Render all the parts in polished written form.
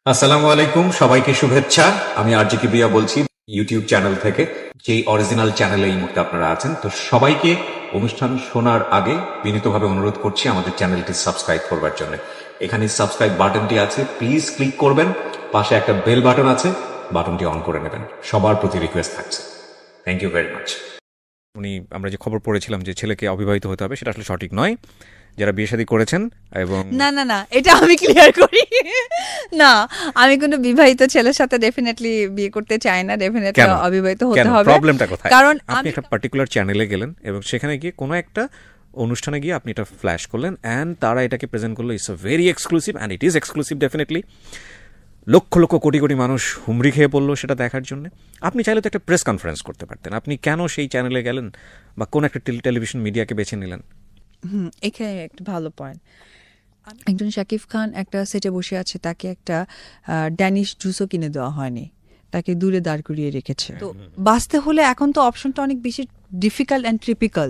আসসালামু আলাইকুম, সবাইকে শুভেচ্ছা। আমি আরজি কিবরিয়া বলছি ইউটিউব চ্যানেল থেকে, যেই অরিজিনাল চ্যানেলে এই মুহূর্তে আপনারা আছেন। তো সবাইকে অনুষ্ঠান শোনার আগে বিনীতভাবে অনুরোধ করছি আমাদের চ্যানেলটি সাবস্ক্রাইব করবার জন্য। এখানে সাবস্ক্রাইব বাটনটি আছে, প্লিজ ক্লিক করবেন। পাশে একটা বেল বাটন আছে, বাটনটি অন করে নেবেন। সবার প্রতি রিকোয়েস্ট থাকছে। Thank you very much. আমরা যে খবর পড়েছিলাম যে ছেলেকে অবিবাহিত হতে হবে, সেটা আসলে সঠিক নয়। যারা বিয়ে শাদী করেছেন এবং না না না, এটা আমি ক্লিয়ার করি। না, আমি কোনো বিবাহিত ছেলের সাথে ডেফিনেটলি বিয়ে করতে চাই না। ডেফিনেটলি অবিবাহিত হতে হবে। প্রবলেমটা কোথায়? কারণ আপনি একটা পার্টিকুলার চ্যানেলে গেলেন এবং সেখানে গিয়ে কোনো একটা অনুষ্ঠানে গিয়ে আপনি এটা ফ্ল্যাশ করলেন অ্যান্ড তারা এটাকে প্রেজেন্ট করলো। It's a very exclusive and it is exclusive definitely. Lakh lakh crore crore মানুষ হুমড়ি খেয়ে পড়লো সেটা দেখার জন্য। আপনি চাইলে তো একটা প্রেস কনফারেন্স করতে পারতেন। আপনি কেন সেই চ্যানেলে গেলেন বা কোন একটা টেলিভিশন মিডিয়াকে বেছে নিলেন? এখানে একটা ভালো পয়েন্ট। একজন শাকিব খান একটা সেটে বসে আছে, তাকে একটা ড্যানিশ জুসও কিনে দেওয়া হয়নি, তাকে দূরে দাঁড় করিয়ে রেখেছে। তো বাঁচতে হলে এখন তো অপশনটা অনেক বেশি ডিফিকাল্ট অ্যান্ড ট্রিপিক্যাল।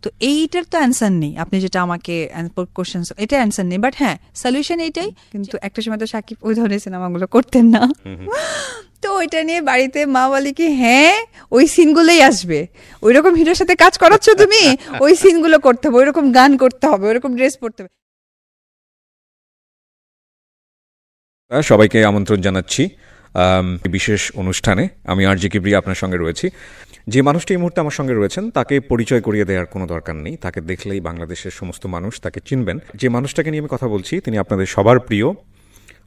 তো এইটার তো অ্যান্সার নেই। আপনি যেটা আমাকে কোশ্চেন, এটা অ্যান্সার নেই, বাট হ্যাঁ সলিউশন এইটাই। কিন্তু একটা সময় তো শাকিব ওই ধরনের সিনেমাগুলো করতেন না। তো ওইটা নিয়ে বাড়িতে মা বলে কি, হ্যাঁ ওই সিনগুলোই আসবে, ওই রকম হিরোর সাথে কাজ করাচ্ছ তুমি, ওই সিনগুলো করতে হবে, ওই রকম গান করতে হবে, ওই রকম ড্রেস পরতে হবে। সবাইকে আমন্ত্রণ জানাচ্ছি বিশেষ অনুষ্ঠানে। আমি আরজি কিবরিয়া আপনার সঙ্গে রয়েছি। যে মানুষটি এই মুহূর্তে আমার সঙ্গে রয়েছেন তাকে পরিচয় করিয়ে দেওয়ার কোনো দরকার নেই। তাকে দেখলেই বাংলাদেশের সমস্ত মানুষ তাকে চিনবেন। যে মানুষটাকে নিয়ে আমি কথা বলছি তিনি আপনাদের সবার প্রিয়,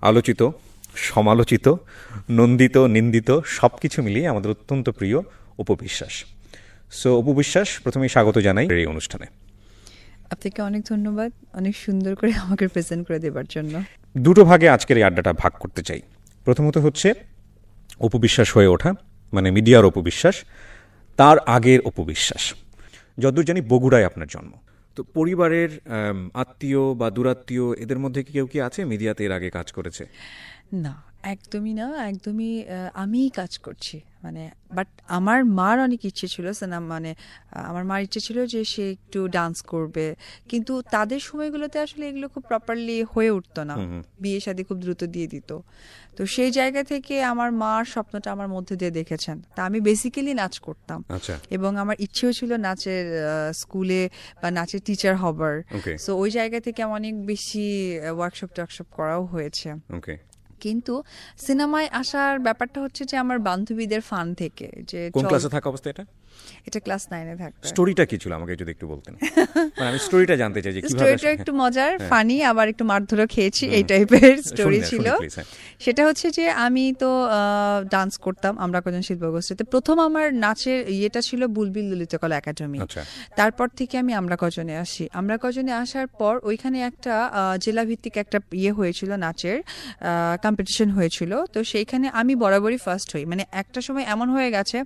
আলোচিত, সমালোচিত, নন্দিত, নিন্দিত সব কিছু মিলিয়ে আমাদের অত্যন্ত প্রিয় অপু বিশ্বাস। সো অপু বিশ্বাস, প্রথমেই স্বাগত জানাই এই অনুষ্ঠানে। আপনাকে অনেক ধন্যবাদ অনেক সুন্দর করে আমাকে প্রেজেন্ট করে দেবার জন্য। দুটো ভাগে আজকের এই আড্ডাটা ভাগ করতে চাই। প্রথমত হচ্ছে অপু বিশ্বাস হয়ে ওঠা, মানে মিডিয়ার অপু বিশ্বাস, তার আগের অপু বিশ্বাস। যতদূর জানি বগুড়ায় আপনার জন্ম। তো পরিবারের আত্মীয় বা দূরাত্মীয় এদের মধ্যে কি কেউ কি আছে মিডিয়াতে এর আগে কাজ করেছে? না, একদমই না, একদমই আমিই কাজ করছি। মানে বাট আমার মার অনেক ইচ্ছে ছিল, মানে আমার মার ইচ্ছে ছিল যে সে একটু ডান্স করবে, কিন্তু তাদের সময়গুলোতে আসলে এগুলো খুব প্রপারলি হয়ে উঠতো না, বিয়ে শাদী খুব দ্রুত দিয়ে দিত। তো সেই জায়গা থেকে আমার মার স্বপ্নটা আমার মধ্যে দিয়ে দেখেছেন। তা আমি বেসিক্যালি নাচ করতাম এবং আমার ইচ্ছেও ছিল নাচের স্কুলে বা নাচের টিচার হবার। সো ওই জায়গা থেকে আমার অনেক বেশি ওয়ার্কশপ করাও হয়েছে। কিন্তু সিনেমায় আসার ব্যাপারটা হচ্ছে যে আমার বান্ধবীদের ফান থেকে। যে কোন ক্লাসে থাকা অবস্থা এটা ক্লাস 9-এ থাকতো। স্টোরিটা কি ছিল আমাকে যদি একটু বলতেন? আমি স্টোরিটা জানতে চাই যে কিভাবে। স্টোরিটা একটু মজার, ফানি, আবার একটু মারধরও খেয়েছি, এই টাইপের স্টোরি ছিল। সেটা হচ্ছে যে আমি তো ডান্স করতাম আমরা কজন শিল্পগোষ্ঠীতে। প্রথম আমার নাচের ইয়েটা ছিল বুলবিল ললিতকলা একাডেমি। তারপর থেকে আমি আমরা কজনে আসি। আমরা কজনে আসার পর ওইখানে একটা জেলা ভিত্তিক একটা ইয়ে হয়েছিল, নাচের কম্পিটিশন হয়েছিল। তো সেইখানে আমি বরাবরই ফার্স্ট হই। মানে একটা সময় এমন হয়ে গেছে,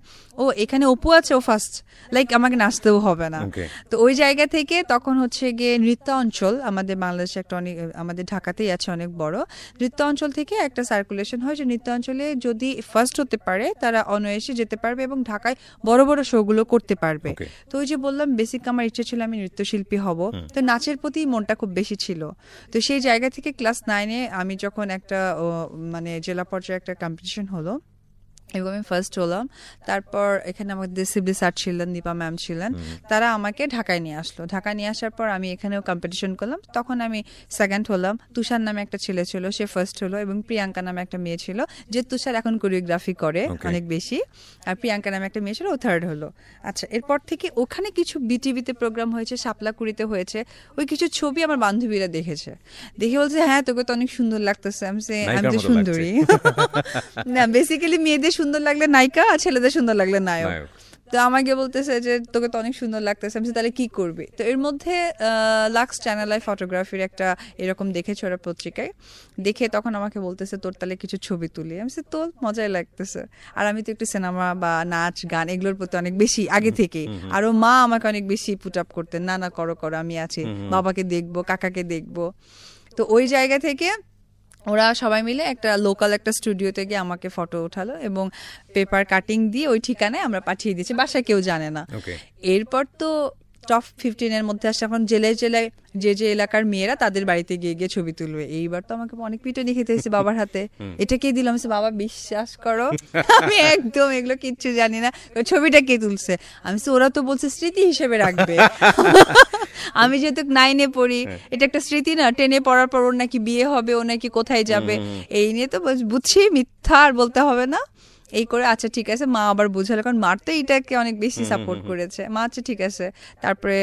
ও এখানে অপু আছে, ও ফার্স্ট, লাইক আমাকে নাচতেও হবে না। তো ওই জায়গা থেকে তখন হচ্ছে গিয়ে নৃত্য অঞ্চল, আমাদের বাংলাদেশে একটা অনেক, আমাদের ঢাকাতেই আছে অনেক বড় নৃত্য অঞ্চল, থেকে একটা সার্কুলেশন হয় যে নৃত্য অঞ্চলে যদি ফার্স্ট হতে পারে তারা অনায়াসে যেতে পারবে এবং ঢাকায় বড় বড় শোগুলো করতে পারবে। তো ওই যে বললাম বেসিক আমার ইচ্ছে ছিল আমি নৃত্যশিল্পী হব। তো নাচের প্রতি মনটা খুব বেশি ছিল। তো সেই জায়গা থেকে ক্লাস 9-এ আমি যখন একটা মানে জেলা পর্যায়ে একটা কম্পিটিশন হলো এবং আমি ফার্স্ট হলাম। তারপর এখানে আমাদের সিবলি স্যার ছিলেন, দীপা ম্যাম ছিলেন, তারা আমাকে ঢাকায় নিয়ে আসলো। ঢাকায় নিয়ে আসার পর আমি এখানেও কম্পিটিশন করলাম। তখন আমি সেকেন্ড হলাম। তুষার নামে একটা ছেলে ছিল, সে ফার্স্ট হলো, এবং প্রিয়াঙ্কা নামে একটা মেয়ে ছিল, যে তুষার এখন কোরিওগ্রাফি করে অনেক বেশি, আর প্রিয়াঙ্কা নামে একটা মেয়ে ছিল, ও থার্ড হলো। আচ্ছা, এরপর থেকে ওখানে কিছু বিটিভিতে প্রোগ্রাম হয়েছে, শাপলাকুড়িতে হয়েছে। ওই কিছু ছবি আমার বান্ধবীরা দেখেছে, দেখে বলছে হ্যাঁ তোকে তো অনেক সুন্দর লাগতেছে। আমি তো সুন্দরী না, বেসিক্যালি মেয়েদের সুন্দর লাগলে নায়িকা, আর ছেলেদের সুন্দর লাগলে নায়ক। তো আমাকে বলতেছে যে তোকে তো অনেক সুন্দর লাগতেছে। আমি তাহলে কি করবি? তো এর মধ্যে লাক্স চ্যানেল আই ফটোগ্রাফির একটা এরকম দেখেছে ওরা পত্রিকায়, দেখে তখন আমাকে বলতেছে তোর তাহলে কিছু ছবি তুলি। আমি তোর মজাই লাগতেছে। আর আমি তো একটু সিনেমা বা নাচ গান এগুলোর প্রতি অনেক বেশি আগে থেকেই। আরও মা আমাকে অনেক বেশি পুট আপ করতেন, না না করো করো, আমি আছি, বাবাকে দেখবো, কাকাকে দেখবো। তো ওই জায়গা থেকে ওরা সবাই মিলে একটা লোকাল একটা স্টুডিওতে গিয়ে আমাকে ফটো উঠালো এবং পেপার কাটিং দিয়ে ওই ঠিকানায় আমরা পাঠিয়ে দিয়েছি, বাসায় কেউ জানে না। এরপর তো টপ 15-এর মধ্যে আসছে, এখন জেলায় জেলায় যে এলাকার মেয়েরা তাদের বাড়িতে গিয়ে গিয়ে ছবি তুলবে। এইবার তো আমাকে অনেক পিটুনি খেতে হয়েছে বাবার হাতে। এটা কে দিলাম, বাবা বিশ্বাস করো আমি একদম এগুলো কিচ্ছু জানি না, ছবিটা কে তুলছে? আমি ওরা তো বলছে স্মৃতি হিসেবে রাখবে। আমি যেহেতু 9-এ পড়ি, এটা একটা স্মৃতি না, 10-এ পড়ার পর ওর নাকি বিয়ে হবে, ও নাকি কোথায় যাবে, এই নিয়ে তো বুঝছি মিথ্যা আর বলতে হবে না। এই করে আচ্ছা ঠিক আছে, মা আবার বুঝালো, কারণ মার তো এইটাকে অনেক বেশি সাপোর্ট করেছে। মা আচ্ছা ঠিক আছে। তারপরে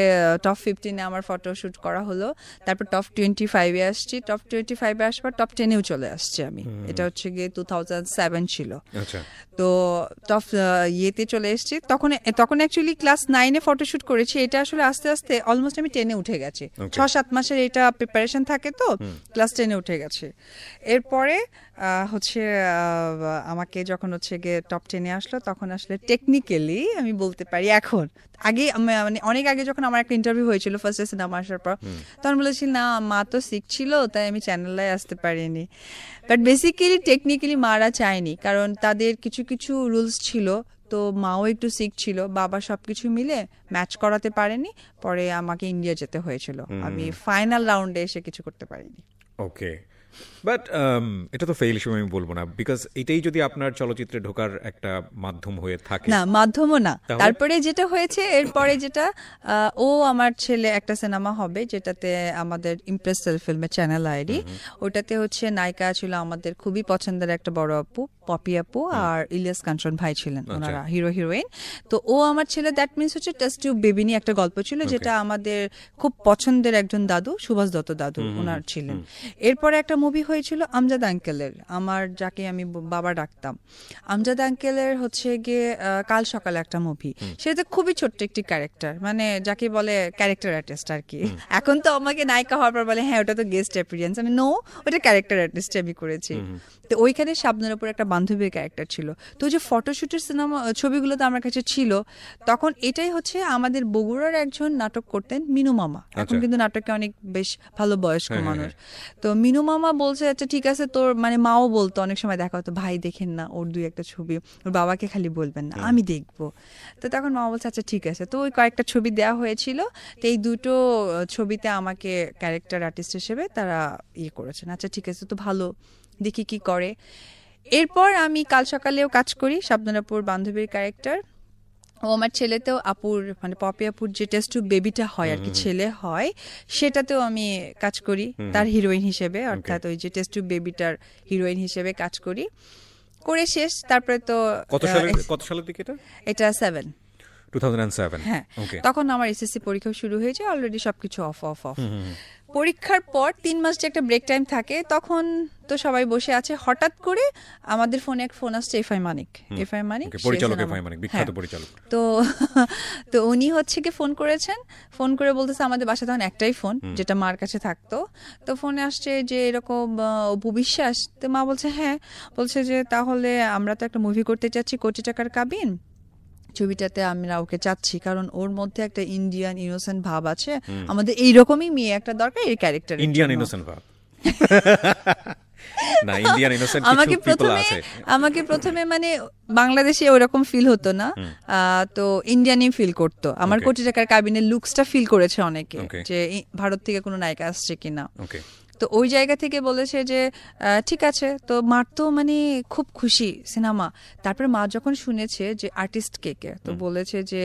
টপ 15-এ আমার ফটোশুট করা হলো, তারপর টপ 25-এ আসছি, টপ 25-এ আসবার টপ 10-এও চলে আসছি আমি। এটা হচ্ছে গিয়ে 2007 ছিল। তো টপ ইয়েতে চলে এসেছি। তখন অ্যাকচুয়ালি ক্লাস 9-এ ফটোশুট করেছি। এটা আসলে আস্তে আস্তে অলমোস্ট আমি 10-এ উঠে গেছি। 6-7 মাসের এটা প্রিপারেশন থাকে, তো ক্লাস 10-এ উঠে গেছে। এরপরে হচ্ছে আমাকে যখন হচ্ছে গিয়ে টপ 10-এ আসলো, তখন আসলে টেকনিক্যালি আমি বলতে পারি এখন, আগে মানে অনেক আগে যখন আমার একটা ইন্টারভিউ হয়েছিল ফার্স্ট সিনেমা আসার পর, তখন বলেছি না মা তো শিখছিল তাই আমি চ্যানেলে আসতে পারিনি। বাট বেসিক্যালি টেকনিক্যালি মারা চায়নি, কারণ তাদের কিছু কিছু রুলস ছিল, তো মাও একটু শিখছিল, বাবা সবকিছু মিলে ম্যাচ করাতে পারেনি, পরে আমাকে ইন্ডিয়া যেতে হয়েছিল। আমি ফাইনাল রাউন্ডে এসে কিছু করতে পারিনি। ওকে, বাট এটা তো ফেল হিসেবে আমি বলবো না, বিকজ এটাই যদি আপনার চলচ্চিত্রে ঢোকার একটা মাধ্যম হয়ে থাকে। না, মাধ্যমও না। তারপরে যেটা হয়েছে এরপরে যেটা, ও আমার ছেলে একটা সিনেমা হবে যেটাতে আমাদের ইমপ্রেস ফিল্মের চ্যানেল আইডি, ওটাতে হচ্ছে নায়িকা ছিল আমাদের খুবই পছন্দের একটা বড় আপু, পপি আপু, আর ইলিয়াস কাঞ্চন ভাই ছিলেন ওনারা হিরো হিরোইন। তো ও আমার ছেলে, দ্যাট মিনস হচ্ছে টেস্ট টিউব বেবি নিয়ে একটা গল্প ছিল, যেটা আমাদের খুব পছন্দের একজন দাদু, সুভাষ দত্ত দাদু ওনার ছিলেন। এরপরে একটা মুভি হয়েছিল আমজাদ আঙ্কেলের, আমার যাকে আমি বাবা ডাকতাম, আমজাদ আঙ্কেলের হচ্ছে গিয়ে কাল সকালে একটা মুভি। সেটা খুবই ছোট্ট একটি ক্যারেক্টার, মানে যাকে বলে ক্যারেক্টার আর্টিস্ট আর কি। এখন তো আমাকে নায়িকা হওয়ার পর বলে হ্যাঁ ওটা তো গেস্ট অ্যাপিয়ারেন্স, আমি নো, ওটা ক্যারেক্টার আর্টিস্ট আমি করেছি। তো ওইখানে শাবনার উপর একটা বান্ধবীর ক্যারেক্টার ছিল। তো যে ফটোশুটের সিনেমা ছবিগুলো তো আমার কাছে ছিল, তখন এটাই হচ্ছে আমাদের বগুড়ার একজন নাটক করতেন মিনু মামা, এখন কিন্তু নাটকে অনেক বেশ ভালো বয়স্ক মানুষ। তো মিনু মামা বলছে আচ্ছা ঠিক আছে তোর, মানে মাও বলতো অনেক সময় দেখা হতো, ভাই দেখেন না ওর 2-একটা ছবি, ওর বাবাকে খালি বলবেন না, আমি দেখবো। তো তখন মা বলছে আচ্ছা ঠিক আছে। তো ওই কয়েকটা ছবি দেওয়া হয়েছিল, তো এই দুটো ছবিতে আমাকে ক্যারেক্টার আর্টিস্ট হিসেবে তারা ইয়ে করেছেন। আচ্ছা ঠিক আছে, তো ভালো, দেখি কি করে। এরপর আমি কাল সকালেও কাজ করি, শাবনারাপুর বান্ধবীর ক্যারেক্টার। ও আমার ছেলেতেও আপুর, মানে পপি আপুর যে টেস্ট টিউব বেবিটা হয় আর কি, ছেলে হয়, সেটাতেও আমি কাজ করি তার হিরোইন হিসেবে, অর্থাৎ ওই যে টেস্ট টিউব বেবিটার হিরোইন হিসেবে কাজ করি, করে শেষ। তারপরে তো কত সালের দিকে এটা 2007। হ্যাঁ, তখন আমার এসএসসি পরীক্ষা শুরু হয়েছে, অলরেডি সবকিছু অফ। পরীক্ষার পর 3 মাস যে একটা ব্রেক টাইম থাকে, তখন তো সবাই বসে আছে, হঠাৎ করে আমাদের ফোনে এক ফোন আসছে, এফআই মানিক পরিচালক, এফআই মানিক বিখ্যাত পরিচালক। তো উনি হচ্ছে কি ফোন করেছেন, ফোন করে বলতেছে আমাদের বাসায় তখন একটাই ফোন যেটা মার কাছে থাকতো। তো ফোনে আসছে যে এরকম অপু বিশ্বাস। তো মা বলছে হ্যাঁ, বলছে যে তাহলে আমরা তো একটা মুভি করতে চাচ্ছি, কোটি টাকার কাবিন, ছবিটাতে আমরা ওকে চাচ্ছি, কারণ ওর মধ্যে একটা ইন্ডিয়ান ইনোসেন্ট ভাব আছে, আমাদের এইরকমই মেয়ে একটা দরকার এই ক্যারেক্টার। ইন্ডিয়ান ইনোসেন্ট ভাব না, ইন্ডিয়ান ইনোসেন্ট আমাকে প্রথমে মানে বাংলাদেশে ওরকম ফিল হতো না, তো ইন্ডিয়ানই ফিল করতো। আমার কোটি টাকার কাবিনের লুকসটা ফিল করেছে অনেকে, যে ভারত থেকে কোনো নায়িকা আসছে কিনা। তো ওই জায়গা থেকে বলেছে যে ঠিক আছে। তো মার তো মানে খুব খুশি সিনেমা। তারপরে মা যখন শুনেছে যে আর্টিস্ট কে কে, তো বলেছে যে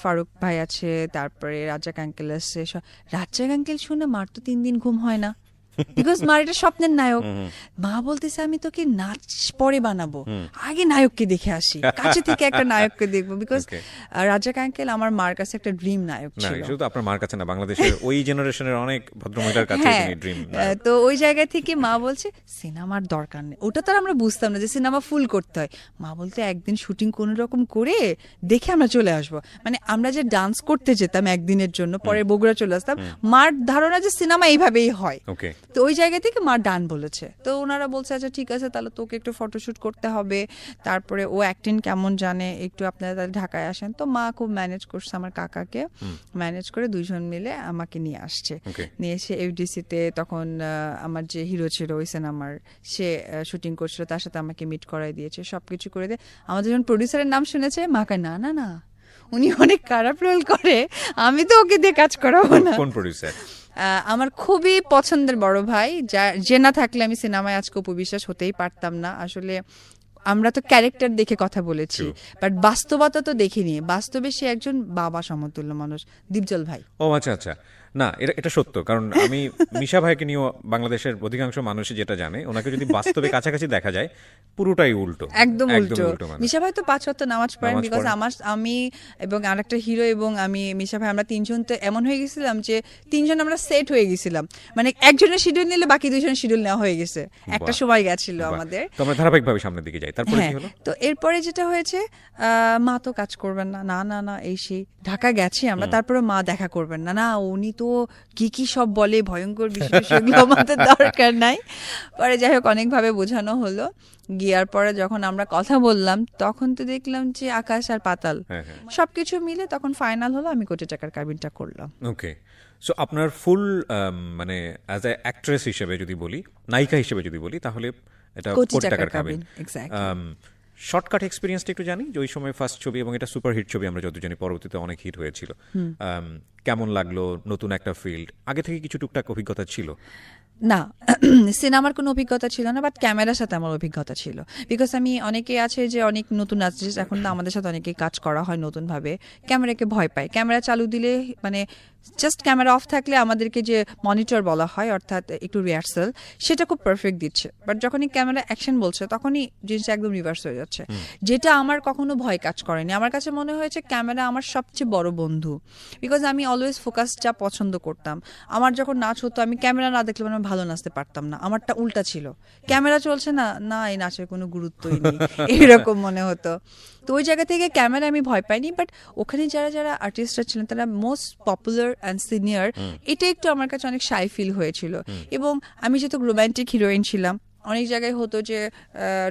ফারুক ভাই আছে, তারপরে রাজ্জাক আঙ্কেল আছে। রাজ্জাক আঙ্কেল শুনে মার তো 3 দিন ঘুম হয় না, বিকজ মার এটা স্বপ্নের নায়ক। মা বলতেছে আমি তোকে নাচ পরে বানাবো, আগে নায়ককে দেখে আসি, কাছে থেকে একটা নায়ককে দেখবো, বিকজ রাজ্জাক আঙ্কেল আমার মার কাছে একটা ড্রিম নায়ক ছিল। শুধু আপনার মার কাছে না, বাংলাদেশের ওই জেনারেশনের অনেক ভদ্রমহিলার কাছে তিনি ড্রিম। তো ওই জায়গা থেকে মা বলছে সিনেমার দরকার নেই, ওটা তো আমরা বুঝতাম না যে সিনেমা ফুল করতে হয়। মা বলতে একদিন শুটিং কোনো রকম করে দেখে আমরা চলে আসবো, মানে আমরা যে ডান্স করতে যেতাম একদিনের জন্য, পরে বগুড়া চলে আসতাম, মার ধারণা যে সিনেমা এইভাবেই হয়। তো ওই জায়গা থেকে মা ডান বলেছে। তো ওনারা বলছে আচ্ছা ঠিক আছে, তাহলে তোকে একটু ফটোশুট করতে হবে, তারপরে ও অ্যাক্টিং কেমন জানে, একটু আপনারা তাহলে ঢাকায় আসেন। তো মা খুব ম্যানেজ করছে, আমার কাকাকে ম্যানেজ করে 2 জন মিলে আমাকে নিয়ে আসছে। নিয়ে এসে এফডিসিতে তখন আমার যে হিরো ছিল ওই সিনেমার, সে শুটিং করছিল, তার সাথে আমাকে মিট করাই দিয়েছে, সবকিছু করে দিয়ে। আমাদের যখন প্রডিউসারের নাম শুনেছে, মা কয় না না না, উনি অনেক খারাপ রোল করে, আমি তো ওকে দিয়ে কাজ করাবো না। কোন প্রোডিউসার? আমার খুবই পছন্দের বড় ভাই, যে না থাকলে আমি সিনেমায় আজকে অপু বিশ্বাস হতেই পারতাম না। আসলে আমরা তো ক্যারেক্টার দেখে কথা বলেছি, বাট বাস্তবতা তো দেখিনি। বাস্তবে সে একজন বাবা সমতুল্য মানুষ, দীপজল ভাই। ও আচ্ছা আচ্ছা, না এটা সত্য, কারণ আমি মিশা ভাইকে নিয়ে বাংলাদেশের অধিকাংশ মানুষই যেটা জানে, ওনাকে যদি বাস্তবে কাছাকাছি দেখা যায় পুরোটাই উল্টো, একদম উল্টো। মানুষ। মিশা ভাই তো 5 ওয়াক্ত নামাজ পড়েন, বিকজ আমি এবং আরেকটা হিরো এবং আমি মিশা ভাই আমরা তিনজন তো এমন হয়ে গেছিলাম যে তিনজন আমরা সেট হয়ে গেছিলাম, মানে একজনের শিডিউল নিলে বাকি দুইজনের শিডিউল নেওয়া হয়ে গেছে, একটা সময় গেছিল আমাদের। তো আমরা ধারাবাহিকভাবে সামনের দিকে যাই, তারপরে কি হলো? তো এরপরে যেটা হয়েছে, মা তো কাজ করবেন না, না না না এই সেই ঢাকা গেছি আমরা, তারপরে মা দেখা করবেন না, না উনি তো কি কি সব বলে ভয়ঙ্কর বিষয়, সেগুলো আমাদের দরকার নাই। পরে যাই হোক অনেকভাবে বোঝানো হলো, গিয়ার পরে যখন আমরা কথা বললাম তখন তো দেখলাম যে আকাশ আর পাতাল, সবকিছু মিলে তখন ফাইনাল হলো, আমি কোটি টাকার কাবিনটা করলাম। ওকে, সো আপনার ফুল মানে অ্যাজ এ অ্যাক্ট্রেস হিসেবে যদি বলি, নায়িকা হিসেবে যদি বলি, তাহলে এটা কোটি টাকার কাবিন। শর্টকাট এক্সপিরিয়েন্সটা একটু জানি, যে ওই সময় ফার্স্ট ছবি এবং এটা সুপার হিট ছবি, আমরা যত জানি পরবর্তীতে অনেক হিট হয়েছিল। কেমন লাগলো? নতুন একটা ফিল্ড, আগে থেকে কিছু টুকটাক অভিজ্ঞতা ছিল? না, সিনেমার কোনো অভিজ্ঞতা ছিল না, বাট ক্যামেরার সাথে আমার অভিজ্ঞতা ছিল। বিকজ আমি অনেকে আছে যে অনেক নতুন আর্টিস্ট, এখন তো আমাদের সাথে অনেকে কাজ করা হয় নতুনভাবে, ক্যামেরাকে ভয় পায়। ক্যামেরা চালু দিলে মানে জাস্ট ক্যামেরা অফ থাকলে আমাদেরকে যে মনিটর বলা হয়, অর্থাৎ একটু রিহার্সাল, সেটা খুব পারফেক্ট দিচ্ছে, বাট যখনই ক্যামেরা অ্যাকশন বলছে তখনই জিনিসটা একদম রিভার্স হয়ে যাচ্ছে, যেটা আমার কখনো ভয় কাজ করেনি। আমার কাছে মনে হয়েছে ক্যামেরা আমার সবচেয়ে বড় বন্ধু, বিকজ আমি অলওয়েজ ফোকাসটা পছন্দ করতাম। আমার যখন নাচ হতো, আমি ক্যামেরা না দেখলে মানে ভালো নাচতে পারতাম না, আমারটা উল্টা ছিল, ক্যামেরা চলছে না, না এই নাচের কোনো গুরুত্বই নেই, এরকম মনে হতো। তো ওই জায়গা থেকে ক্যামেরা আমি ভয় পাইনি, বাট ওখানে যারা যারা আর্টিস্টরা ছিলেন তারা মোস্ট পপুলার অ্যান্ড সিনিয়র, এটা একটু আমার কাছে অনেক শাই ফিল হয়েছিল। এবং আমি যেহেতু রোম্যান্টিক হিরোইন ছিলাম, অনেক জায়গায় হতো যে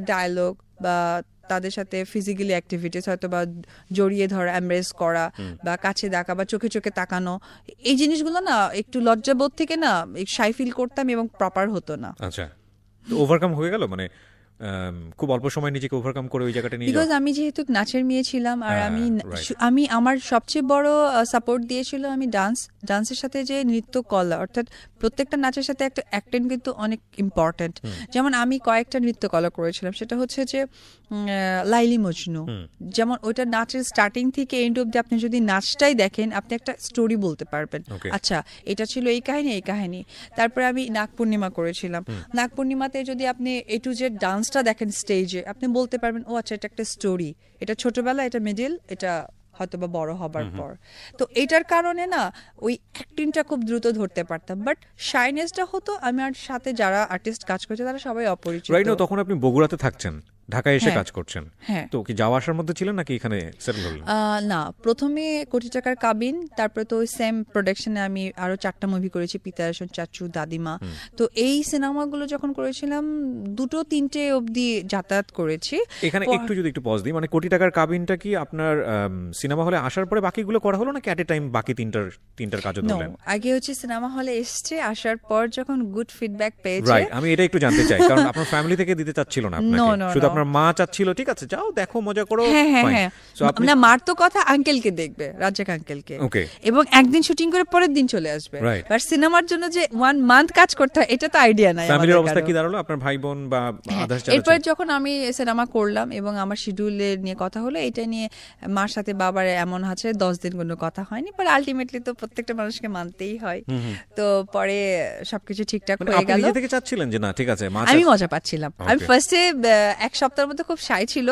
ডায়ালগ বা তাদের সাথে ফিজিক্যালি অ্যাক্টিভিটিস হয়তো বা জড়িয়ে ধরা, এমব্রেস করা বা কাছে দেখা বা চোখে চোখে তাকানো, এই জিনিসগুলো না একটু লজ্জাবোধ থেকে না শাই ফিল করতাম এবং প্রপার হতো না। আচ্ছা, তো ওভারকাম হয়ে গেল, মানে খুব অল্প সময় নিজেকে ওভারকাম করে ওই জায়গাটা নিয়ে যাও? বিকজ আমি যেহেতু নাচের মেয়ে ছিলাম, আর আমি আমার সবচেয়ে বড় সাপোর্ট দিয়েছিল আমি ডান্সের সাথে যে নৃত্য কলা, অর্থাৎ প্রত্যেকটা নাচের সাথে একটা অ্যাক্টিং কিন্তু অনেক ইম্পর্টেন্ট। যেমন আমি কয়েকটা নৃত্য কলা করেছিলাম, সেটা হচ্ছে যে লাইলি মজনু, যেমন ওইটা নাচের স্টার্টিং থেকে এন্ড অব্দি আপনি যদি নাচটাই দেখেন, আপনি একটা স্টোরি বলতে পারবেন, আচ্ছা এটা ছিল এই কাহিনী। তারপরে আমি নাগ পূর্ণিমা করেছিলাম, নাগ পূর্ণিমাতে যদি আপনি এ টু জেড ডান্সটা দেখেন স্টেজে, আপনি বলতে পারবেন ও আচ্ছা এটা একটা স্টোরি, এটা ছোটবেলা, এটা মিডিল, এটা হয়তো বা বড় হবার পর। তো এটার কারণে না ওই অ্যাক্টিংটা খুব দ্রুত ধরতে পারতাম, বাট শাইনেসটা হতো আমার সাথে যারা আর্টিস্ট কাজ করছে তারা সবাই অপরিচিত। তখন আপনি বগুড়াতে থাকছেন, ঢাকায় এসে কাজ করছেন, তো কি যাওয়া আসার মধ্যে ছিলেন নাকি এখানে সেটেল হলেন? না, প্রথমে কোটি টাকার কাবিন, তারপরে তো ওই সেম প্রোডাকশনে আমি আরো 4টা মুভি করেছি, পিতারাসন, চাচু, দাদিমা। তো এই সিনেমাগুলো যখন করেছিলাম 2-3টে অবধি যাতায়াত করেছি। এখানে একটু পজ দিই, মানে কোটি টাকার কাবিনটা কি আপনার সিনেমা হলে আসার পরে বাকিগুলো করা হলো নাকি অ্যাট এ টাইম বাকি তিনটার কাজও ধরলেন? আগে হচ্ছে সিনেমা হলে এসছে, আসার পর যখন গুড ফিডব্যাক পেয়েছে, রাইট, আমি এটা একটু জানতে চাই, কারণ আপনার ফ্যামিলি থেকে দিতে চাচ্ছিল না আপনাকে, শুধু আপনার মা চাচ্ছিল ঠিক আছে যাও দেখো মজা করো। হ্যাঁ, না মার তো কথা আঙ্কেলকে দেখবে, রাজ্জাক আঙ্কেলকে, এবং একদিন শুটিং করে পরের দিন চলে আসবে, বাট সিনেমার জন্য যে 1 মান্থ কাজ করতে হয় এটা তো আইডিয়া নাই। ফ্যামিলির অবস্থা কি দাঁড়ালো? আপনার ভাই বোন বা আদার্স? এরপর যখন আমি সিনেমা করলাম এবং আমার শিডিউলের নিয়ে কথা হলো, এটা নিয়ে মার সাথে বাবার এমন আছে 10 দিন কোনো কথা হয়নি, পরে আলটিমেটলি তো প্রত্যেকটা মানুষকে মানতেই হয়। তো পরে সবকিছু ঠিকঠাক হয়ে গেল। আপনি নিজে থেকে চাচ্ছিলেন যে না ঠিক আছে? আমি মজা পাচ্ছিলাম। আমি ফার্স্টে 1 সপ্তাহের মধ্যে খুব শাই ছিল,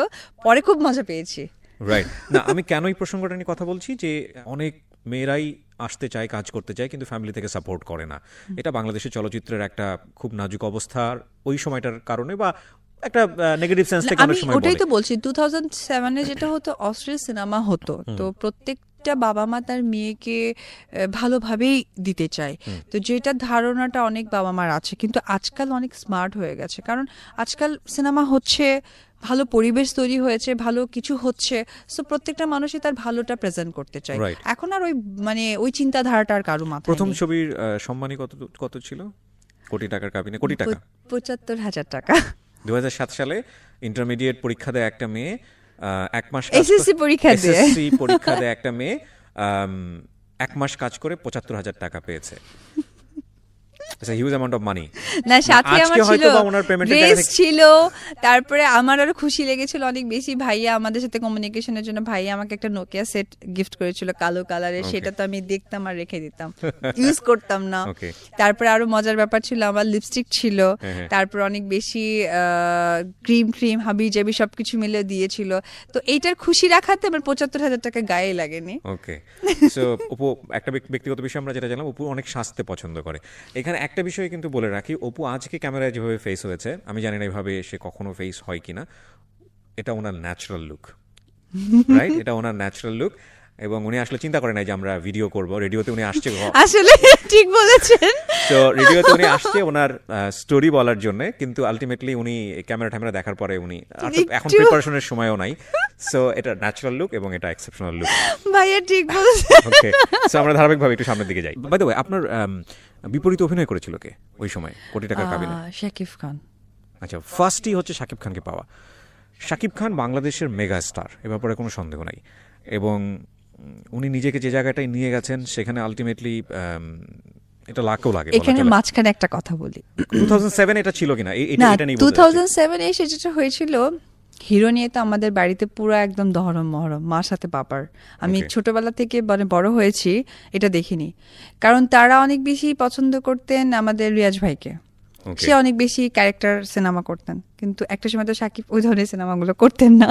পরে খুব মজা পেয়েছি। রাইট, না আমি কেন এই প্রসঙ্গটা নিয়ে কথা বলছি, যে অনেক মেয়েরাই আসতে চায়, কাজ করতে চায়, কিন্তু ফ্যামিলি থেকে সাপোর্ট করে না। এটা বাংলাদেশের চলচ্চিত্রের একটা খুব নাজুক অবস্থার ওই সময়টার কারণে, বা একটা নেগেটিভ সেন্স থেকে অনেক সময়। ওটাই তো বলছি, 2007-এ যেটা হতো অস্ট্রেলিয়া সিনেমা হতো, তো প্রত্যেকটা বাবা মা তার মেয়েকে ভালোভাবেই দিতে চায়, তো যেটা ধারণাটা অনেক বাবা মার আছে, কিন্তু আজকাল অনেক স্মার্ট হয়ে গেছে, কারণ আজকাল সিনেমা হচ্ছে, ভালো পরিবেশ তৈরি হয়েছে, ভালো কিছু হচ্ছে, সো প্রত্যেকটা মানুষই তার ভালোটা প্রেজেন্ট করতে চায়। এখন আর ওই মানে ওই চিন্তাধারাটা আর কারো মাথায় নেই। প্রথম ছবির সম্মানী কত ছিল? কোটি টাকার কাবিনে কোটি টাকা, 75,000 টাকা। 2007 সালে ইন্টারমিডিয়েট পরীক্ষা দেয় একটা মেয়ে, 1 মাস এসএসসি পরীক্ষা দিয়ে এসএসসি পরীক্ষা দেয় একটা মেয়ে 1 মাস কাজ করে 75,000 টাকা পেয়েছে। It's a huge amount of money. না সাথে আমার ছিল ড্রেস ড্রেস ছিল, তারপরে আমার আরো খুশি লেগেছিল অনেক বেশি, ভাইয়া আমাদের সাথে কমিউনিকেশনের জন্য ভাইয়া আমাকে একটা নোকিয়া সেট গিফট করেছিল কালো কালারের, সেটা তো আমি দেখতাম আর রেখে দিতাম, ইউজ করতাম না। তারপরে আরো মজার ব্যাপার ছিল আমার লিপস্টিক ছিল, তারপর অনেক বেশি ক্রিম হাবি জাবি সবকিছু মিলে দিয়েছিল। তো এইটার খুশি রাখাতে আমার 75,000 টাকা গায়ে লাগেনি। ওকে, সো অপু একটা ব্যক্তিগত বিষয় আমরা যেটা জানলাম, অপু অনেক সাজতে পছন্দ করে। এখানে একটা বিষয় কিন্তু বলে রাখি, অপু আজকে ক্যামেরায় যেভাবে ফেস হয়েছে, আমি জানি না এইভাবে সে কখনো ফেস হয় কিনা, এটা ওনার ন্যাচারাল লুক, রাইট? এটা ওনার ন্যাচারাল লুক, এবং উনি আসলে চিন্তা করেন না যে আমরা ভিডিও করব। রেডিওতে উনি আসছে, আসলে ঠিক বলেছেন, তো রেডিওতে উনি আসছে ওনার স্টোরি বলার জন্য, কিন্তু আলটিমেটলি উনি ক্যামেরা দেখার পরে উনি এখন প্রিপারেশনের সময়ও নাই। সো এটা ন্যাচারাল লুক এবং এটা এক্সেপশনাল লুক। ভাইয়া ঠিক বলেছেন। ওকে, সো আমরা ধারাবাহিকভাবে একটু সামনের দিকে যাই। বাই দ্য ওয়ে, আপনার বিপরীতে অভিনয় করেছিল কে ওই সময় কোটি টাকার কাবিনে? শাকিব খান। আচ্ছা, ফার্স্টই হচ্ছে শাকিব খানকে পাওয়া। শাকিব খান বাংলাদেশের মেগা স্টার, এ ব্যাপারে কোনো সন্দেহ নাই, এবং উনি নিজেকে যে জায়গাটায় নিয়ে গেছেন সেখানে আলটিমেটলি এটা লাখও লাগে। এখানে মাঝখানে একটা কথা বলি, 2007 এটা ছিল কিনা না, 2007 এসে যেটা হয়েছিল, হিরো নিয়ে তো আমাদের বাড়িতে পুরো একদম দহরম মহরম, মার সাথে পাপার। আমি ছোটবেলা থেকে মানে বড় হয়েছি এটা দেখিনি, কারণ তারা অনেক বেশি পছন্দ করতেন আমাদের রিয়াজ ভাইকে, সে অনেক বেশি ক্যারেক্টার সিনেমা করতেন, কিন্তু একটা সময় তো শাকিব ওই ধরনের সিনেমাগুলো করতেন না।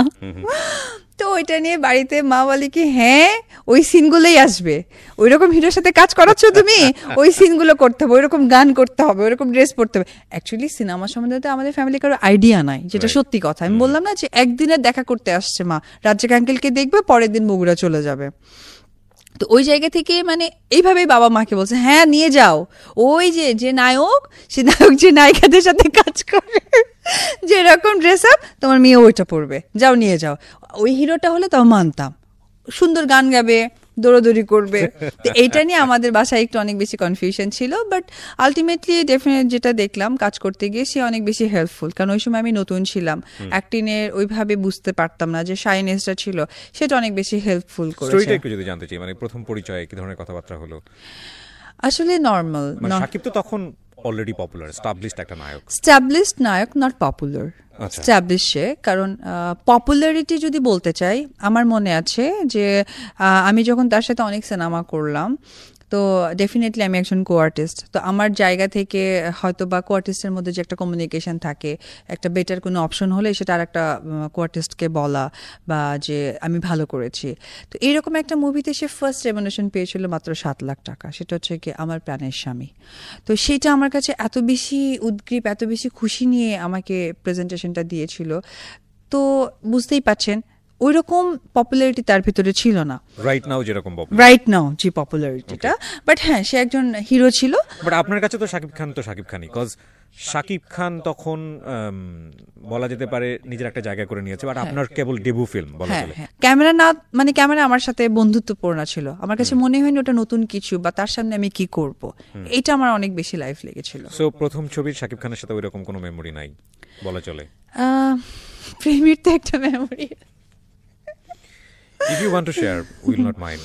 তো ওইটা নিয়ে বাড়িতে মা বলে কি, হ্যাঁ ওই সিনগুলোই আসবে, ওই রকম হিরোর সাথে কাজ করাচ্ছ তুমি, ওই সিনগুলো করতে হবে, ওইরকম গান করতে হবে, ওইরকম ড্রেস পরতে হবে। অ্যাকচুয়ালি সিনেমা সম্বন্ধে তো আমাদের ফ্যামিলি কারো আইডিয়া নাই, যেটা সত্যি কথা। আমি বললাম না যে একদিনের দেখা করতে আসছে মা, রাজ্জাক আঙ্কেলকে দেখবে, পরের দিন বগুড়া চলে যাবে। তো ওই জায়গা থেকে মানে এইভাবেই বাবা মাকে বলছে, হ্যাঁ নিয়ে যাও, ওই যে নায়ক, সে নায়ক যে নায়িকাদের সাথে কাজ করে, যেরকম ড্রেস আপ তোমার মেয়ে ওইটা পরবে, যাও নিয়ে যাও। ওই হিরোটা হলে তাও মানতাম, সুন্দর গান গাবে, দৌড়াদৌড়ি করবে। তো এইটা নিয়ে আমাদের বাসায় একটু অনেক বেশি কনফিউশন ছিল, বাট আলটিমেটলি ডেফিনেট যেটা দেখলাম কাজ করতে গিয়ে সে অনেক বেশি হেল্পফুল, কারণ ওই সময় আমি নতুন ছিলাম, অ্যাক্টিংয়ের ওইভাবে বুঝতে পারতাম না, যে শাইনেসটা ছিল সেটা অনেক বেশি হেল্পফুল করেছে। স্টোরিটা একটু যদি জানতে চাই, মানে প্রথম পরিচয়ে কি ধরনের কথাবার্তা হলো? আসলে নরমাল, শাকিব তো তখন অলরেডি পপুলার, এস্টাবলিশড একটা নায়ক। এস্টাবলিশড নায়ক, নট পপুলার, এস্টাবলিশে। কারণ পপুলারিটি যদি বলতে চাই, আমার মনে আছে যে আমি যখন তার সাথে অনেক সিনেমা করলাম, তো ডেফিনেটলি আমি একজন কো আর্টিস্ট, তো আমার জায়গা থেকে হয়তো বা কো আর্টিস্টের মধ্যে যে একটা কমিউনিকেশন থাকে, একটা বেটার কোনো অপশন হলে সেটা আর একটা কো আর্টিস্টকে বলা, বা যে আমি ভালো করেছি। তো এইরকম একটা মুভিতে সে ফার্স্ট রেমুনেশন পেয়েছিল মাত্র 7 লাখ টাকা, সেটা হচ্ছে কি আমার প্রাণের স্বামী। তো সেটা আমার কাছে এত বেশি উদ্গ্রীব, এত বেশি খুশি নিয়ে আমাকে প্রেজেন্টেশনটা দিয়েছিল। তো বুঝতেই পারছেন ওইরকম পপুলারিটি তার ভিতরে ছিল না রাইট নাও যেরকম যে পপুলারিটিটা, বাট হ্যাঁ সে একজন হিরো ছিল। বাট আপনার কাছে তো শাকিব খান তো শাকিব খানই, কজ শাকিব খান তখন বলা যেতে পারে নিজের একটা জায়গা করে নিয়েছে, বাট আপনার কেবল ডেবিউ ফিল্ম বলা চলে। ক্যামেরা না, মানে ক্যামেরা আমার সাথে বন্ধুত্বপূর্ণ ছিল, আমার কাছে মনে হয়নি ওটা নতুন কিছু বা তার সামনে আমি কি করব, এটা আমার অনেক বেশি লাইফ লেগেছিল। সো প্রথম ছবির শাকিব খানের সাথে ওইরকম কোনো মেমোরি নাই বলা চলে? প্রেমের তো একটা memory, if you want to share, we will not mind.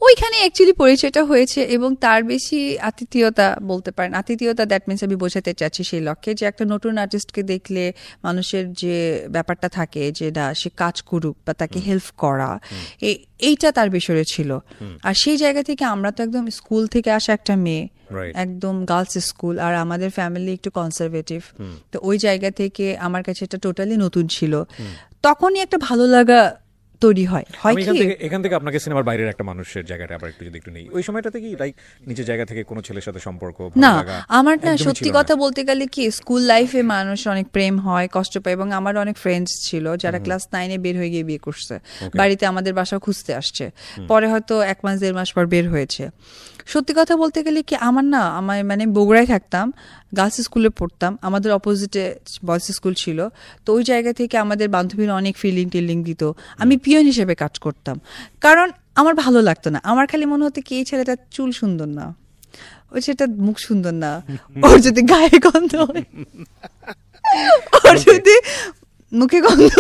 ওইখানে অ্যাকচুয়ালি পরিচয়টা হয়েছে, এবং তার বেশি আতিথেয়তা বলতে পারেন, আতিথেয়তা দ্যাট মিনস আমি বোঝাতে চাচ্ছি সেই লক্ষ্যে যে একটা নতুন আর্টিস্টকে দেখলে মানুষের যে ব্যাপারটা থাকে যে না সে কাজ করুক বা তাকে হেল্প করা, এইটা তার বিষয়ে ছিল। আর সেই জায়গা থেকে আমরা তো একদম স্কুল থেকে আসা একটা মেয়ে, একদম গার্লস স্কুল, আর আমাদের ফ্যামিলি একটু কনজারভেটিভ, তো ওই জায়গা থেকে আমার কাছে এটা টোটালি নতুন ছিল। তখনই একটা ভালো লাগা তৈরি হয়। এখান থেকে আপনাকে সিনেমার বাইরের একটা মানুষের জায়গাটা আবার একটু যদি একটু নেই, ওই সময়টাতে কি লাইক নিজের জায়গা থেকে কোনো ছেলের সাথে সম্পর্ক না, আমার না সত্যি কথা বলতে গেলে কি স্কুল লাইফে মানুষ অনেক প্রেম হয়, কষ্ট পায়, এবং আমার অনেক ফ্রেন্ডস ছিল যারা ক্লাস 9-এ বের হয়ে গিয়ে বিয়ে করছে, বাড়িতে আমাদের বাসা খুঁজতে আসছে, পরে হয়তো 1 মাস 1.5 মাস পর বের হয়েছে। সত্যি কথা বলতে গেলে কি আমার মানে বগুড়ায় থাকতাম, গার্লস স্কুলে পড়তাম, আমাদের অপোজিটে বয়েজ স্কুল ছিল, তো ওই জায়গা থেকে আমাদের বান্ধবীরা অনেক টিলিং দিত, আমি পিয়ন হিসেবে কাজ করতাম, কারণ আমার ভালো লাগতো না, আমার খালি মনে হতো কি এই ছেলেটার চুল সুন্দর না, ওই ছেলেটার মুখ সুন্দর না, ওর যদি গায়ে গন্ধ হয়, ওর যদি মুখে গন্ধ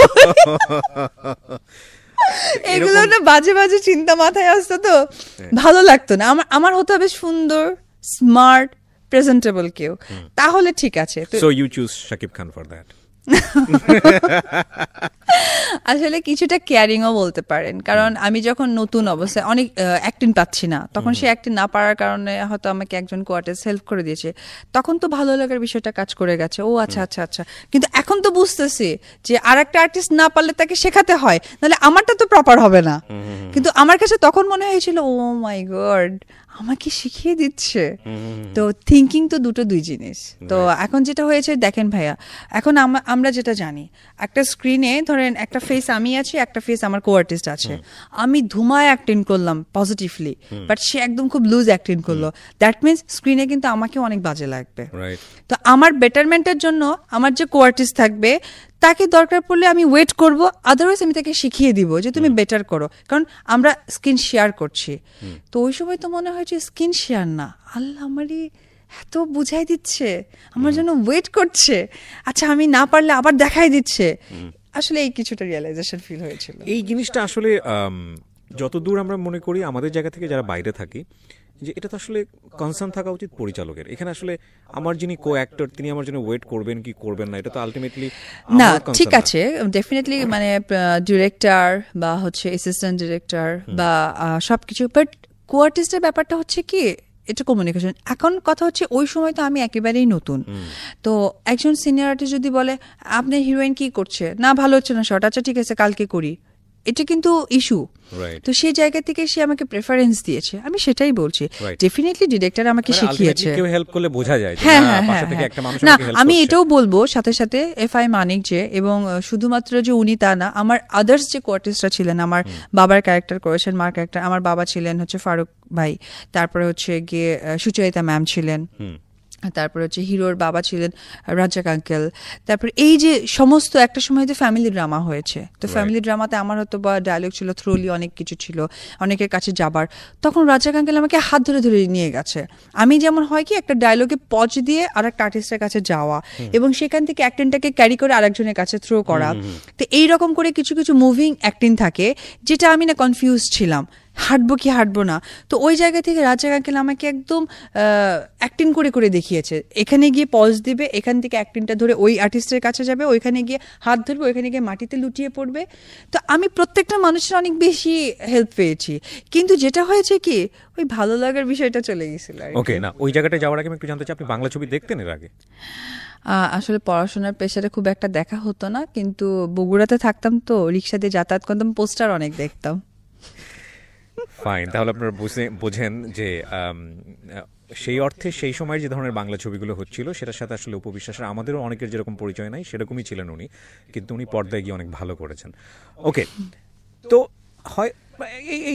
এগুলো না বাজে বাজে চিন্তা মাথায় আসতো, তো ভালো লাগতো না। আমার হতে হবে সুন্দর, স্মার্ট, প্রেজেন্টেবল কেউ, তাহলে ঠিক আছে। So you choose Shakib Khan for that. আসলে কিছুটা কেয়ারিংও বলতে পারেন, কারণ আমি যখন নতুন অবস্থায় অনেক অ্যাক্টিং পাচ্ছি না, তখন সে অ্যাক্টিং না পারার কারণে হয়তো আমাকে একজন কোয়ার্টার্স হেল্প করে দিয়েছে, তখন তো ভালো লাগার বিষয়টা কাজ করে গেছে। ও আচ্ছা আচ্ছা আচ্ছা, কিন্তু এখন তো বুঝতেছি যে আর একটা আর্টিস্ট না পারলে তাকে শেখাতে হয়, নাহলে আমারটা তো প্রপার হবে না। কিন্তু আমার কাছে তখন মনে হয়েছিল ও মাই গড, আমাকে শিখিয়ে দিচ্ছে। তো থিঙ্কিং তো দুই জিনিস। তো এখন যেটা হয়েছে দেখেন ভাইয়া, এখন আমরা যেটা জানি, একটা স্ক্রিনে ধরেন একটা ফেস আমি আছি, একটা ফেস আমার কো আর্টিস্ট আছে, আমি ধুমায় অ্যাক্টিং করলাম পজিটিভলি, বাট সে একদম খুব লুজ অ্যাক্টিং করলো, দ্যাট মিনস স্ক্রিনে কিন্তু আমাকে অনেক বাজে লাগবে। তো আমার বেটারমেন্টের জন্য আমার যে কো আর্টিস্ট থাকবে তাকে দরকার পড়লে আমি ওয়েট করব, আদারওয়াইজ আমি তাকে শিখিয়ে দিব যে তুমি বেটার করো, কারণ আমরা স্ক্রিন শেয়ার করছি। তো ওই সময় তো মনে হয় যে স্ক্রিন শেয়ার না, আল্লাহ আমারই এত বুঝাই দিচ্ছে, আমার জন্য ওয়েট করছে, আচ্ছা আমি না পারলে আবার দেখাই দিচ্ছে। আসলে এই কিছুটা রিয়েলাইজেশন ফিল হয়েছিল। এই জিনিসটা আসলে যতদূর আমরা মনে করি আমাদের জায়গা থেকে যারা বাইরে থাকি, যে এটা তো আসলে কনসার্ন থাকা উচিত পরিচালকের। এখানে আসলে আমার যিনি কো অ্যাক্টর তিনি আমার জন্য ওয়েট করবেন কি করবেন না, এটা তো আলটিমেটলি না। ঠিক আছে, ডেফিনেটলি মানে ডিরেক্টর বা হচ্ছে অ্যাসিস্ট্যান্ট ডিরেক্টর বা সবকিছু, বাট কো আর্টিস্টের ব্যাপারটা হচ্ছে কি এটা কমিউনিকেশন। এখন কথা হচ্ছে ওই সময় তো আমি একেবারেই নতুন, তো একজন সিনিয়র আর্টিস্ট যদি বলে আপনার হিরোইন কি করছে না, ভালো হচ্ছে না শর্ট, আচ্ছা ঠিক আছে কালকে করি, এটা কিন্তু ইস্যু। তো সেই জায়গা থেকে সে আমাকে প্রেফারেন্স দিয়েছে, আমি সেটাই বলছি। ডেফিনেটলি ডিরেক্টর আমাকে শিখিয়েছে। কেউ হেল্প করলে বোঝা যায় যে হ্যাঁ না, হ্যাঁ পাশে হ্যাঁ থেকে একটা মানুষ না, আমাকে হেল্প আমি করছে। এটাও বলবো সাথে সাথে এফআই মানিক যে, এবং শুধুমাত্র যে উনি তা না, আমার আদার্স যে কোয়ার্টিস্টরা ছিলেন, আমার বাবার ক্যারেক্টার করেছেন, মার ক্যারেক্টার, আমার বাবা ছিলেন হচ্ছে ফারুক ভাই, তারপরে হচ্ছে গিয়ে সুচরিতা ম্যাম ছিলেন, তারপরে হচ্ছে হিরোর বাবা ছিলেন রাজ্জাক আঙ্কেল, তারপর এই যে সমস্ত একটা সময় তো ফ্যামিলি ড্রামা হয়েছে, তো ফ্যামিলি ড্রামাতে আমার হয়তো বা ডায়লগ ছিল, থ্রোলি অনেক কিছু ছিল, অনেকের কাছে যাবার, তখন রাজ্জাক আঙ্কেল আমাকে হাত ধরে ধরে নিয়ে গেছে। আমি যেমন হয় কি একটা ডায়লগে পজ দিয়ে আর একটা আর্টিস্টের কাছে যাওয়া, এবং সেখান থেকে অ্যাক্টিংটাকে ক্যারি করে আরেকজনের কাছে থ্রো করা, তো এইরকম করে কিছু কিছু মুভিং অ্যাক্টিং থাকে, যেটা আমি না কনফিউজ ছিলাম হাঁটবো কি হাঁটবো না। তো ওই জায়গা থেকে রাজ্জাক আঙ্কেল আমাকে একদম অ্যাক্টিং করে করে দেখিয়েছে, এখানে গিয়ে পজ দিবে, এখান থেকে অ্যাক্টিংটা ধরে ওই আর্টিস্টের কাছে যাবে, ওইখানে গিয়ে হাত ধরবে, ওইখানে গিয়ে মাটিতে লুটিয়ে পড়বে। তো আমি প্রত্যেকটা মানুষের অনেক বেশি হেল্প পেয়েছি, কিন্তু যেটা হয়েছে কি ওই ভালো লাগার বিষয়টা চলে গেছিল। ওকে, না ওই জায়গাটা যাওয়ার আগে আমি একটু জানতে চাই, আপনি বাংলা ছবি দেখতেন এর আগে? আসলে পড়াশোনার প্রেশারে খুব একটা দেখা হতো না, কিন্তু বগুড়াতে থাকতাম তো রিক্সা দিয়ে যাতায়াত করতাম, পোস্টার অনেক দেখতাম। ফাইন, তাহলে আপনারা বোঝেন যে সেই অর্থে সেই সময় যে ধরনের বাংলা ছবিগুলো হচ্ছিল সেটার সাথে আসলে উপবিশ্বাসের আমাদেরও অনেকের যেরকম পরিচয় নাই সেরকমই ছিলেন উনি, কিন্তু উনি পর্দায় গিয়ে অনেক ভালো করেছেন। ওকে, তো হয়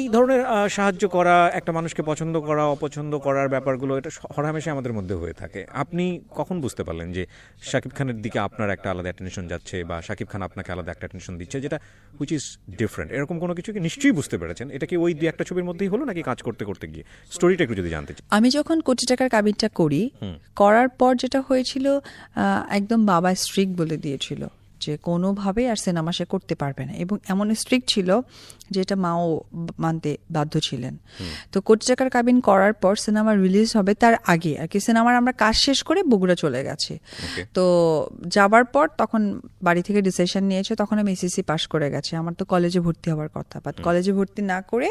এই ধরনের সাহায্য করা, একটা মানুষকে পছন্দ করা অপছন্দ করার ব্যাপারগুলো এটা হরহামেশাই আমাদের মধ্যে হয়ে থাকে। আপনি কখন বুঝতে পারলেন যে শাকিব খানের দিকে আপনার একটা আলাদা অ্যাটেনশন যাচ্ছে, বা শাকিব খান আপনাকে আলাদা একটা অ্যাটেনশন দিচ্ছে যেটা হুইচ ইজ ডিফারেন্ট? এরকম কোনো কিছু কি নিশ্চয়ই বুঝতে পেরেছেন? এটা কি ওই দুই একটা ছবির মধ্যেই হলো, নাকি কাজ করতে করতে গিয়ে? স্টোরিটা একটু যদি জানতে চাই। আমি যখন কোটি টাকার কাবিনটা করার পর যেটা হয়েছিল, একদম বাবা স্ট্রিক্ট বলে দিয়েছিল যে কোনোভাবেই আর সিনেমা সে করতে পারবে না, এবং এমন স্ট্রিক্ট ছিল যেটা মাও মানতে বাধ্য ছিলেন। তো কোটি টাকার কাবিন করার পর সিনেমা রিলিজ হবে তার আগে আর কি সিনেমার আমরা কাজ শেষ করে বগুড়া চলে গেছি। তো যাবার পর তখন বাড়ি থেকে ডিসিশন নিয়েছে, তখন আমি এসএসসি পাস করে গেছি, আমার তো কলেজে ভর্তি হওয়ার কথা, বাট কলেজে ভর্তি না করে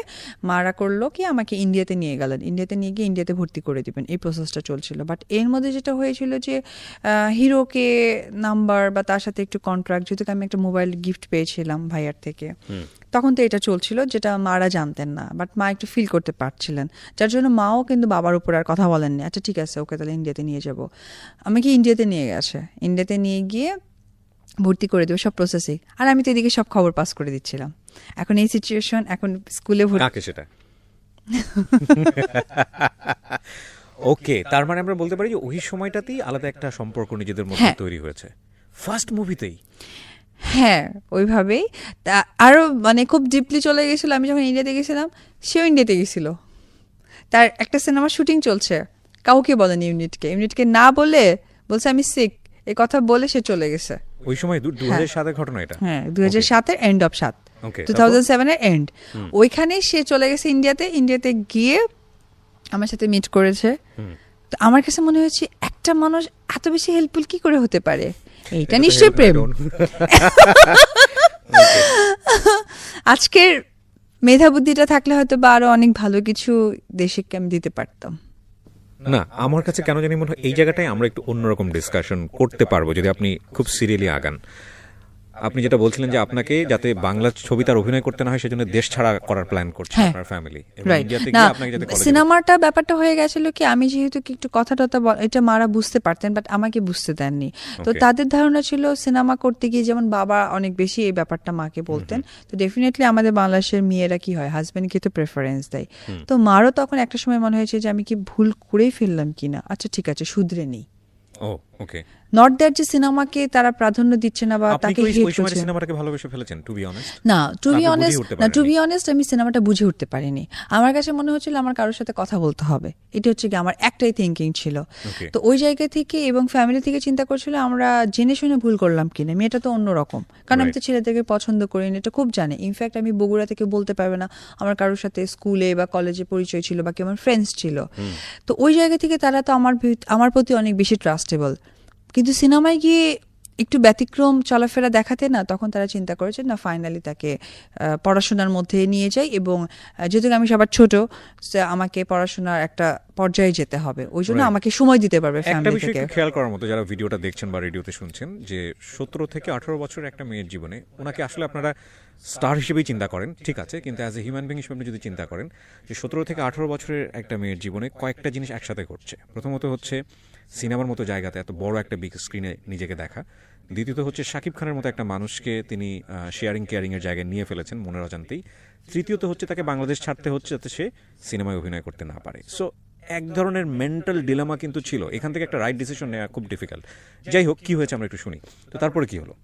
মারা করলো কি আমাকে ইন্ডিয়াতে নিয়ে গেলেন, ইন্ডিয়াতে নিয়ে গিয়ে ইন্ডিয়াতে ভর্তি করে দিবেন, এই প্রসেসটা চলছিল। বাট এর মধ্যে যেটা হয়েছিল যে হিরোকে নাম্বার বা তার সাথে একটু কন্ট্রাক্ট, যেহেতু আমি একটা মোবাইল গিফট পেয়েছিলাম ভাইয়ার থেকে, তখন তো এটা চলছিল যেটা মারা জানতেন না, বাট মা একটু ফিল করতে পারছিলেন, যার জন্য মাও কিন্তু বাবার উপর আর কথা বলেননি, আচ্ছা ঠিক আছে ওকে তাহলে ইন্ডিয়াতে নিয়ে যাব। আমাকে ইন্ডিয়াতে নিয়ে গেছে, ইন্ডিয়াতে নিয়ে গিয়ে ভর্তি করে দেবো সব প্রসেসে, আর আমি তো এদিকে সব খবর পাস করে দিচ্ছিলাম। এখন এই সিচুয়েশন, এখন স্কুলে ভর্তি সেটা ওকে, তার মানে আমরা বলতে পারি যে ওই সময়টাতেই আলাদা একটা সম্পর্ক নিজেদের মধ্যে তৈরি হয়েছে ফার্স্ট মুভিতেই। হ্যাঁ ওইভাবেই, আরও মানে খুব ডিপলি চলে গেছিলো। আমি যখন ইন্ডিয়াতে গেছিলাম সেও ইন্ডিয়াতে গেছিল, তার একটা সিনেমার শুটিং চলছে, কাউকে বলেনি, ইউনিটকে না বলে বলছে আমি সিক, এই কথা বলে সে চলে গেছে। ওই সময় 2007 ঘটনা এটা? হ্যাঁ, 2007 এন্ড অফ 7, ওকে, 2007 এর এন্ড। ওইখানে সে চলে গেছে ইন্ডিয়াতে গিয়ে আমার সাথে মিট করেছে। তো আমার কাছে মনে হয়েছে একটা মানুষ এত বেশি হেল্পফুল কি করে হতে পারে, এইটা নিশ্চয়ই প্রেম। আজকের মেধা বুদ্ধিটা থাকলে হয়তো বা আরো অনেক ভালো কিছু দেশে আমি দিতে পারতাম। না, আমার কাছে কেন জানি মনে হয় এই জায়গাটায় আমরা একটু অন্যরকম ডিসকাশন করতে পারবো যদি আপনি খুব সিরিয়ালি আগান। আপনি যেটা বলছিলেন যে আপনাকে যাতে বাংলা ছবিতে আর অভিনয় করতে না হয় সেজন্য দেশ ছাড়া করার প্ল্যান করছে আপনার ফ্যামিলি, ইন্ডিয়াতে গিয়ে আপনাকে যাতে কলেজে সিনেমাটা ব্যাপারটা হয়ে গেছিল কি, আমি যেহেতু একটু কথাটা এটা মারা বুঝতে পারতেন বাট আমাকে বুঝতে দেননি। তো তাদের ধারণা ছিল সিনেমা করতে গিয়ে, যেমন বাবা অনেক বেশি এই ব্যাপারটা মাকে বলতেন, তো ডেফিনেটলি আমাদের বাংলাদেশের মেয়েরা কি হয় হাজবেন্ডকে তো প্রেফারেন্স দেয়। তো মারও তখন একটা সময় মনে হয়েছে যে আমি কি ভুল করেই ফেললাম কিনা, আচ্ছা ঠিক আছে শুধরে নেই। ও ওকে, নট দ্যাট যে সিনেমাকে তারা প্রাধান্য দিচ্ছে না বা তাকে হেট করছে। সিনেমাটাকে ভালোবেসে ফেলেছেন টু বি অনেস্ট? না, টু বি অনেস্ট আমি সিনেমাটা বুঝে উঠতে পারিনি। আমার কাছে মনে হচ্ছিল আমার কারোর সাথে কথা বলতে হবে, এটা হচ্ছে কি আমার একটাই থিঙ্কিং ছিল। তো ওই জায়গা থেকে এবং ফ্যামিলি থেকে চিন্তা করছিল আমরা জেনে শুনে ভুল করলাম কিনা, মেয়েটা তো অন্যরকম, কারণ আমি তো ছেলেদেরকে পছন্দ করিনি, এটা খুব জানে। ইনফ্যাক্ট আমি বগুড়া থেকে বলতে পারবে না আমার কারোর সাথে স্কুলে বা কলেজে পরিচয় ছিল বা কেমন ফ্রেন্ডস ছিল। তো ওই জায়গা থেকে তারা তো আমার প্রতি অনেক বেশি ট্রাস্টেবল। কিন্তু সিনেমায় গিয়ে একটু ব্যতিক্রম চলাফেরা দেখাতে না, তখন তারা চিন্তা করেছে না ফাইনালি তাকে পড়াশোনার মধ্যে নিয়ে যাই, এবং যেহেতু আমি সবার ছোট আমাকে পড়াশোনার একটা পর্যায়ে যেতে হবে, ওই জন্য আমাকে সময় দিতে পারবে ফ্যামিলি থেকে। খেয়াল করার মতো যারা ভিডিওটা দেখছেন বা রেডিওতে শুনছেন, যে 17 থেকে 18 বছরের একটা মেয়ের জীবনে ওনাকে আসলে আপনারা স্টার হিসেবেই চিন্তা করেন, ঠিক আছে, কিন্তু অ্যাজ এ হিউম্যান বিং হিসেবে যদি চিন্তা করেন যে 17 থেকে 18 বছরের একটা মেয়ের জীবনে কয়েকটা জিনিস একসাথে ঘটছে। প্রথমত হচ্ছে সিনেমার মতো জায়গাতে এত বড় একটা বিগ স্ক্রিনে নিজেকে দেখা। দ্বিতীয়ত হচ্ছে শাকিব খানের মতো একটা মানুষকে তিনি শেয়ারিং কেয়ারিং এর জায়গায় নিয়ে ফেলেছেন মনের অজান্তেই। তৃতীয়ত হচ্ছে তাকে বাংলাদেশ ছাড়তে হচ্ছে যাতে সে সিনেমায় অভিনয় করতে না পারে। সো এক ধরনের মেন্টাল ডিলেমা কিন্তু ছিল, এখান থেকে একটা রাইট ডিসিশন নেওয়া খুব ডিফিকাল্ট। যাই হোক, কি হয়েছে আমরা একটু শুনি। তো তারপরে কি হলো?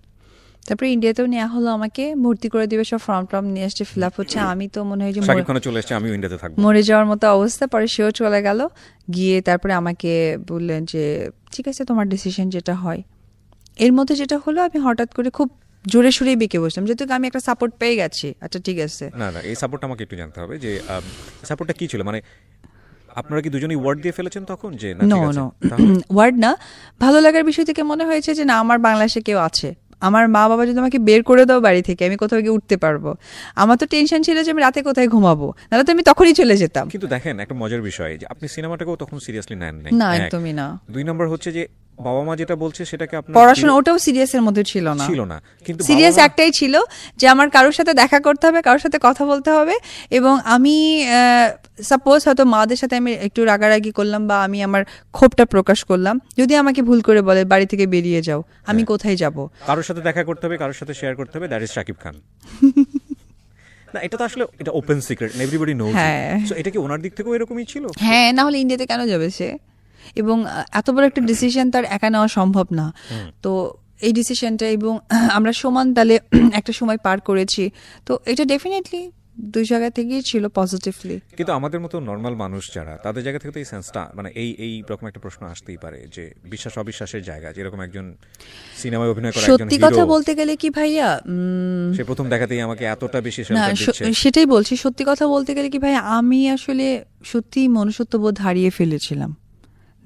তারপরে ইন্ডিয়াতেও নেওয়া হলো, আমাকে ভর্তি করে দিবে, সব ফর্ম টর্ম নিয়ে আসছে, ফিল আপ হচ্ছে। আমি তো মনে হয় যে শাকিব খান চলে এসেছে, আমিও ইন্ডিয়াতে থাকবো, মরে যাওয়ার মতো অবস্থা। পরে সেও চলে গেল, গিয়ে তারপরে আমাকে বললেন যে ঠিক আছে তোমার ডিসিশন যেটা হয়। এর মধ্যে যেটা হলো, আমি হঠাৎ করে খুব জোরে সোরে বেঁকে বসলাম, যেহেতু আমি একটা সাপোর্ট পেয়ে গেছি। আচ্ছা ঠিক আছে, না এই সাপোর্টটা আমাকে একটু জানতে হবে যে সাপোর্টটা কি ছিল। মানে আপনারা কি দুজনেই ওয়ার্ড দিয়ে ফেলেছেন তখন যে নো ওয়ার্ড না, ভালো লাগার বিষয় থেকে মনে হয়েছে যে না আমার বাংলাদেশে কেউ আছে, আমার মা বাবা যদি আমাকে বের করে দাও বাড়ি থেকে, আমি কোথাও গিয়ে উঠতে পারবো। আমার তো টেনশন ছিল যে আমি রাতে কোথায় ঘুমাবো, নাহলে তো আমি তখনই চলে যেতাম। কিন্তু দেখেন একটা মজার বিষয় যে আপনি সিনেমাটাকেও তখন সিরিয়াসলি নেন নাই। না, একদমই না। 2 নম্বর হচ্ছে যে বাবা মা যেটা বলছে সেটাকে আপনার পড়াশোনা ওটাও সিরিয়াসের মধ্যে ছিল না, কিন্তু সিরিয়াস একটাই ছিল যে আমার কারোর সাথে দেখা করতে হবে, কারোর সাথে কথা বলতে হবে। এবং আমি সাপোজ হয়তো মাদের সাথে আমি একটু রাগারাগি করলাম বা আমি আমার ক্ষোভটা প্রকাশ করলাম, যদি আমাকে ভুল করে বলে বাড়ি থেকে বেরিয়ে যাও, আমি কোথায় যাব? কারোর সাথে দেখা করতে হবে, কারোর সাথে শেয়ার করতে হবে, দ্যাট ইজ শাকিব খান। না, এটা তো আসলে এটা open secret, everybody knows. So এটা কি ওনার দিক থেকেও এরকমই ছিল? হ্যাঁ, না হলে ইন্ডিয়াতে কেন যাবে সে? এবং এত বড় একটা ডিসিশন তার একা নেওয়া সম্ভব না। তো এই ডিসিশনটা, এবং আমরা সমান তালে একটা সময় পার করেছি, তো এটা ডেফিনেটলি দুই জায়গা থেকেই ছিল পজিটিভলি। কিন্তু আমাদের মতো নর্মাল মানুষ যারা, তাদের জায়গা থেকে তো এই সেন্সটা, মানে এই রকম একটা প্রশ্ন আসতেই পারে যে বিশ্বাস অবিশ্বাসের জায়গা, যেরকম একজন সিনেমায় অভিনয় করা একজন সত্যি কথা বলতে গেলে কি ভাইয়া, সে প্রথম দেখাতেই আমাকে এতটা বেশি সেটাই বলছি, সত্যি কথা বলতে গেলে কি ভাইয়া, আমি আসলে সত্যি মনুষ্যত্ববোধ হারিয়ে ফেলেছিলাম,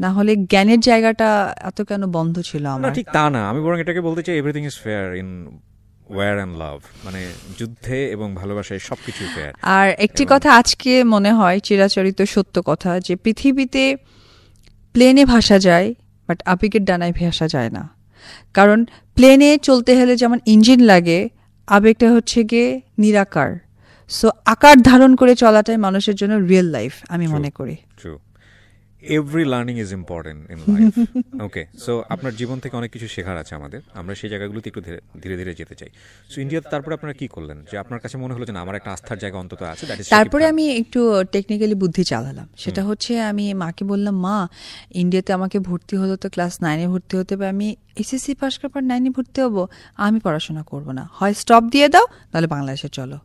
না হলে জ্ঞানের জায়গাটা এত কেন বন্ধ ছিল আমার? ঠিক তা না, আমি বরং এটাকে বলতে চাই everything is fair in war and love, মানে যুদ্ধে এবং ভালোবাসায় সবকিছু ফেয়ার। আর একটি কথা আজকে মনে হয় চিরাচরিত সত্য কথা, যে পৃথিবীতে প্লেনে ভাসা যায় বাট আবেগের ডানায় ভাসা যায় না। কারণ প্লেনে চলতে হলে যেমন ইঞ্জিন লাগে, আবেগটা হচ্ছে গিয়ে নিরাকার। সো আকার ধারণ করে চলাটাই মানুষের জন্য রিয়েল লাইফ, আমি মনে করি। Every learning is important in life. Okay, so আপনার জীবন থেকে অনেক কিছু শেখার আছে আমাদের, আমরা সেই জায়গাগুলোতে একটু ধীরে ধীরে যেতে চাই। সো ইন্ডিয়াতে তারপরে আপনারা কি করলেন যে আপনার কাছে মনে হলো যে আমার একটা আস্থার জায়গা অন্তত আছে? তারপরে আমি একটু টেকনিক্যালি বুদ্ধি চালালাম, সেটা হচ্ছে আমি মাকে বললাম, মা ইন্ডিয়াতে আমাকে ভর্তি হলো তো ক্লাস 9-এ ভর্তি হতে হবে, আমি এসএসসি পাস করার পর 9-এ ভর্তি হবো, আমি পড়াশোনা করবো না, হয় স্টপ দিয়ে দাও নাহলে বাংলাদেশে চলো।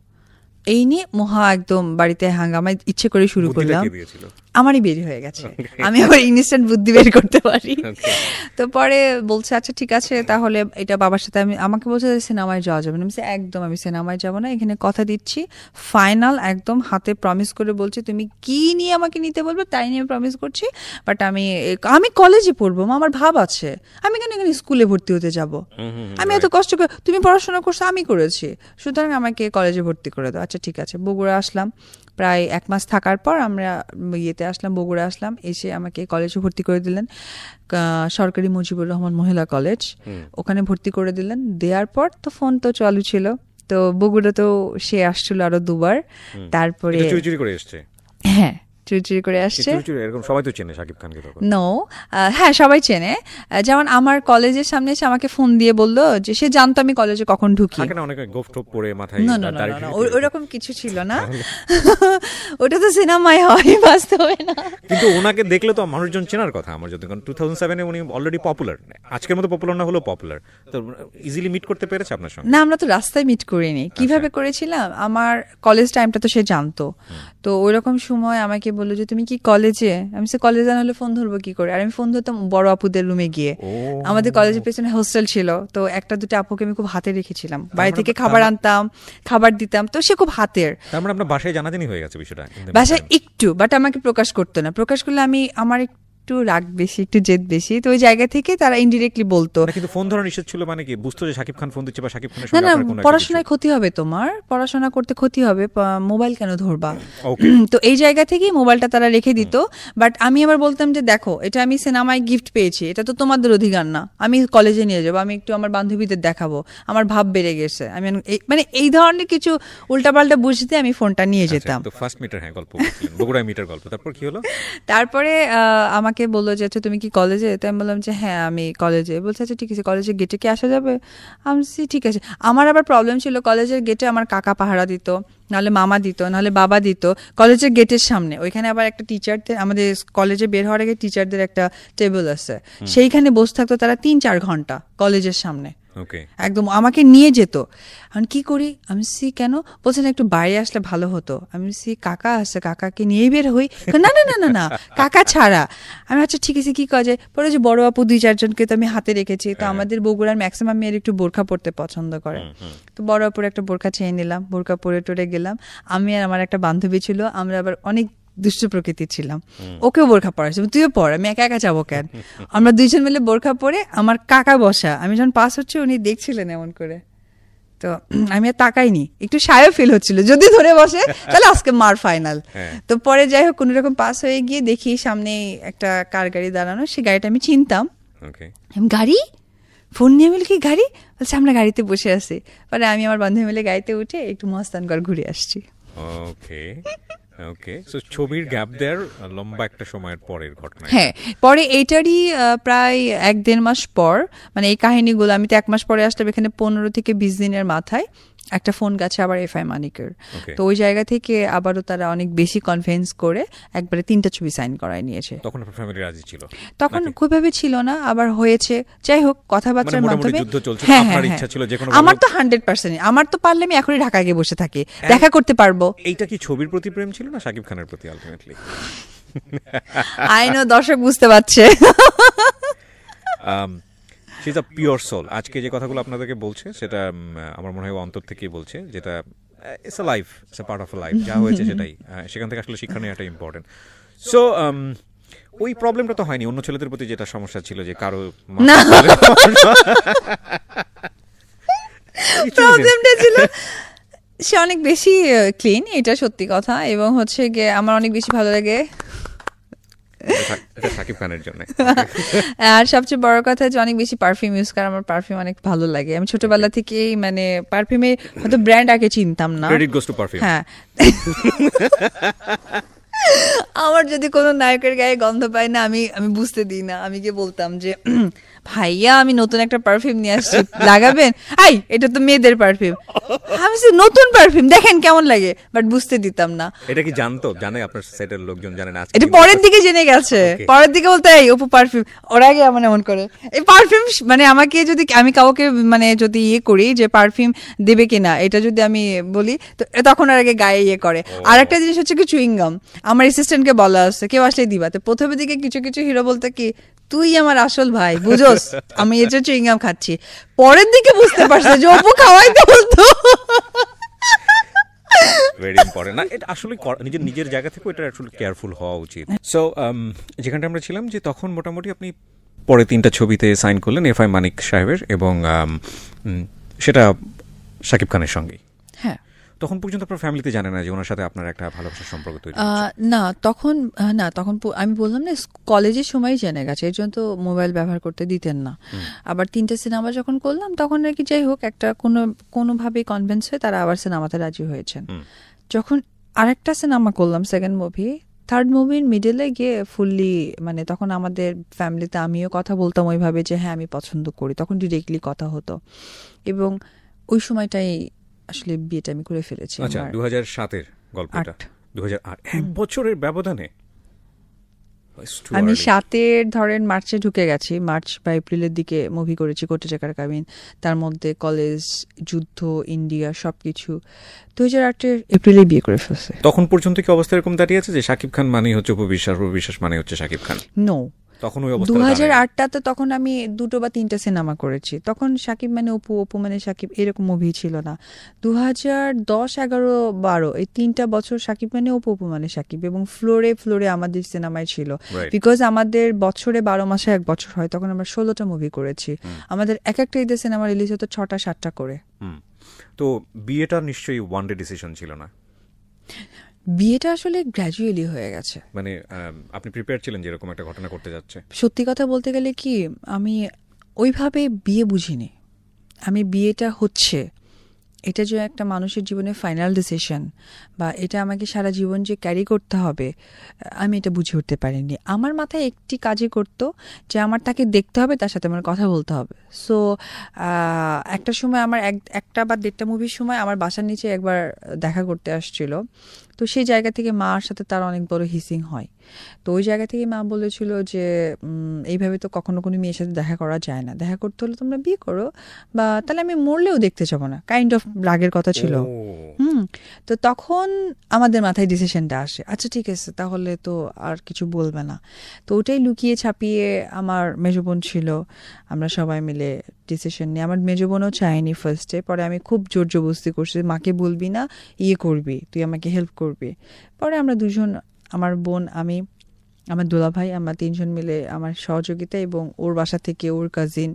এই নিয়ে মহা একদম বাড়িতে হাঙ্গামায় ইচ্ছে করে শুরু করলাম। আমারই বের হয়ে গেছে, আমি আবার ইনস্ট্যান্ট বুদ্ধি বের করতে পারি। তো পরে বলছে আচ্ছা ঠিক আছে তাহলে এটা বাবার সাথে, আমাকে বলছে সিনেমায় যাওয়া যাবে না। আমি একদম আমি সিনেমায় যাবো না, এখানে কথা দিচ্ছি ফাইনাল, একদম হাতে প্রমিস করে বলছি তুমি কি নিয়ে আমাকে নিতে বলবে তাই নিয়ে প্রমিস করছি, বাট আমি কলেজে পড়বো, আমার ভাব আছে, আমি কেন এখানে স্কুলে ভর্তি হতে যাব, আমি এত কষ্ট করে, তুমি পড়াশোনা করছো আমি করেছি, সুতরাং আমাকে কলেজে ভর্তি করে দাও। আচ্ছা ঠিক আছে, বগুড়া আসলাম, প্রায় 1 মাস থাকার পর আমরা ইয়েতে আসলাম, বগুড়া আসলাম, এসে আমাকে কলেজে ভর্তি করে দিলেন, সরকারি মুজিবুর রহমান মহিলা কলেজ, ওখানে ভর্তি করে দিলেন। দেওয়ার পর তো ফোন তো চালু ছিল, তো বগুড়া তো সে আসছিল আরো 2 বার, তারপরে চুরি করে এসছে। হ্যাঁ চুরি করে আসছে। এরকম সবাই তো চেনে শাকিব খানকে তখন? নো, হ্যাঁ সবাই চেনে। যেমন আমার কলেজের সামনে এসে আমাকে ফোন দিয়ে বললো যে সে জানতো আমি কলেজে কখন ঢুকি। অনেকে গোফ-টোপ পরে মাথায় ওইরকম কিছু ছিল না, ওটা তো সিনেমায় হয়, বাস্তবে না। কিন্তু ওনাকে দেখলে তো মানুষজন চেনার কথা আমার যদি, কারণ 2007-এ উনি অলরেডি পপুলার, আজকের মতো পপুলার না হলেও পপুলার, তো ইজিলি মিট করতে পেরেছে আপনার সঙ্গে? না, আমরা তো রাস্তায় মিট করিনি, কিভাবে করেছিলাম, আমার কলেজ টাইমটা তো সে জানতো, তো ওইরকম সময় আমাকে বললো যে তুমি কি কলেজে, আমি সে কলেজে না হলে ফোন ধরবো কি করে, আর আমি ফোন ধরতাম বড় আপুদের রুমে গিয়ে, আমাদের কলেজের পেছনে হোস্টেল ছিল, তো 1-2 আপুকে আমি খুব হাতে রেখেছিলাম, বাড়ি থেকে খাবার আনতাম, খাবার দিতাম, তো সে খুব হাতের। তার মানে আপনার বাসায় জানাজানি হয়ে গেছে বিষয়টা? বাসায় একটু, বাট আমাকে প্রকাশ করতো না, প্রকাশ করলে আমার একটু রাগ বেশি, একটু জেদ বেশি, তো ওই জায়গা থেকে তারা ইনডিরেক্টলি বলতো। কিন্তু ফোন ধরা নিষেধ ছিল মানে কি, বুঝতো যে শাকিব খান ফোন দিচ্ছে বা শাকিব খানের সঙ্গে আপনার কোনো পড়াশোনায় ক্ষতি হবে, তোমার পড়াশোনা করতে ক্ষতি হবে, মোবাইল কেন ধরবা, তো এই জায়গা থেকেই মোবাইলটা তারা রেখে দিত। বাট আমি আবার বলতাম যে দেখো এটা আমি সিনেমায় গিফট পেয়েছি, এটা তো তোমাদের অধিকার না, আমি কলেজে নিয়ে যাবো, আমি একটু আমার বান্ধবীদের দেখাবো, আমার ভাব বেড়ে গেছে, আমি মানে এই ধরনের কিছু উল্টাপাল্টা বুঝতে আমি ফোনটা নিয়ে যেতাম। তো ফার্স্ট মিটার, হ্যাঁ গল্প বলছিলেন, বগুড়া মিটার গল্প, তারপর কি হলো? তারপরে আমাকে বললো যে আচ্ছা তুমি কি কলেজে, তো আমি বললাম যে হ্যাঁ আমি কলেজে। বলছে আচ্ছা ঠিক আছে, কলেজের গেটে কি আসা যাবে? আমি ঠিক আছে। আমার আবার প্রবলেম ছিল, কলেজের গেটে আমার কাকা পাহারা দিত, নাহলে মামা দিত, নাহলে বাবা দিত, কলেজের গেটের সামনে ওইখানে আবার একটা টিচারদের, আমাদের কলেজে বের হওয়ার আগে টিচারদের একটা টেবিল আছে, সেইখানে বসে থাকতো তারা 3-4 ঘন্টা কলেজের সামনে, একদম আমাকে নিয়ে যেত। আমি কি করি, আমি কেন বলছেন একটু বাইরে আসলে ভালো হতো, আমি কাকা আসছে, কাকাকে নিয়ে বের হই, না না না না না কাকা ছাড়া। আমি আচ্ছা ঠিক আছে কি কাজে, পরে যে বড় আপু 2-4 জনকে তো আমি হাতে রেখেছি, তো আমাদের বগুড়ার ম্যাক্সিমাম মেয়ের একটু বোরখা পরতে পছন্দ করে, তো বড় আপুর একটা বোরখা চেয়ে নিলাম, বোরখা পরে টরে গেলাম। আমি আর আমার একটা বান্ধবী ছিল, আমরা আবার অনেক দুষ্ট প্রকৃতির ছিলাম, ওকেও বোরখা পড়াইছে, তুইও পড়, আমি একা একা যাবো কেন, আমরা 2 জন মিলে বোরখা পরে, আমার কাকা বসা, আমি যখন পাস হচ্ছে উনি দেখছিলেন এমন করে, তো আমি আর তাকাইনি, একটু সায়ও ফিল হচ্ছিল যদি ধরে বসে তাহলে আজকে মার ফাইনাল। তো পরে যাই হোক কোনোরকম পাস হয়ে গিয়ে দেখি সামনে একটা কার গাড়ি দাঁড়ানো, সেই গাড়িটা আমি চিনতাম, গাড়ি ফোন নিয়ে মিলে কি গাড়ি, বলছে আমরা গাড়িতে বসে আছি, পরে আমি আমার বান্ধবী মিলে গাড়িতে উঠে একটু মস্তানগড় ঘুরে আসছি। ওকে, সো ছবির গ্যাপ দেয়ার লম্বা একটা সময়ের পরের ঘটনা। হ্যাঁ, পরে এইটারই প্রায় 1-1.5 মাস পর, মানে এই কাহিনীগুলো আমি তো 1 মাস পরে আসলাম এখানে, 15 থেকে 20 দিনের মাথায় একটা ফোন গেছে আবার এফআই মানিকের, তো ওই জায়গা থেকে আবারও তারা অনেক বেশি কনফিডেন্স করে একবারে 3টা ছবি সাইন করায় নিয়েছে। তখন আপনার ফ্যামিলি রাজি ছিল? তখন খুবভাবে ছিল না, আবার হয়েছে, যাই হোক কথাবার্তার মাধ্যমে। হ্যাঁ হ্যাঁ, আমার তো 100%, আমার তো পারলে আমি এখনই ঢাকায় গিয়ে বসে থাকি, দেখা করতে পারবো। এইটা কি ছবির প্রতি প্রেম ছিল না শাকিব খানের প্রতি আলটিমেটলি? আই নো দর্শক বুঝতে পারছে। She is a pure soul. আজকে যে কথাগুলো আপনাদেরকে বলছে সেটা আমার মনে হয় অন্তর থেকেই বলছে, যেটা it's a life, it's a part of a life, যা হয়েছে সেটাই, সেখান থেকে আসলে শিক্ষা নেওয়াটা ইম্পর্টেন্ট। সো ওই প্রবলেমটা তো হয়নি অন্য ছেলেদের প্রতি যেটা সমস্যা ছিল, যে কারো প্রবলেমটা ছিল সে অনেক বেশি ক্লিন, এটা সত্যি কথা, এবং হচ্ছে গিয়ে আমার অনেক বেশি ভালো লাগে শাকিব খানের জন্য। আর সবচেয়ে বড় কথা যে অনেক বেশি পারফিউম ইউজ করে, আমার পারফিউম অনেক ভালো লাগে, আমি ছোটবেলা থেকেই মানে পারফিউমের হয়তো ব্র্যান্ড আগে চিনতাম না। Credit goes to perfume. হ্যাঁ, আমার যদি কোনো নায়কের গায়ে গন্ধ পাই না, আমি বুঝতে দিই না, আমি গিয়ে বলতাম যে ভাইয়া আমি নতুন একটা পারফিউম নিয়ে আসছি, লাগাবেন? আই এটা তো মেয়েদের পারফিউম। আমি নতুন পারফিউম দেখেন কেমন লাগে, বাট বুঝতে দিতাম না। এটা কি জানে আপনার সেটের লোকজন জানে না? এটা পরের দিকে জেনে গেছে, পরের দিকে বলতে এই অপু পারফিউম, ওরা আগে এমন এমন করে এই পারফিউম, মানে আমাকে যদি আমি কাউকে মানে যদি করি যে পারফিউম দেবে কিনা, এটা যদি আমি বলি তো তখন আর আগে গায়ে করে। আর একটা জিনিস হচ্ছে কি চুইংগাম, আমার অ্যাসিস্ট্যান্টকে বলা আছে কেউ আসলে দিবা, তো প্রথমের দিকে কিছু কিছু হিরো বলতে কি তুই আমার আসল ভাই বুঝোস, আমি এটা চুইংগাম খাচ্ছি। পরের দিকে বুঝতে পারছে যে অপু খাওয়াইতে বলতো। ভেরি ইম্পর্টেন্ট না, এটা আসলে নিজের জায়গা থেকে এটা আসলে কেয়ারফুল হওয়া উচিত। সো যেখানটা আমরা ছিলাম যে তখন মোটামুটি আপনি পরে 3টা ছবিতে সাইন করলেন এফআই মানিক সাহেবের, এবং সেটা শাকিব খানের সঙ্গেই। হ্যাঁ, তখন পর্যন্ত আপনার ফ্যামিলিতে জানে না যে ওনার সাথে আপনার একটা ভালোবাসার সম্পর্ক তৈরি? না তখন আমি বললাম না কলেজের সময় জেনে গেছে, এর জন্য তো মোবাইল ব্যবহার করতে দিতেন না। আবার 3টে সিনেমা যখন করলাম তখন আর কি যাই হোক একটা কোনোভাবে কনভিন্স হয়ে তারা আবার সিনেমাতে রাজি হয়েছেন। যখন আরেকটা সিনেমা করলাম, সেকেন্ড মুভি, থার্ড মুভির মিডলে গিয়ে ফুললি মানে তখন আমাদের ফ্যামিলিতে আমিও কথা বলতাম ওইভাবে যে হ্যাঁ আমি পছন্দ করি, তখন ডিরেক্টলি কথা হতো, এবং ওই সময়টাই আসলে বিয়েটা আমি করে ফেলেছি। আচ্ছা, 2007-এর গল্পটা, 2008, 1 বছরের ব্যবধানে। আমি 7-এর ধরেন মার্চে ঢুকে গেছি, মার্চ বা এপ্রিলের দিকে মুভি করেছি কোটি টাকার কাবিন, তার মধ্যে কলেজ, যুদ্ধ, ইন্ডিয়া সবকিছু 2008-এর এপ্রিলে বিয়ে করে ফেলছে। তখন পর্যন্ত কি অবস্থা এরকম দাঁড়িয়ে আছে যে শাকিব খান মানেই হচ্ছে অপু বিশ্বাস, অপু বিশ্বাস মানে হচ্ছে শাকিব খান? নো, তখন ওই অবস্থা 2008টাতে তখন আমি 2টো বা 3টে সিনেমা করেছি, তখন শাকিব মানে অপু, অপু মানে শাকিব, এরকম মুভি ছিল না। 2010, 11, 12 এই 3টা বছর শাকিব মানে অপু, অপু মানে শাকিব, এবং ফ্লোরে ফ্লোরে আমাদের সিনেমায় ছিল, বিকজ আমাদের বছরে 12 মাসে 1 বছর হয়, তখন আমরা 16টা মুভি করেছি। আমাদের এক একটা ঈদের সিনেমা রিলিজ হতো 6টা 7টা করে। তো বিয়েটা নিশ্চয়ই ওয়ান ডে ডিসিশন ছিল না? বিয়েটা আসলে গ্র্যাজুয়ালি হয়ে গেছে। মানে আপনি প্রিপেয়ার ছিলেন যে এরকম একটা ঘটনা করতে যাচ্ছে? সত্যি কথা বলতে গেলে কি, আমি ওইভাবে বিয়ে বুঝিনি। আমি বিয়েটা হচ্ছে এটা যে একটা মানুষের জীবনে ফাইনাল ডিসিশন, বা এটা আমাকে সারা জীবন যে ক্যারি করতে হবে, আমি এটা বুঝে উঠতে পারিনি। আমার মাথায় একটি কাজই করতো যে আমার তাকে দেখতে হবে, তার সাথে আমার কথা বলতে হবে। সো একটা সময় আমার 1টা বা 1.5টা মুভির সময় আমার বাসার নিচে একবার দেখা করতে আসছিল, তো সেই জায়গা থেকে মার সাথে তার অনেক বড় হিসিং হয়। তো ওই জায়গা থেকে মা বলেছিল যে এইভাবে তো কখনো কোনো মেয়ের সাথে দেখা করা যায় না, দেখা করতে হলে তোমরা বিয়ে করো, বা তাহলে আমি মরলেও দেখতে যাবো না, কাইন্ড অফ রাগের কথা ছিল। তো তখন আমাদের মাথায় ডিসিশনটা আসে, আচ্ছা ঠিক আছে তাহলে তো আর কিছু বলবে না। তো ওটাই লুকিয়ে ছাপিয়ে আমার মেজো বোন ছিল, আমরা সবাই মিলে ডিসিশন নিয়ে, আমার মেজো বোনও চায়নি ফার্স্টে, পরে আমি খুব জোর জবরদস্তি করছি, মাকে বলবি না, করবি তুই, আমাকে হেল্প করবি। পরে আমরা দুজন, আমার বোন, আমি, আমার দুলাভাই, আমরা 3জন মিলে আমার সহযোগিতা এবং ওর বাসা থেকে ওর কাজিন,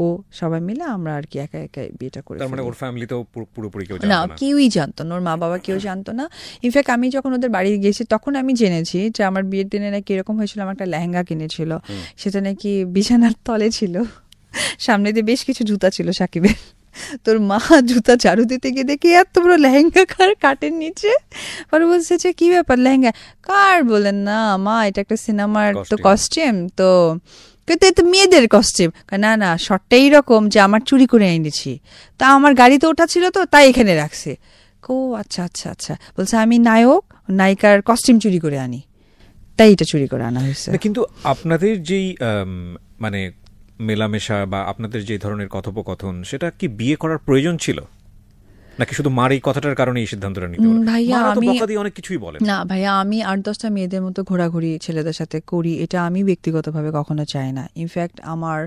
ও সবাই মিলে আমরা আর কি একা একাই বিয়েটা করে। তার মানে ওর ফ্যামিলিতেও পুরোপুরি কেউ না, জানতো না? কেউই জানতো না, ওর মা বাবা কেউ জানতো না। ইনফ্যাক্ট আমি যখন ওদের বাড়ি গেছি তখন আমি জেনেছি যে আমার বিয়ের দিনে নাকি এরকম হয়েছিল, আমার একটা লেহেঙ্গা কিনেছিল, সেটা নাকি বিছানার তলে ছিল, সামনে দিয়ে বেশ কিছু জুতা ছিল সাকিবের। তোর মা জুতা ঝাড়ু দিতে গিয়ে দেখি এত বড় লেহেঙ্গা কাটের নিচে, পরে বলছে যে কি ব্যাপার লেহেঙ্গা কার, বলেন না মা এটা একটা সিনেমার তো কস্টিউম, তো কিন্তু এ তো মেয়েদের কস্টিউম। না না, শর্টটা এইরকম যে আমার চুরি করে এনেছি, তা আমার গাড়িতে ওঠা ছিল তো তাই এখানে রাখছে। ও আচ্ছা আচ্ছা আচ্ছা, বলছে আমি নায়ক নায়িকার কস্টিউম চুরি করে আনি, তাই এটা চুরি করে আনা হয়েছে। কিন্তু আপনাদের যেই মানে মেলামেশা বা আপনাদের যে ধরনের কথোপকথন, সেটা কি বিয়ে করার প্রয়োজন ছিল, নাকি শুধু মার এই কথাটার কারণে এই সিদ্ধান্তটা নিতে হলো? ভাইয়া আমি অনেক কিছুই বলেন। না ভাইয়া, আমি 8-10টা মেয়েদের মতো ঘোরাঘুরি ছেলেদের সাথে করি, এটা আমি ব্যক্তিগতভাবে কখনো চাই না। ইনফ্যাক্ট আমার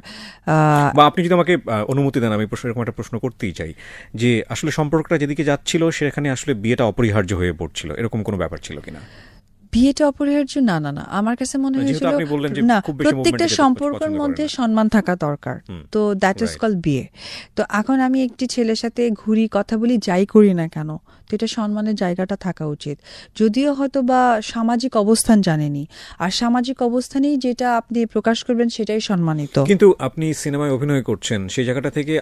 বা আপনি যদি আমাকে অনুমতি দেন, আমি এরকম একটা প্রশ্ন করতেই চাই যে আসলে সম্পর্কটা যেদিকে যাচ্ছিল সেখানে আসলে বিয়েটা অপরিহার্য হয়ে পড়ছিল, এরকম কোনো ব্যাপার ছিল কিনা? বিয়েটা অপরিহার্য না, না না, আমার কাছে মনে হয়েছিল না, প্রত্যেকটা সম্পর্কের মধ্যে সম্মান থাকা দরকার, তো দ্যাট ইজ কল বিয়ে। তো এখন আমি একটি ছেলের সাথে ঘুরি, কথা বলি, যাই করি না কেন, তো এটা সম্মানের জায়গাটা থাকা উচিত। যদিও হয়তো বা সামাজিক অবস্থান জানেনি, আর সামাজিক অবস্থানেই যেটা আপনি প্রকাশ করবেন সেটাই সম্মানিত। কিন্তু আপনি সিনেমায় অভিনয় করছেন, সেই জায়গাটা থেকে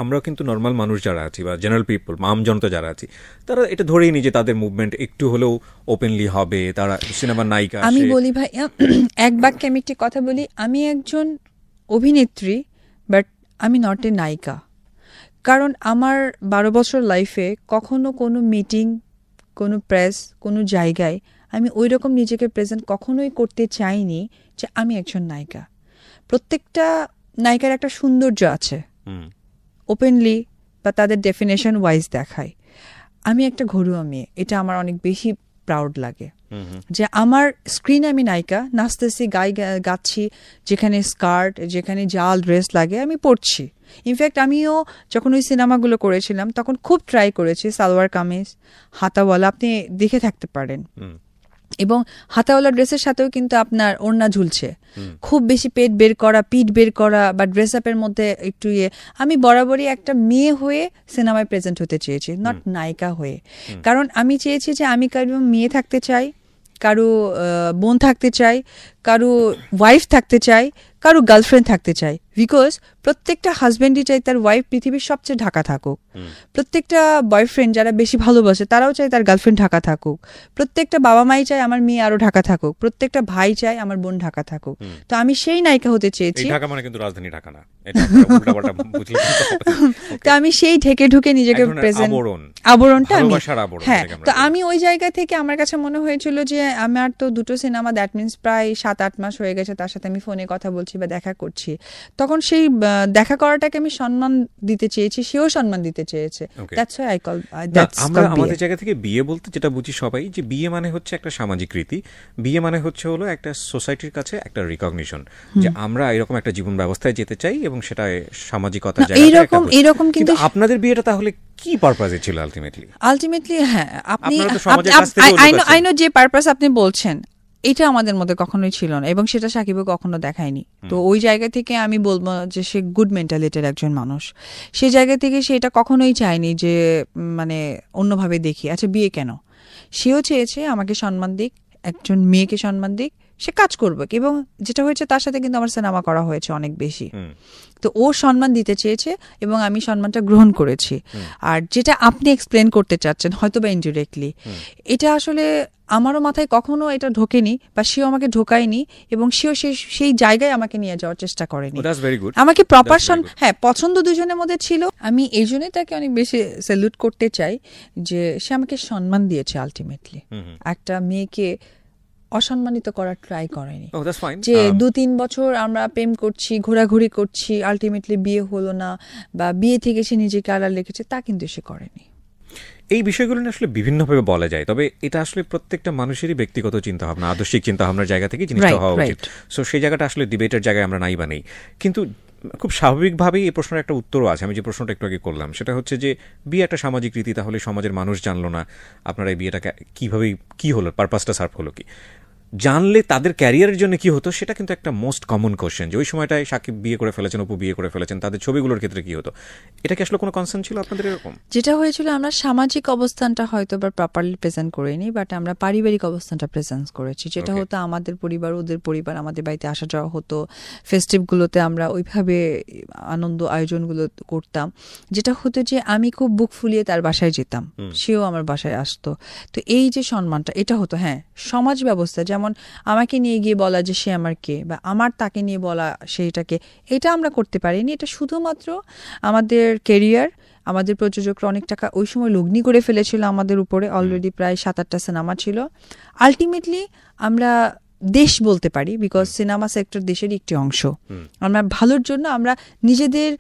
আমরাও কিন্তু নর্মাল মানুষ যারা আছি বা জেনারেল পিপল, আম জনতা যারা আছি, তারা এটা ধরেই নিয়ে যে তাদের মুভমেন্ট একটু হলেও ওপেনলি হবে, তারা সিনেমার নায়িকা। আমি বলি ভাই এক বাক্যে আমি একটি কথা বলি, আমি একজন অভিনেত্রী, আমি নট এ নায়িকা, কারণ আমার 12 বছর লাইফে কখনো কোনো মিটিং, কোনো প্রেস, কোনো জায়গায় আমি ওই রকম নিজেকে প্রেজেন্ট কখনোই করতে চাইনি যে আমি একজন নায়িকা। প্রত্যেকটা নায়িকার একটা সৌন্দর্য আছে, ওপেনলি বা তাদের ডেফিনেশন ওয়াইজ দেখায়। আমি একটা ঘরোয়া মেয়ে, এটা আমার অনেক বেশি প্রাউড লাগে যে আমার স্ক্রিনে আমি নায়িকা, নাচতেছি, গাচ্ছি, যেখানে স্কার্ট, যেখানে জাল ড্রেস লাগে আমি পরছি। ইনফ্যাক্ট আমিও যখন ওই সিনেমাগুলো করেছিলাম তখন খুব ট্রাই করেছি সালোয়ার কামিজ, হাতাওয়ালা, আপনি দেখে থাকতে পারেন, এবং হাতাওয়ালা ড্রেসের সাথেও কিন্তু আপনার ওড়না ঝুলছে, খুব বেশি পেট বের করা, পিঠ বের করা বা ড্রেস আপের মধ্যে একটু আমি বরাবরই একটা মেয়ে হয়ে সিনেমায় প্রেজেন্ট হতে চেয়েছি, নট নায়িকা হয়ে। কারণ আমি চেয়েছি যে আমি কারো মেয়ে থাকতে চাই, কারো বোন থাকতে চাই, কারো ওয়াইফ থাকতে চাই, কারো গার্লফ্রেন্ড থাকতে চাই। বিকজ প্রত্যেকটা হাজব্যান্ডই চাই তার ওয়াইফ পৃথিবীর সবচেয়ে ঢাকা থাকুক, প্রত্যেকটা বয়ফ্রেন্ড যারা বেশি ভালোবাসে তারাও চায় তার গার্লফ্রেন্ড ঢাকা থাকুক, প্রত্যেকটা বাবা মাই চায় আমার মেয়ে আরো ঢাকা থাকুক, প্রত্যেকটা ভাই চায় আমার বোন ঢাকা থাকুক। তো আমি সেই নায়িকা হতে চেয়েছি। ঢাকা মানে কিন্তু রাজধানী ঢাকা না, তো আমি সেই ঢেকে ঢুকে নিজেকে প্রেজেন্ট, আবরণটা আমি, হ্যাঁ। তো আমি ওই জায়গা থেকে আমার কাছে মনে হয়েছিল যে আমার তো 2টো সিনেমা, দ্যাট মিনস প্রায় 7-8 মাস হয়ে গেছে তার সাথে আমি ফোনে কথা বলছি বা দেখা করছি, তখন সেই দেখা করাটাকে আমি সম্মান দিতে চেয়েছি, সেও সম্মান দিতে চেয়েছে। That's why I call that's. আমরা আমাদের জায়গা থেকে বিয়ে বলতে যেটা বুঝি সবাই, যে বিয়ে মানে হচ্ছে একটা সামাজিক রীতি, বিয়ে মানে হচ্ছে হলো একটা সোসাইটির কাছে একটা রিকগনিশন যে আমরা এরকম একটা জীবন ব্যবস্থায় যেতে চাই এবং সেটা সামাজিকতা এইরকম। কিন্তু আপনাদের বিয়েটা তাহলে কি পারপাজে ছিল আলটিমেটলি? হ্যাঁ, আপনি আই নো যে পারপাস আপনি বলছেন এটা আমাদের মধ্যে কখনোই ছিল না, এবং সেটা সাকিবও কখনো দেখায়নি। তো ওই জায়গা থেকে আমি বলবো যে সে গুড মেন্টালিটির একজন মানুষ, সেই জায়গা থেকে সে এটা কখনোই চায়নি যে মানে অন্যভাবে দেখি। আচ্ছা, বিয়ে কেন? সেও চেয়েছে আমাকে সম্মান দিক, একজন মেয়েকে সম্মান দিক, সে কাজ করবে। এবং যেটা হয়েছে তার সাথে কিন্তু আমার সিনেমা করা হয়েছে অনেক বেশি, তো ও সম্মান দিতে চেয়েছে এবং আমি সম্মানটা গ্রহণ করেছি। আর যেটা আপনি এক্সপ্লেন করতে চাচ্ছেন হয়তো বা ইনডিরেক্টলি, এটা আসলে আমারও মাথায় কখনো এটা ঢোকেনি বা সেও আমাকে ঢোকায়নি, এবং সেও সেই জায়গায় আমাকে নিয়ে যাওয়ার চেষ্টা করেনি। আমাকে প্রপার হ্যাঁ, পছন্দ দুজনের মধ্যে ছিল। আমি এই জন্যই তাকে অনেক বেশি স্যালুট করতে চাই যে সে আমাকে সম্মান দিয়েছে। আলটিমেটলি একটা মেয়েকে অসম্মানিত করার ট্রাই করেনি, যে 2-3 বছর আমরা প্রেম করছি, ঘোরাঘুরি করছি, আলটিমেটলি বিয়ে হলো না বা বিয়ে থেকে সে নিজেকে আড়াল রেখেছে, তা কিন্তু সে করেনি। এই বিষয়গুলো আসলে বিভিন্নভাবে বলা যায়, তবে এটা আসলে প্রত্যেকটা মানুষেরই ব্যক্তিগত চিন্তাভাবনা, আদর্শিক চিন্তাভাবনার জায়গা থেকে জিনিসটা হওয়া উচিত। সো সেই জায়গাটা আসলে ডিবেটের জায়গায় আমরা নাই বা নেই, কিন্তু খুব স্বাভাবিকভাবেই এই প্রশ্নের একটা উত্তরও আছে। আমি যে প্রশ্নটা একটু আগে করলাম সেটা হচ্ছে যে বিয়ে একটা সামাজিক রীতি, তাহলে সমাজের মানুষ জানলো না আপনারা এই বিয়েটাকে কিভাবে কি হলো, পারপাসটা সার্ভ হলো কি, জানলে তাদের ক্যারিয়ারের জন্য কি হতো, সেটা কিন্তু একটা মোস্ট কমন কোশ্চেন। যে ওই সময়টায় সাকিব বিয়ে করে ফেলেছেন, অপু বিয়ে করে ফেলেছেন, তাদের ছবিগুলোর ক্ষেত্রে কি হতো? এটা কি আসলে কোনো কনসার্ন ছিল আপনাদের এরকম? যেটা হয়েছিল, আমরা সামাজিক অবস্থানটা হয়তো বা প্রপারলি প্রেজেন্ট করিনি, বাট আমরা পারিবারিক অবস্থানটা প্রেজেন্ট করেছি। যেটা হতো আমাদের পরিবার, ওদের পরিবার, আমাদের বাড়িতে আসা যাওয়া হতো, ফেস্টিভগুলোতে আমরা ওইভাবে আনন্দ আয়োজনগুলো করতাম। যেটা হতো যে আমি খুব বুক ফুলিয়ে তার বাসায় যেতাম, সেও আমার বাসায় আসতো। তো এই যে সম্মানটা, এটা হতো। হ্যাঁ, সমাজ ব্যবস্থা যেমন আমাকে নিয়ে গিয়ে বলা যে সে আমার কে, বা আমার তাকে নিয়ে বলা সেইটাকে, এটা আমরা করতে পারিনি। এটা শুধুমাত্র আমাদের কেরিয়ার, আমাদের প্রযোজকরা অনেক টাকা ওই সময় লগ্নি করে ফেলেছিল আমাদের উপরে, অলরেডি প্রায় 7-8টা সিনেমা ছিল। আলটিমেটলি আমরা দেশ বলতে পারি, বিকজ সিনেমা সেক্টর দেশেরই একটি অংশ। আমরা ভালোর জন্য আমরা নিজেদের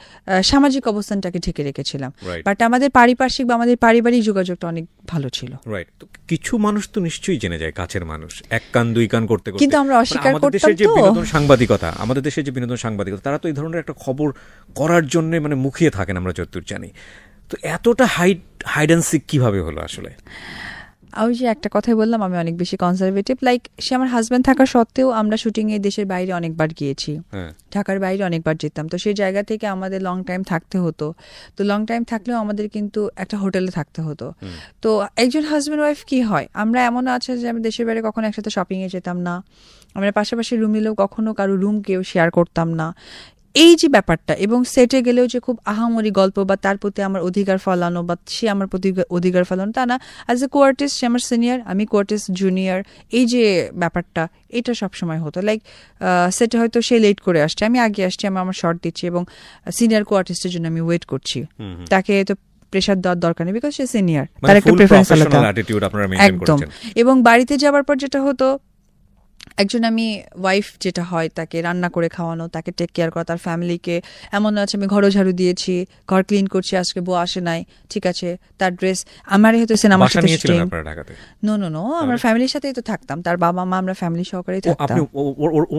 সামাজিক অবস্থানটাকে ঢেকে রেখেছিলাম, বাট আমাদের পারিপার্শ্বিক বা আমাদের পারিবারিক যোগাযোগটা অনেক ভালো ছিল। রাইট। তো কিছু মানুষ তো নিশ্চয়ই জেনে যায়, কাছের মানুষ, এক কান দুই কান করতে করতে, কিন্তু আমরা অস্বীকার করতাম। যে বিনোদন সাংবাদিকতা, আমাদের দেশের যে বিনোদন সাংবাদিকতা, তারা তো এই ধরনের একটা খবর করার জন্য মানে মুখিয়ে থাকেন, আমরা যতদূর জানি। তো এতটা হাইড অ্যান্ড সিক কিভাবে হলো আসলে? ওই যে একটা কথাই বললাম, আমি অনেক বেশি কনজারভেটিভ। লাইক সে আমার হাজব্যান্ড থাকা সত্ত্বেও আমরা শুটিংয়ে দেশের বাইরে অনেকবার গিয়েছি, ঢাকার বাইরে অনেকবার যেতাম। তো সেই জায়গা থেকে আমাদের লং টাইম থাকতে হতো। তো লং টাইম থাকলেও আমাদের কিন্তু একটা হোটেলে থাকতে হতো। তো একজন হাজব্যান্ড ওয়াইফ কি হয়, আমরা এমন আছে যে আমি দেশের বাইরে কখনো একসাথে শপিংয়ে যেতাম না, আমরা পাশাপাশি রুম নিলেও কখনো কারো রুম কেউ শেয়ার করতাম না। এই যে ব্যাপারটা, এবং সেটে গেলেও যে খুব আহামরি গল্প বা তার প্রতি আমার অধিকার ফলানো বা সে আমার প্রতি অধিকার ফলানো তা না। অ্যাজ এ কোয়ার্টিস্ট সে আমার সিনিয়র, আমি কোয়ার্টিস্ট জুনিয়র, এই যে ব্যাপারটা এটা সবসময় হতো। লাইক সেটে হয়তো সে লেট করে আসছে, আমি আগে আসছি, আমি আমার শর্ট দিচ্ছি এবং সিনিয়র কোয়ার্টিস্টের জন্য আমি ওয়েট করছি। তাকে তো প্রেশার দেওয়ার দরকার নেই বিকজ সে সিনিয়র, তার একটা প্রেফারেন্স আলাদা একদম। এবং বাড়িতে যাওয়ার পর যেটা হতো, একজন আমি ওয়াইফ যেটা হয় তাকে রান্না করে খাওয়ানো, তাকে টেক কেয়ার করা, তার ফ্যামিলিকে, এমন আছে আমি ঘরও ঝাড়ু দিয়েছি, ঘর ক্লিন করছি, আজকে বউ আসে নাই, ঠিক আছে, তার ড্রেস আমার হয়তো সিনেমার সাথে নো নো নো আমার ফ্যামিলির সাথেই তো থাকতাম, তার বাবা মা আমরা ফ্যামিলি সহকারেই থাকতাম।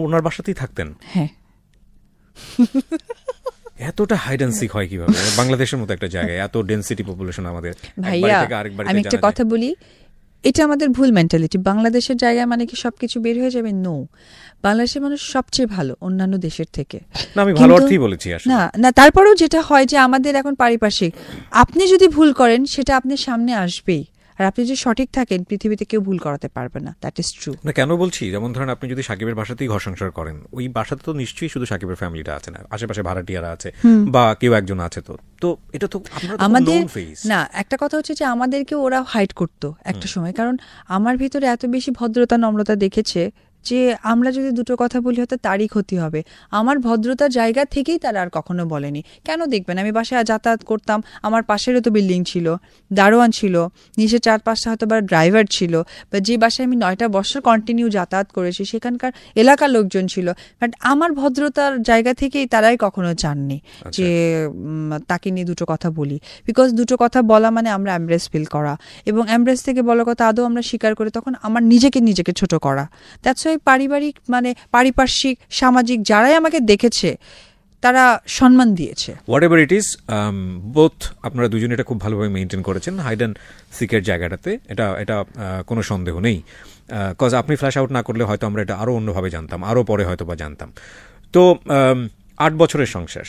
ওনার বাসাতেই থাকতেন? হ্যাঁ। এতটা হাইড অ্যান্ড সিক হয় কিভাবে বাংলাদেশের মতো একটা জায়গায়, এত ডেনসিটি পপুলেশন আমাদের? ভাইয়া আমি একটা কথা বলি, এটা আমাদের ভুল মেন্টালিটি। বাংলাদেশের জায়গায় মানে কি সবকিছু বের হয়ে যাবে? নো, বাংলাদেশের মানুষ সবচেয়ে ভালো অন্যান্য দেশের থেকে। না আমি ভালো অর্থেই বলেছি আসলে। না না, তারপরেও যেটা হয় যে আমাদের এখন পারিপার্শ্বিক, আপনি যদি ভুল করেন সেটা আপনার সামনে আসবেই, আর আপনি যদি সঠিক থাকেন পৃথিবীতে কেউ ভুল করাতে পারবে না। That is true. না কেন বলছি, যেমন ধরেন আপনি যদি সাকিবের বাসাতেই ঘর সংসার করেন, ওই বাসাতে তো নিশ্চয়ই শুধু সাকিবের ফ্যামিলিটা আছে না, আশেপাশে ভাড়াটিয়ারা আছে বা কেউ একজন আছে, তো এটা তো আমাদের না। একটা কথা হচ্ছে যে আমাদেরকে ওরা হাইড করতো একটা সময়, কারণ আমার ভিতরে এত বেশি ভদ্রতা নম্রতা দেখেছে যে আমরা যদি দুটো কথা বলি হয়তো তারই ক্ষতি হবে। আমার ভদ্রতার জায়গা থেকেই তারা আর কখনো বলেনি। কেন দেখবেন, আমি বাসায় যাতায়াত করতাম, আমার পাশেরও তো বিল্ডিং ছিল, দারোয়ান ছিল, নিচে 4-5টা হয়তো বা ড্রাইভার ছিল, বা যে বাসায় আমি 9টা বছর কন্টিনিউ যাতায়াত করেছি সেখানকার এলাকার লোকজন ছিল, বাট আমার ভদ্রতার জায়গা থেকেই তারাই কখনো চাননি যে তাকে নিয়ে দুটো কথা বলি। বিকজ দুটো কথা বলা মানে আমরা এমব্রেস ফিল করা, এবং এমব্রেস থেকে বলার কথা আদৌ আমরা স্বীকার করি তখন আমার নিজেকে ছোট করা। দ্যাটস পারিবারিক মানে পারিপার্শ্বিক সামাজিক যারাই আমাকে দেখেছে তারা সম্মান দিয়েছে। What ever it is, both আপনারা দুজনে এটা খুব ভালোভাবে মেনটেন করেছেন হাইড অ্যান্ড সিকের জায়গাটাতে, এটা কোনো সন্দেহ নেই। কজ আপনি ফ্ল্যাশ আউট না করলে হয়তো আমরা এটা আরও অন্যভাবে জানতাম, আরও পরে হয়তো বা জানতাম। তো 8 বছরের সংসার,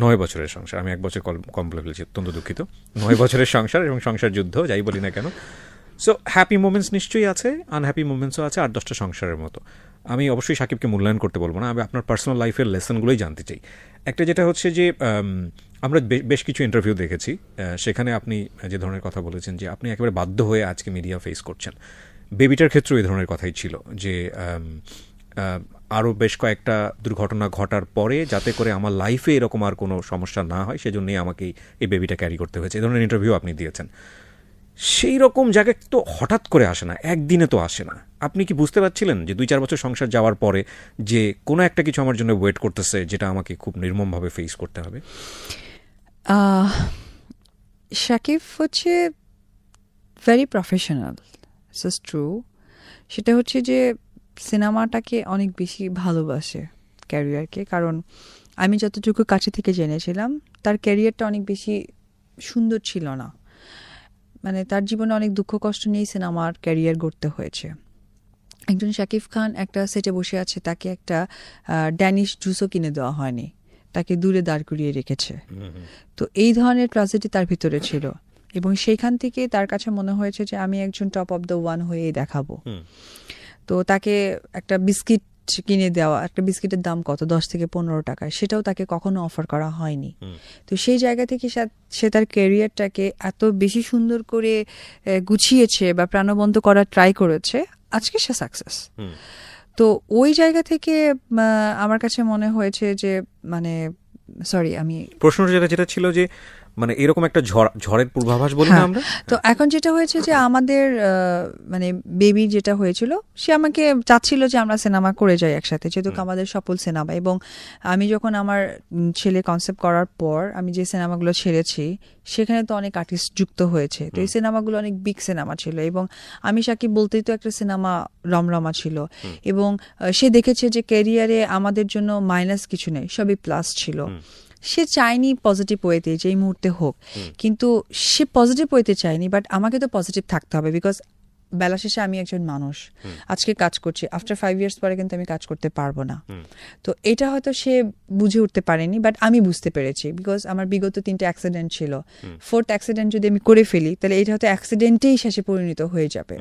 9 বছরের সংসার, আমি 1 বছর কম বলে ফেলেছি, অত্যন্ত দুঃখিত। 9 বছরের সংসার এবং সংসার যুদ্ধ যাই বলি না কেন। সো হ্যাপি মোমেন্টস নিশ্চয়ই আছে, আনহ্যাপি মোমেন্টসও আছে 8-10টা সংসারের মতো। আমি অবশ্যই সাকিবকে মূল্যায়ন করতে বলবো না, আমি আপনার পার্সোনাল লাইফের লেসনগুলোই জানতে চাই। একটা যেটা হচ্ছে যে আমরা বেশ কিছু ইন্টারভিউ দেখেছি, সেখানে আপনি যে ধরনের কথা বলেছেন যে আপনি একেবারে বাধ্য হয়ে আজকে মিডিয়া ফেস করছেন। বেবিটার ক্ষেত্রেও এই ধরনের কথাই ছিল যে আরও বেশ কয়েকটা দুর্ঘটনা ঘটার পরে যাতে করে আমার লাইফে এরকম আর কোনো সমস্যা না হয় সেজন্যই আমাকে এই বেবিটা ক্যারি করতে হয়েছে, এই ধরনের ইন্টারভিউ আপনি দিয়েছেন। সেই রকম জায়গায় তো হঠাৎ করে আসে না, একদিনে তো আসে না। আপনি কি বুঝতে পারছিলেন যে 2-4 বছর সংসার যাওয়ার পরে যে কোনো একটা কিছু আমার জন্য ওয়েট করতেছে যেটা আমাকে খুব নির্মমভাবে ফেস করতে হবে? শাকিব হচ্ছে ভেরি প্রফেশনাল, ইটস ট্রু। সেটা হচ্ছে যে সিনেমাটাকে অনেক বেশি ভালোবাসে, ক্যারিয়ারকে। কারণ আমি যতটুকু কাছে থেকে জেনেছিলাম তার ক্যারিয়ারটা অনেক বেশি সুন্দর ছিল না, মানে তার জীবনে অনেক দুঃখ কষ্ট নিয়েই সিনেমার ক্যারিয়ার গড়তে হয়েছে। একজন শাকিব খান একটা সেটে বসে আছে, তাকে একটা ড্যানিশ জুসও কিনে দেওয়া হয়নি, তাকে দূরে দাঁড় করিয়ে রেখেছে। তো এই ধরনের ট্র্যাজেডি তার ভিতরে ছিল, এবং সেইখান থেকে তার কাছে মনে হয়েছে যে আমি একজন টপ অফ দ্য ওয়ান হয়েই দেখাবো। তো তাকে একটা বিস্কিট কিনে দেওয়া, একটা বিস্কিটের দাম কত, 10 থেকে 15 টাকা, সেটাও তাকে কখনো অফার করা হয়নি। তো সেই জায়গা থেকে সে তার ক্যারিয়ারটাকে এত বেশি সুন্দর করে গুছিয়েছে বা প্রাণবন্ত করার ট্রাই করেছে, আজকে সে সাকসেস। তো ওই জায়গা থেকে আমার কাছে মনে হয়েছে যে মানে আমি প্রশ্নটা যেটা ছিল যে মানে এরকম একটা ঝড়ের পূর্বাভাস বলি না আমরা। তো এখন যেটা হয়েছে যে আমাদের মানে বেবি যেটা হয়েছিল, সে আমাকে চাচ্ছিল যে আমরা সিনেমা করে যাই একসাথে, যেহেতু আমাদের সফল সিনেমা। এবং আমি যখন আমার ছেলে কনসেপ্ট করার পর আমি যে সিনেমাগুলো ছেড়েছি সেখানে তো অনেক আর্টিস্ট যুক্ত হয়েছে, তো এই সিনেমাগুলো অনেক বিগ সিনেমা ছিল, এবং আমি সাকিব বলতেই তো একটা সিনেমা রমরমা ছিল। এবং সে দেখেছে যে ক্যারিয়ারে আমাদের জন্য মাইনাস কিছু নেই, সবই প্লাস ছিল। সে চায়নি পজিটিভ ওয়েতে যে এই মুহূর্তে হোক, কিন্তু সে পজিটিভ ওয়েতে চায়নি, বাট আমাকে তো পজিটিভ থাকতে হবে, বিকজ বেলা শেষে আমি একজন মানুষ, আজকে কাজ করছি, আফটার 5 years পরে কিন্তু আমি কাজ করতে পারবো না। তো এটা হয়তো সে বুঝে উঠতে পারেনি, বাট আমি বুঝতে পেরেছি, বিকজ আমার বিগত 3টা অ্যাক্সিডেন্ট ছিল। 4th অ্যাক্সিডেন্ট যদি আমি করে ফেলি তাহলে এটা হয়তো অ্যাক্সিডেন্টেই শেষে পরিণত হয়ে যাবে।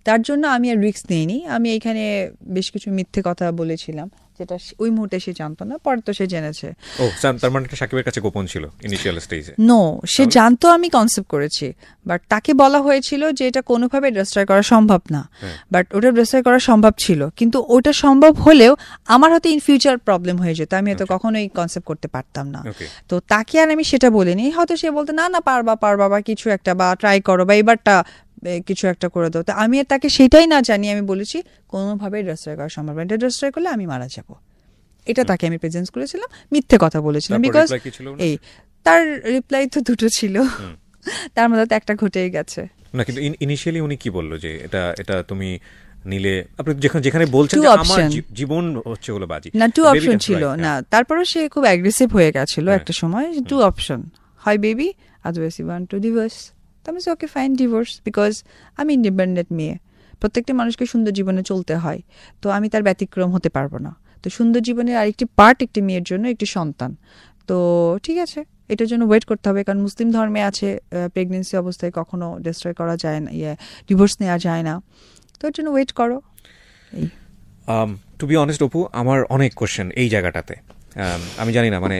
তার জন্য আমি আর রিস্ক নিইনি, আমি এখানে বেশ কিছু মিথ্যে কথা বলেছিলাম, যেটা ওই মুহূর্তে সে জানতো না, পরে তো সে জেনেছে। তার মানে সাকিবের কাছে গোপন ছিল ইনিশিয়াল স্টেজে? নো, সে জানতো আমি কনসেপ্ট করেছি, বাট তাকে বলা হয়েছিল যে এটা কোনোভাবে ডিস্ট্রয় করা সম্ভব না, বাট ওটা ডিস্ট্রয় করা সম্ভব ছিল, কিন্তু ওটা সম্ভব হলেও আমার হয়তো ইন ফিউচার প্রবলেম হয়ে যেত, আমি হয়তো কখনোই কনসেপ্ট করতে পারতাম না। তো তাকে আর আমি সেটা বলিনি, হয়তো সে বলতো না না পারবা বা কিছু একটা, বা ট্রাই করো, বা এবারটা কিছু একটা করে দাও। তো আমি আর তাকে সেটাই না জানি আমি বলেছি কোনোভাবে ডিস্ট্রয় করা সম্ভব না, এটা ডিস্ট্রয় করলে আমি মারা যাব, এটা তাকে আমি প্রেজেন্স করেছিলাম, মিথ্যে কথা বলেছিলাম। বিকজ এই তার রিপ্লাই তো দুটো ছিল, তার মধ্যে তো একটা ঘটেই গেছে না। কিন্তু ইনিশিয়ালি উনি কি বললো যে এটা তুমি নিলে, আপনি যেখানে বলছেন যে আমার জীবন হচ্ছে হলো বাজি, না টু অপশন ছিল না, তারপরও সে খুব অ্যাগ্রেসিভ হয়ে গেছিল একটা সময়, টু অপশন, হয় baby, otherwise you want to divorce. তো আমি ওকে ফাইন ডিভোর্স, বিকজ আমি ইন্ডিপেন্ডেন্ট মেয়ে, প্রত্যেকটা মানুষকে সুন্দর জীবনে চলতে হয়, তো আমি তার ব্যতিক্রম হতে পারবো না। তো সুন্দর জীবনের আরেকটি পার্ট একটি মেয়ের জন্য একটি সন্তান, তো ঠিক আছে এটার জন্য ওয়েট করতে হবে, কারণ মুসলিম ধর্মে আছে প্রেগনেন্সি অবস্থায় কখনো ডিস্ট্রয় করা যায় না, ডিভোর্স নেওয়া যায় না, তো এর জন্য ওয়েট করো। টু বি অনেস্ট অপু, আমার অনেক কোশ্চেন এই জায়গাটাতে, আমি জানি না মানে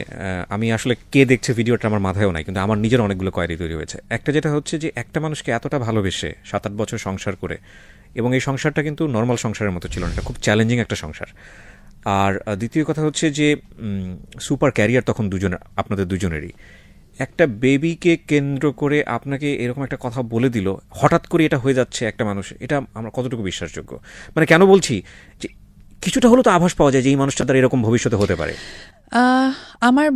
আমি আসলে কে দেখছে ভিডিওটা আমার মাথায়ও নাই, কিন্তু আমার নিজের অনেকগুলো কোয়েরি তৈরি হয়েছে। একটা যেটা হচ্ছে যে একটা মানুষকে এতটা ভালোবেসে 7-8 বছর সংসার করে, এবং এই সংসারটা কিন্তু নর্মাল সংসারের মতো ছিল না, এটা খুব চ্যালেঞ্জিং একটা সংসার। আর দ্বিতীয় কথা হচ্ছে যে সুপার ক্যারিয়ার তখন আপনাদের দুজনেরই, একটা বেবিকে কেন্দ্র করে আপনাকে এরকম একটা কথা বলে দিল হঠাৎ করে, এটা হয়ে যাচ্ছে একটা মানুষ, এটা আমরা কতটুকু বিশ্বাসযোগ্য? মানে কেন বলছি যে কিছুটা হলো তো আভাস পাওয়া যায় যে এই মানুষটা তার এরকম ভবিষ্যতে হতে পারে। আমার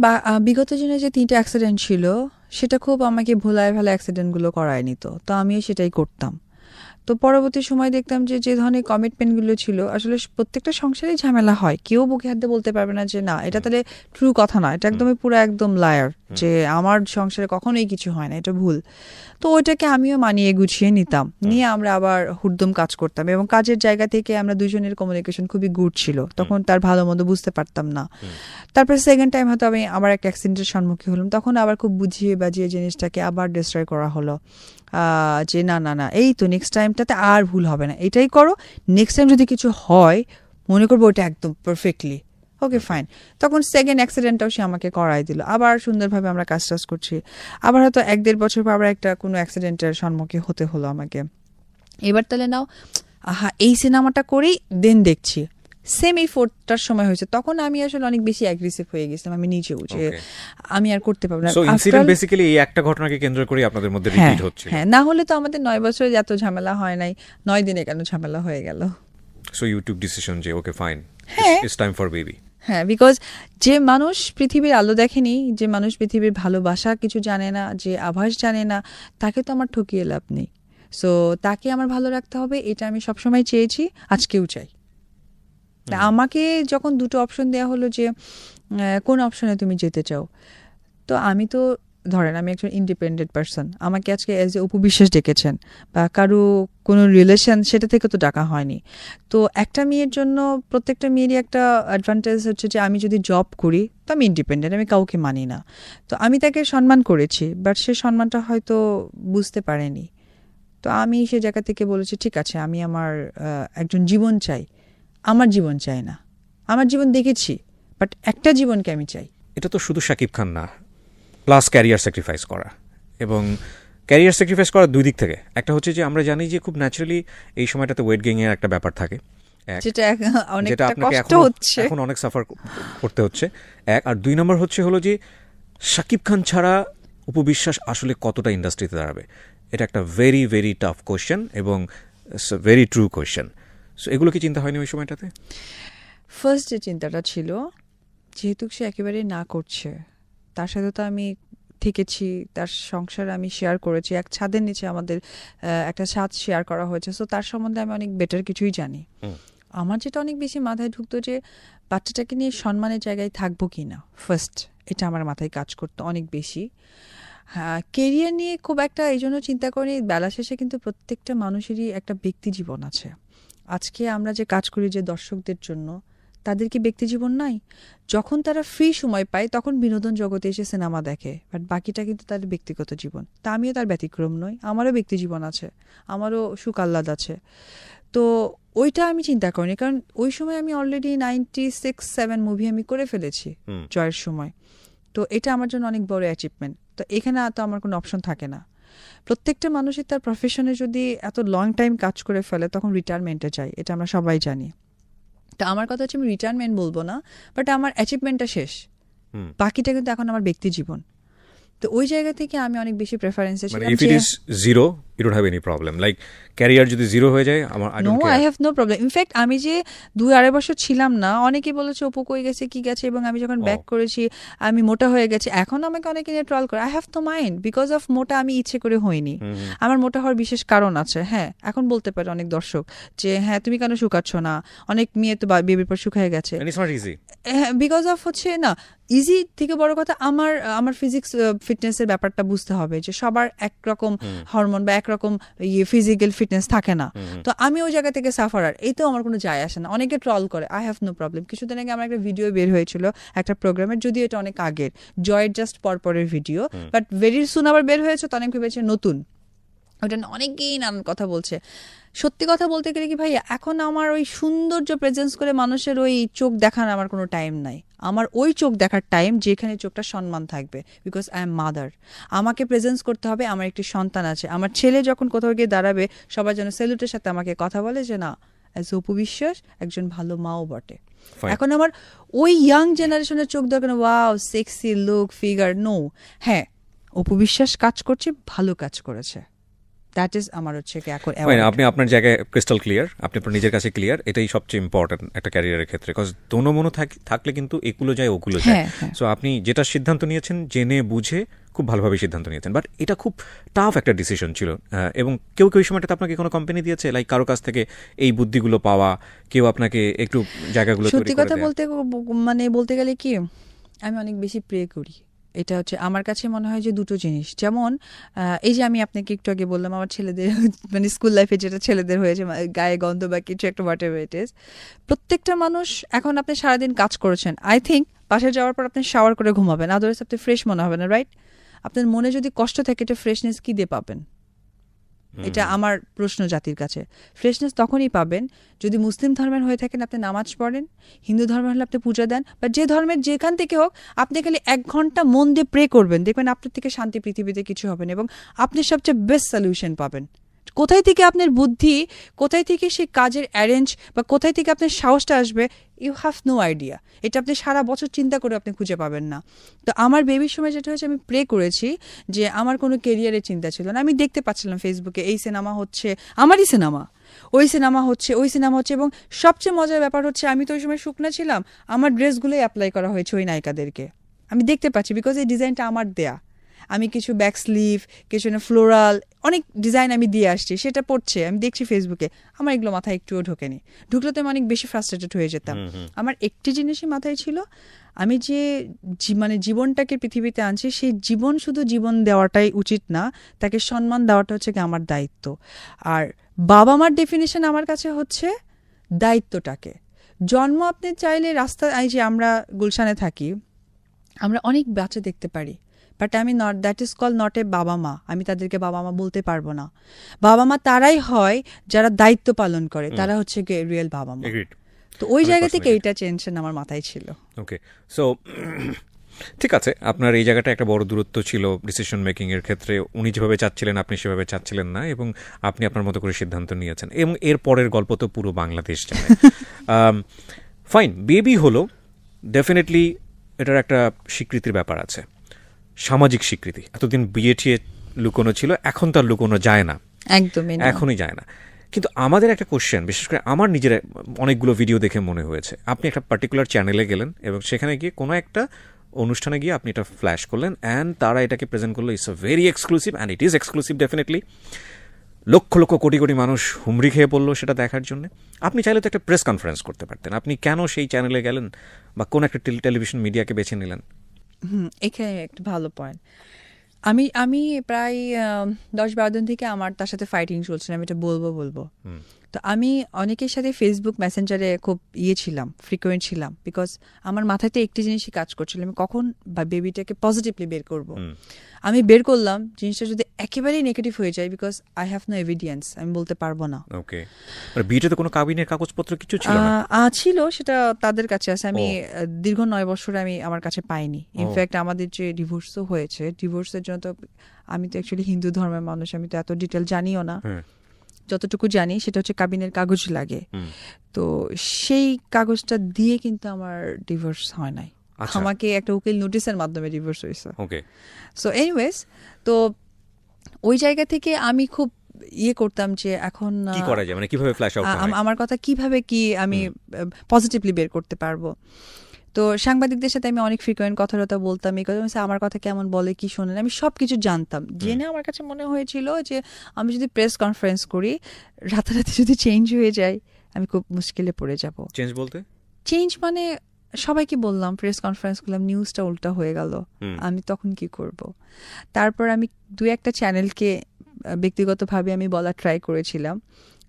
বিগত দিনে যে 3টা অ্যাক্সিডেন্ট ছিল, সেটা খুব আমাকে ভোলায় ভালো অ্যাক্সিডেন্টগুলো করায় নিত, তো আমিও সেটাই করতাম। তো পরবর্তী সময় দেখতাম যে যে ধরনের কমিটমেন্টগুলো ছিল, আসলে প্রত্যেকটা সংসারেই ঝামেলা হয়, কেউ বুকে হাতে বলতে পারবে না যে না এটা তাহলে ট্রু কথা না, এটা একদমই পুরো একদম লায়ার, যে আমার সংসারে কখনোই কিছু হয় না, এটা ভুল। তো ওইটাকে আমিও মানিয়ে গুছিয়ে নিতাম, নিয়ে আমরা আবার হুড়দম কাজ করতাম, এবং কাজের জায়গা থেকে আমরা দুজনের কমিউনিকেশন খুবই গুড ছিল, তখন তার ভালো মন্দ বুঝতে পারতাম না। তারপর সেকেন্ড টাইম হয়তো আমি আবার একটা অ্যাক্সিডেন্টের সম্মুখীন হলাম, তখন আবার খুব বুঝিয়ে বাজিয়ে জিনিসটাকে আবার ডিস্ট্রয় করা হলো, যে না না না এই তো নেক্সট টাইমটাতে আর ভুল হবে না, এটাই করো, নেক্সট টাইম যদি কিছু হয় মনে করবো ওটা একদম পারফেক্টলি ওকে ফাইন। তখন সেকেন্ড অ্যাক্সিডেন্টটাও সে আমাকে করাই দিল, আবার সুন্দরভাবে আমরা কাজ টাজ করছি, আবার হয়তো 1-1.5 বছর পর আবার একটা কোনো অ্যাক্সিডেন্টের সম্মুখীন হতে হলো আমাকে। এবার তাহলে নাও এই সিনেমাটা করেই দেন দেখছি, সেম এই 4টার সময় হয়েছে, তখন আমি আসলে অনেক বেশি অ্যাগ্রেসিভ হয়ে গেছিলাম, আমি নিজেও যে আমি আর করতে পারবো না। সো ইনসিডেন্ট বেসিক্যালি এই একটা ঘটনাকে কেন্দ্র করে আপনাদের মধ্যে রিপিট হচ্ছে। হ্যাঁ, না হলে তো আমাদের 9 বছরে এত ঝামেলা হয় নাই, 9 দিনে কেন ঝামেলা হয়ে গেল। সো ইউ টুক ডিসিশন যে okay fine, it's time for baby. হ্যাঁ, বিকজ যে মানুষ পৃথিবীর আলো দেখেনি, যে মানুষ পৃথিবীর ভালোবাসা কিছু জানে না, যে আভাস জানে না, তাকে তো আমার ঠকিয়ে লাভ নেই। সো তাকে আমার ভালো রাখতে হবে, এটা আমি সবসময় চেয়েছি, আজকেও চাই। আমাকে যখন দুটো অপশন দেওয়া হলো যে কোন অপশনে তুমি যেতে চাও, তো আমি তো ধরেন আমি একজন ইন্ডিপেন্ডেন্ট পারসন, আমাকে আজকে অ্যাজ এ উপবিশ্বাস ডেকেছেন, বা কারো কোনো রিলেশন সেটা থেকে তো ডাকা হয়নি। তো একটা মেয়ের জন্য, প্রত্যেকটা মেয়েরই একটা অ্যাডভান্টেজ হচ্ছে যে আমি যদি জব করি তো আমি ইন্ডিপেন্ডেন্ট, আমি কাউকে মানি না। তো আমি তাকে সম্মান করেছি, বাট সে সম্মানটা হয়তো বুঝতে পারেনি। তো আমি সে জায়গা থেকে বলেছি ঠিক আছে, আমি আমার একজন জীবন চাই, আমার জীবন চাই না, আমার জীবন দেখেছি, বাট একটা জীবনকে আমি চাই। এটা তো শুধু শাকিব খান না, প্লাস ক্যারিয়ার স্যাক্রিফাইস করা, এবং ক্যারিয়ার স্যাক্রিফাইস করার দুই দিক থেকে। একটা হচ্ছে যে আমরা জানি যে খুব ন্যাচারালি এই সময়টাতে ওয়েট গেইং এর একটা ব্যাপার থাকে, যেটা আপনাকে এখন অনেক সাফার করতে হচ্ছে, এক। আর 2 নম্বর হলো যে শাকিব খান ছাড়া উপবিশ্বাস আসলে কতটা ইন্ডাস্ট্রিতে দাঁড়াবে, এটা একটা ভেরি ভেরি টাফ কোয়েশ্চেন, এবং ভেরি ট্রু কোয়েশ্চেন। সো এগুলো কি চিন্তা হয়নি ওই সময়টাতে? ফার্স্ট যে চিন্তাটা ছিল, যেহেতু সে একেবারে না করছে, তার সাথে তো আমি থেকেছি, তার সংসার আমি শেয়ার করেছি, এক ছাদের নিচে আমাদের একটা ছাদ শেয়ার করা হয়েছে, সো তার সম্বন্ধে আমি অনেক বেটার কিছুই জানি। আমার যেটা অনেক বেশি মাথায় ঢুকতো যে বাচ্চাটাকে নিয়ে সম্মানের জায়গায় থাকবো কি না, ফার্স্ট এটা আমার মাথায় কাজ করতো অনেক বেশি। হ্যাঁ, কেরিয়ার নিয়ে খুব একটা এই জন্য চিন্তা করি, বেলা শেষে কিন্তু প্রত্যেকটা মানুষেরই একটা ব্যক্তি জীবন আছে। আজকে আমরা যে কাজ করি যে দর্শকদের জন্য, তাদের কি ব্যক্তি জীবন নাই? যখন তারা ফ্রি সময় পায় তখন বিনোদন জগতে এসে সিনেমা দেখে, বাট বাকিটা কিন্তু তাদের ব্যক্তিগত জীবন। তা আমিও তার ব্যতিক্রম নই, আমারও ব্যক্তি জীবন আছে, আমারও সুখ আহ্লাদ আছে। তো ওইটা আমি চিন্তা করিনি, কারণ ওই সময় আমি অলরেডি 96-7 মুভি আমি করে ফেলেছি জয়ের সময়। তো এটা আমার জন্য অনেক বড় অ্যাচিভমেন্ট। তো এখানে তো আমার কোনো অপশন থাকে না। প্রত্যেকটা মানুষই তার প্রফেশনে যদি এত লং টাইম কাজ করে ফেলে তখন রিটায়ারমেন্টে যায়, এটা আমরা সবাই জানি। তো আমার কথা হচ্ছে আমি রিটায়ারমেন্ট বলবো না, বাট আমার অ্যাচিভমেন্টটা শেষ, বাকিটা কিন্তু এখন আমার ব্যক্তি জীবন। তো ওই জায়গা থেকে আমি অনেক বেশি প্রেফারেন্সে ছিলাম। If it is zero you don't have any problem, like career যদি জিরো হয়ে যায় আমার I don't care. I have no problem. In fact আমি যে 2-2.5 বছর ছিলাম না, অনেকেই বলেছে অপু কই গেছে কি গেছে, এবং আমি যখন ব্যাক করেছি আমি মোটা হয়ে গেছি, এখন আমাকে অনেকে নিয়ে ট্রল করে। I have no mind, because of মোটা আমি ইচ্ছে করে হইনি। আমার মোটা হওয়ার বিশেষ কারণ আছে। হ্যাঁ, এখন বলতে পারে অনেক দর্শক যে হ্যাঁ তুমি কেন শুকাচ্ছ না, অনেক মেয়ে তো বেবির পর শুকায় গেছে। বিকজ অফ হচ্ছে না, ইজি থেকে বড় কথা আমার ফিজিক্স ফিটনেসের ব্যাপারটা বুঝতে হবে যে সবার একরকম হরমোন বা একরকম ফিজিক্যাল ফিটনেস থাকে না। তো আমি ওই জায়গা থেকে সাফারার, এই তো আমার কোনো যায় আসে না। অনেকে ট্রল করে, আই হ্যাভ নো প্রবলেম। কিছুদিন আগে আমার একটা ভিডিও বের হয়েছিল একটা প্রোগ্রামের, যদিও এটা অনেক আগের, জয়ের জাস্ট পরপরের ভিডিও, বাট ভেরি সুন আবার বের হয়েছে, তো অনেক ভেবেছে নতুন। ওটা অনেকেই নানান কথা বলছে। সত্যি কথা বলতে গেলে কি ভাই, এখন আমার ওই সৌন্দর্য প্রেজেন্স করে মানুষের ওই চোখ দেখার আমার কোনো টাইম নাই। আমার ওই চোখ দেখার টাইম যেখানে চোখটা সম্মান থাকবে, বিকজ আই এম মাদার। আমাকে প্রেজেন্স করতে হবে, আমার একটি সন্তান আছে। আমার ছেলে যখন কোথাও গিয়ে দাঁড়াবে, সবার যেন স্যালুটের সাথে আমাকে কথা বলে যে না, অ্যাজ অপু বিশ্বাস একজন ভালো মাও বটে। এখন আমার ওই ইয়াং জেনারেশনের চোখ দরকার, wow sexy look figure, no. হ্যাঁ, অপু বিশ্বাস কাজ করছে, ভালো কাজ করেছে, দ্যাট ইজ আমার হচ্ছে কি এখন আপনি আপনার জায়গায় ক্রিস্টাল ক্লিয়ার, আপনি আপনার নিজের কাছে ক্লিয়ার, এটাই সবচেয়ে ইম্পর্টেন্ট একটা ক্যারিয়ারের ক্ষেত্রে। বিকজ দোনো মনো থাকলে কিন্তু এগুলো যায় ওগুলো যায়। সো আপনি যেটা সিদ্ধান্ত নিয়েছেন জেনে বুঝে খুব ভালোভাবে সিদ্ধান্ত নিয়েছেন, বাট এটা খুব টাফ একটা ডিসিশন ছিল। এবং কেউ কেউ সময়টাতে আপনাকে কোনো কোম্পানি দিয়েছে, লাইক কারো কাছ থেকে এই বুদ্ধিগুলো পাওয়া, কেউ আপনাকে একটু জায়গাগুলো সত্যি কথা বলতে গেলে কি, আমি অনেক বেশি প্রে করি। এটা হচ্ছে আমার কাছে মনে হয় যে দুটো জিনিস, যেমন এই যে আমি আপনাকে একটু আগে বললাম আমার ছেলেদের মানে স্কুল লাইফে যেটা ছেলেদের হয়েছে, গায়ে গন্ধ বা কিছু একটা হোয়াটএভার ইট ইজ, প্রত্যেকটা মানুষ এখন আপনি সারাদিন কাজ করেছেন, আই থিঙ্ক বাসায় যাওয়ার পর আপনি শাওয়ার করে ঘুমাবেন, আদারওয়াইজ আপনি ফ্রেশ মনে হবে না, রাইট? আপনার মনে যদি কষ্ট থাকে, এটা ফ্রেশনেস কি দিয়ে পাবেন? এটা আমার প্রশ্ন জাতির কাছে। ফ্রেশনেস তখনই পাবেন যদি মুসলিম ধর্মের হয়ে থাকেন আপনি নামাজ পড়েন, হিন্দু ধর্মের হলে আপনি পূজা দেন, বা যে ধর্মের যেখান থেকে হোক আপনি খালি 1 ঘন্টা মন দিয়ে প্রে করবেন, দেখবেন আপনার থেকে শান্তি পৃথিবীতে কিছু হবে না, এবং আপনি সবচেয়ে বেস্ট সলিউশন পাবেন। কোথায় থেকে আপনার বুদ্ধি, কোথায় থেকে সেই কাজের অ্যারেঞ্জ, বা কোথায় থেকে আপনার সাহসটা আসবে, ইউ হ্যাভ নো আইডিয়া। এটা আপনি সারা বছর চিন্তা করে আপনি খুঁজে পাবেন না। তো আমার বেবির সময় যেটা হয়েছে, আমি প্রে করেছি যে আমার কোনো কেরিয়ারের চিন্তা ছিল না। আমি দেখতে পাচ্ছিলাম ফেসবুকে এই সিনেমা হচ্ছে, আমারই সিনেমা, ওই সিনেমা হচ্ছে, ওই সিনেমা হচ্ছে, এবং সবচেয়ে মজার ব্যাপার হচ্ছে আমি তো ওই সময় শুকনা ছিলাম, আমার ড্রেসগুলোই অ্যাপ্লাই করা হয়েছে ওই নায়িকাদেরকে। আমি দেখতে পাচ্ছি, বিকজ এই ডিজাইনটা আমার দেয়া। আমি কিছু ব্যাক স্লিভ, কিছু না ফ্লোরাল, অনেক ডিজাইন আমি দিয়ে আসছি, সেটা পড়ছে, আমি দেখছি ফেসবুকে। আমার এগুলো মাথায় একটুও ঢোকেনি, ঢুকলে তো আমি অনেক বেশি ফ্রাস্ট্রেটেড হয়ে যেতাম। আমার একটি জিনিসই মাথায় ছিল, আমি যে মানে জীবনটাকে পৃথিবীতে আনছি, সেই জীবন শুধু জীবন দেওয়াটাই উচিত না, তাকে সম্মান দেওয়াটা হচ্ছে কি আমার দায়িত্ব। আর বাবা মার ডেফিনেশন আমার কাছে হচ্ছে দায়িত্বটাকে। জন্ম আপনি চাইলে রাস্তা, এই যে আমরা গুলশানে থাকি, আমরা অনেক বাচ্চা দেখতে পারি, বাট আমি not, that is call not a বাবা মা। আমি তাদেরকে বাবা মা বলতে পারবো না। বাবা মা তারাই হয় যারা দায়িত্ব পালন করে, তারা হচ্ছে রিয়েল বাবা মা। তো ওই জায়গা থেকে এইটা টেনশন আমার মাথায় ছিল। ওকে, সো ঠিক আছে, আপনার এই জায়গাটা একটা বড় দূরত্ব ছিল ডিসিশন মেকিং এর ক্ষেত্রে। উনি যেভাবে চাচ্ছিলেন আপনি সেভাবে চাচ্ছিলেন না, এবং আপনি আপনার মতো করে সিদ্ধান্ত নিয়েছেন, এবং এর পরের গল্প তো পুরো বাংলাদেশ জানে। ফাইন, বেবি হলো, ডেফিনেটলি এটার একটা স্বীকৃতির ব্যাপার আছে, সামাজিক স্বীকৃতি। এতদিন বিয়ে ঠিয়ে লুকোনো ছিল, এখন তার লুকোনো যায় না, একদমই এখনই যায় না। কিন্তু আমাদের একটা কোশ্চেন, বিশেষ করে আমার নিজের অনেকগুলো ভিডিও দেখে মনে হয়েছে, আপনি একটা পার্টিকুলার চ্যানেলে গেলেন এবং সেখানে গিয়ে কোনো একটা অনুষ্ঠানে গিয়ে আপনি এটা ফ্ল্যাশ করলেন, অ্যান্ড তারা এটাকে প্রেজেন্ট করলো, it's a very exclusive, and it is exclusive definitely. Lakh lakh crore crore মানুষ হুমড়ি খেয়ে পড়লো সেটা দেখার জন্য। আপনি চাইলে তো একটা প্রেস কনফারেন্স করতে পারতেন, আপনি কেন সেই চ্যানেলে গেলেন বা কোন একটা টেলিভিশন মিডিয়াকে বেছে নিলেন? এখানে একটা ভালো পয়েন্ট। আমি প্রায় 10-12 দিন থেকে আমার তার সাথে ফাইটিং চলছে, আমি এটা বলবো। তো আমি অনেকের সাথে ফেসবুক মেসেঞ্জারে খুব ছিলাম, ফ্রিকোয়েন্ট ছিলাম, বিকজ আমার মাথাতে একটি জিনিসই কাজ করছিল, আমি কখন বা বেবিটাকে পজিটিভলি বের করব। আমি বের করলাম, জিনিসটা যদি একেবারেই নেগেটিভ হয়ে যায়, because I have no evidence, আমি বলতে পারবো না। ওকে, মানে বিয়েতে কোনো কাবিনের কাগজপত্র কিছু ছিল না? ছিল, সেটা তাদের কাছে আছে। আমি দীর্ঘ 9 বছরে আমি আমার কাছে পাইনি। ইনফ্যাক্ট আমাদের যে ডিভোর্সও হয়েছে, ডিভোর্সের জন্য তো আমি তো অ্যাকচুয়ালি হিন্দু ধর্মের মানুষ, আমি তো এত ডিটেল জানিও না। যতটুকু জানি সেটা হচ্ছে কাবিনের কাগজ লাগে, তো সেই কাগজটা দিয়ে কিন্তু আমার ডিভোর্স হয় নাই। আমাকে একটা উকিল নোটিশের মাধ্যমে ডিভোর্স হয়েছে। ওকে, সো এনিওয়েজ, তো ওই জায়গা থেকে আমি খুব করতাম যে এখন কি করা যায়, মানে কিভাবে ফ্ল্যাশ আউট হয়, আমার কথা কিভাবে কি আমি পজিটিভলি বের করতে পারবো। তো সাংবাদিকদের সাথে আমি অনেক ফ্রিকোয়েন্ট কথাবার্তা বলতাম, এই কথা আমার কথা কেমন বলে, কি শোনেন, আমি সব কিছু জানতাম। জেনে আমার কাছে মনে হয়েছিল যে আমি যদি প্রেস কনফারেন্স করি, রাতারাতি যদি চেঞ্জ হয়ে যায়, আমি খুব মুশকিলে পড়ে যাব। চেঞ্জ বলতে? চেঞ্জ মানে সবাইকে বললাম, প্রেস কনফারেন্স করলাম, নিউজটা উল্টা হয়ে গেল, আমি তখন কি করব। তারপর আমি 2-1টা চ্যানেলকে ব্যক্তিগতভাবে আমি বলা ট্রাই করেছিলাম,